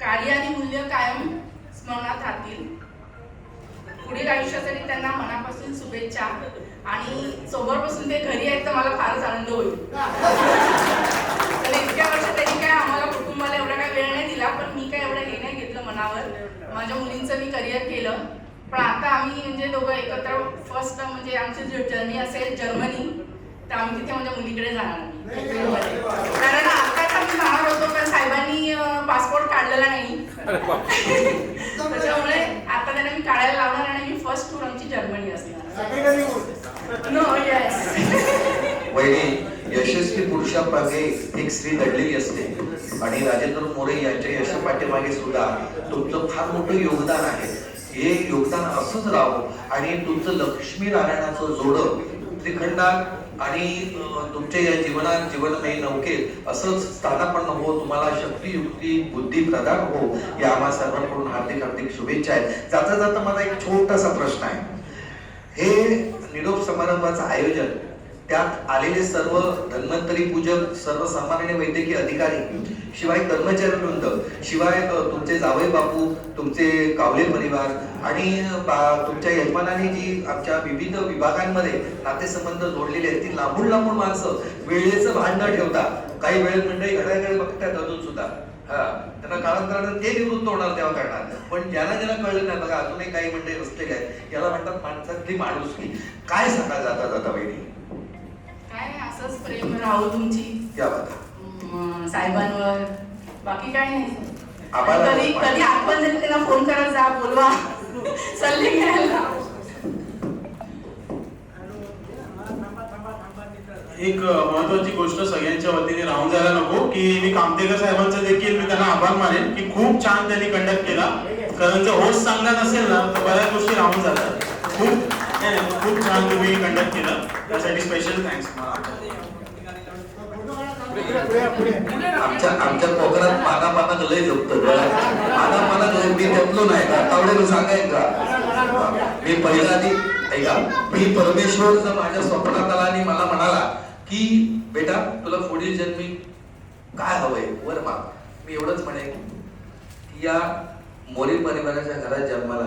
M: कार्य आणि मूल्य कायम स्मरणात राहतील. पुढील आयुष्यासाठी त्यांना मनापासून शुभेच्छा. आणि सोबत बसून ते घरी आहेत तर मला फारच आनंद होईल. तर इतक्या वर्ष त्यांनी काय आम्हाला कुटुंबाला एवढा काय वेळ नाही दिला, पण मी काय एवढं हे नाही घेतलं मनावर. माझ्या मुलींचं मी करिअर केलं. पण आता आम्ही म्हणजे दोघं एकत्र फर्स्ट म्हणजे आमची जर्नी असेल जर्मनी, तर आम्ही तिथे माझ्या मुलीकडे जाणार. कारण आताच आम्ही जाणार होतो पण साहेबांनी पासपोर्ट काढलेला नाही, त्याच्यामुळे आता त्यांना मी काढायला लावणार आणि मी फर्स्ट टूर आमची जर्मनी असणार. No yes.
B: वहिनी, यशस्वी पुरुषामागे एक स्त्री दडलेली असते आणि राजेंद्र मोरे यांच्या यशापाठीमागे सुद्धा तुमचं फार मोठं योगदान आहे. हे योगदान असंच राहावं आणि तुमचं लक्ष्मी नारायणाचं जोडं त्रिखंडात आणि तुमच्या या जीवनमयी नौकेत असंच स्थानापन्न हो, तुम्हाला शक्ती युक्ती बुद्धी प्रदान हो, या आम्हा सर्वांकडून हार्दिक हार्दिक शुभेच्छा आहेत. जाता जाता मला एक छोटासा प्रश्न आहे. हे निरोप समारंभाचं आयोजन, त्यात आलेले सर्व धन्वंतरी पूजक, सर्वसामान्य वैद्यकीय अधिकारी, शिवाय कर्मचारी वृंद, शिवाय तुमचे जावई बापू, तुमचे कावले परिवार आणि तुमच्या यजमानाने जी आमच्या विविध विभागांमध्ये नातेसंबंध जोडलेले आहेत ती लांबून लांबून माणसं वेळेचं भान न ठेवता काही वेळेत मंडळी घड्याकडे बघतात अजून सुद्धा. त्यांना काळांतरानं ते निवृत्त होणार तेव्हा करणार. पण ज्यांना कळलं नाही बघा, अजूनही काही मंडळी बसलेले आहेत, याला म्हणतात माणसातली माणुसकी. काय सांगा जाता जाता वहिनी?
M: काय असंच प्रेम राहू तुमची
B: क्या बात
M: साहेबांवर, बाकी काय नाही.
B: आम्हाला
M: कधी आपण जरी त्यांना फोन करत जा, बोलवा, सल्ले घ्यायला.
L: एक महत्वाची गोष्ट सगळ्यांच्या वतीने राहून जायला नको की मी कामतेकर साहेबांचं देखील मी त्यांना आभार मानेन की खूप छान त्यांनी कंडक्ट केला. कारण जर होस्ट चांगला नसेल ना तर बऱ्याच गोष्टी राहून जातात. खूप छान तुम्ही कंडक्ट केलं, त्यासाठी स्पेशल थँक्स.
B: आमच्या कोकणात पाना लय जपत पाना मी जपलो नाही का तावडे सांगायचं का. मी पहिला आधी ऐका, मी परमेश्वर जर माझ्या स्वप्नात आला आणि मला म्हणाला की बेटा तुला पुढील जन्मी काय हवंय वर माग, मी एवढंच म्हणेन की या मोरी परिवाराच्या घरात जन्माला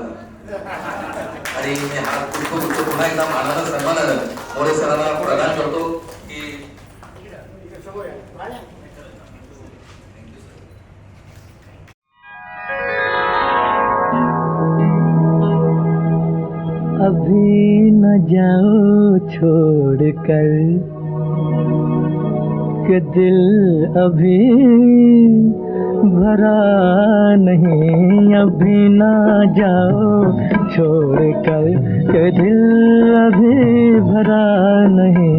B: आणि मी हात पुढतो पुन्हा एकदा मानानं सन्मानानं मोरे सरांना प्रदान करतो की
A: अभी न जाओ छोड़ कर कि दिल अभी भरा नहीं, अभी न जाओ छोड़ कर कि दिल अभी भरा नहीं।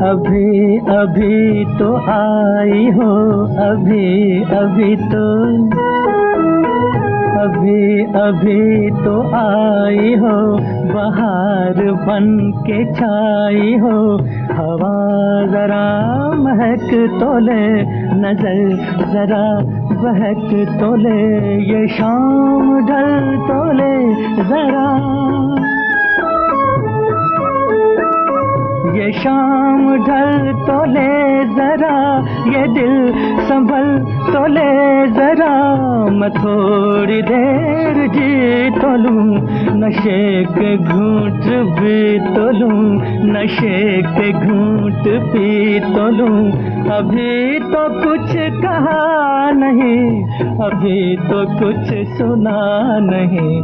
A: अभी अभी तो आई हो, अभी अभी तो, अभी अभी तो आई हो, बहार बन के छाई हो, हवा जरा महक तो ले, नजर जरा बहक तो ले, ये शाम ढल तो ले जरा, ये शाम ढल तो ले जरा, ये दिल संभल तो ले जरा, मैं थोड़ी देर जी तो लूं, नशे के घूंट भी तो लूं, नशे के घूंट पी तो लूं। अभी तो कुछ कहा नहीं, अभी तो कुछ सुना नहीं,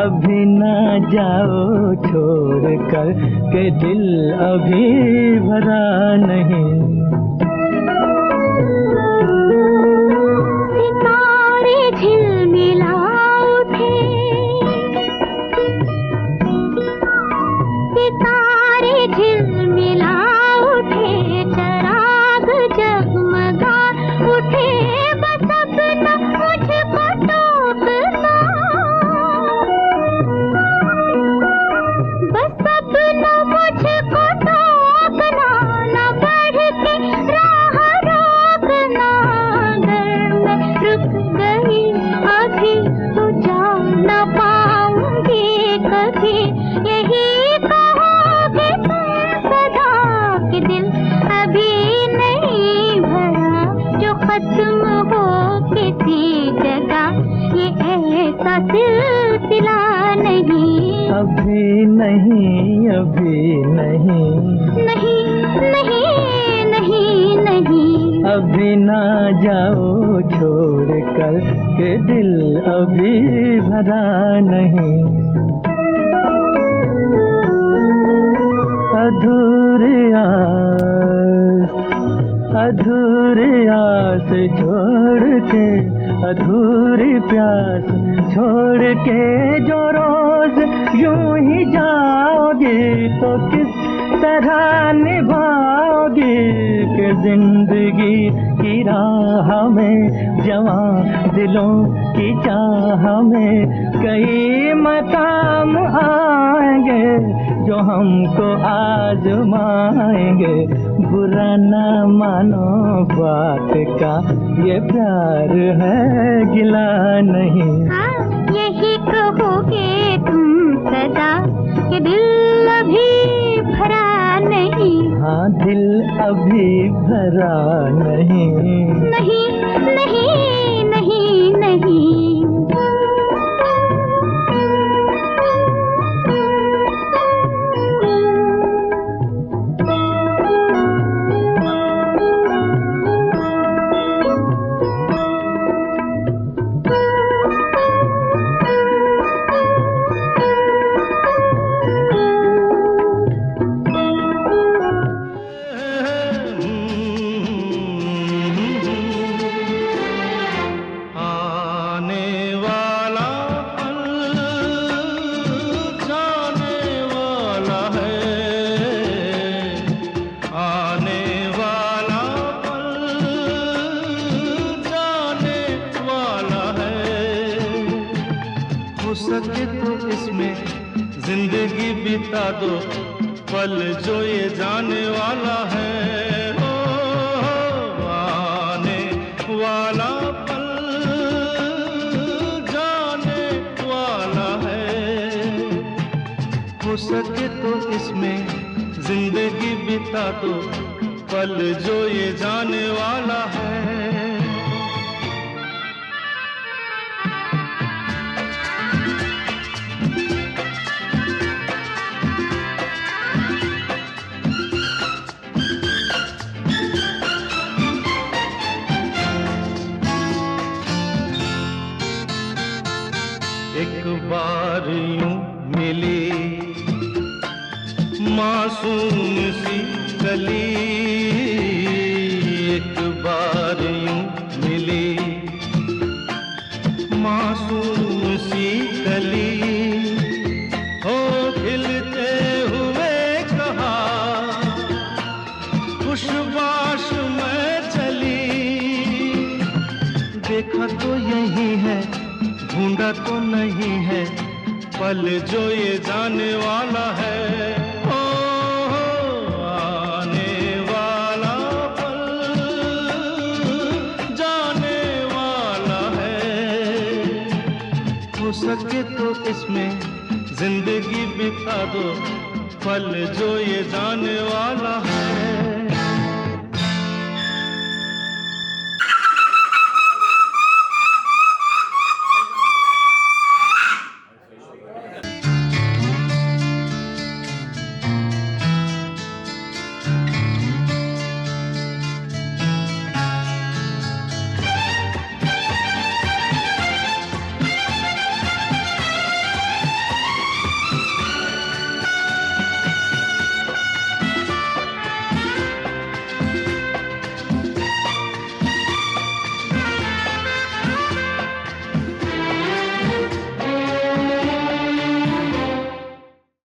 A: अभी ना जाओ छोड़ कर के दिल अभी भरा नहीं।
R: सितारे झिलमिला उठे, सितारे झिलमिला उठे, चराग जगमगा उठे, बस अपना मुझको टोकना, बस अपना मुझको टोकना, न बढ़ के राह रोकना, अगर मैं रुक गई अभी तो जा न पाऊंगी कभी, यही कहोगे तुम सदा कि दिल अभी नहीं भरा, जो खत्म हो किसी जगह, ये ऐसा सिलसिला नहीं,
A: अभी नहीं, अभी नहीं,
R: नहीं नहीं नहीं नहीं,
A: अभी ना जाओ छोड़ कर के दिल अभी भरा नहीं। अधूरी आस, अधूरी आस छोड़ के, अधूरी प्यास छोड़ के जो रोज यूं ही जाओगी, तो किस तरह निभाओगी कि जिंदगी की राह में, जवां दिलों की चाह में, कई मकाम आएंगे जो हमको आजमाएंगे, बुरा ना मानो बात का, ये प्यार है गिला नहीं।
R: हाँ, यही कहोगे तुम सदा कि दिल अभी भरा नहीं,
A: हाँ दिल अभी भरा नहीं,
R: नहीं नहीं नहीं नहीं।
A: सके तो इसमें जिंदगी बिता दो, पल जो ये जाने वाला है, हो आने वाला पल जाने वाला है। हो सके तो इसमें जिंदगी बिता दो, पल जो ये जाने वाला है। मासूम सी कली एक बार यूं मिली, मासूम सी कली हो खिलते हुए कहा खुशबाश में चली। देखा तो यही है, ढूंढा तो नहीं है, पल जो ये जाने वाला है। ओ आने वाला पल जाने वाला है। हो सके तो इसमें जिंदगी बिता दो, पल जो ये जाने वाला है।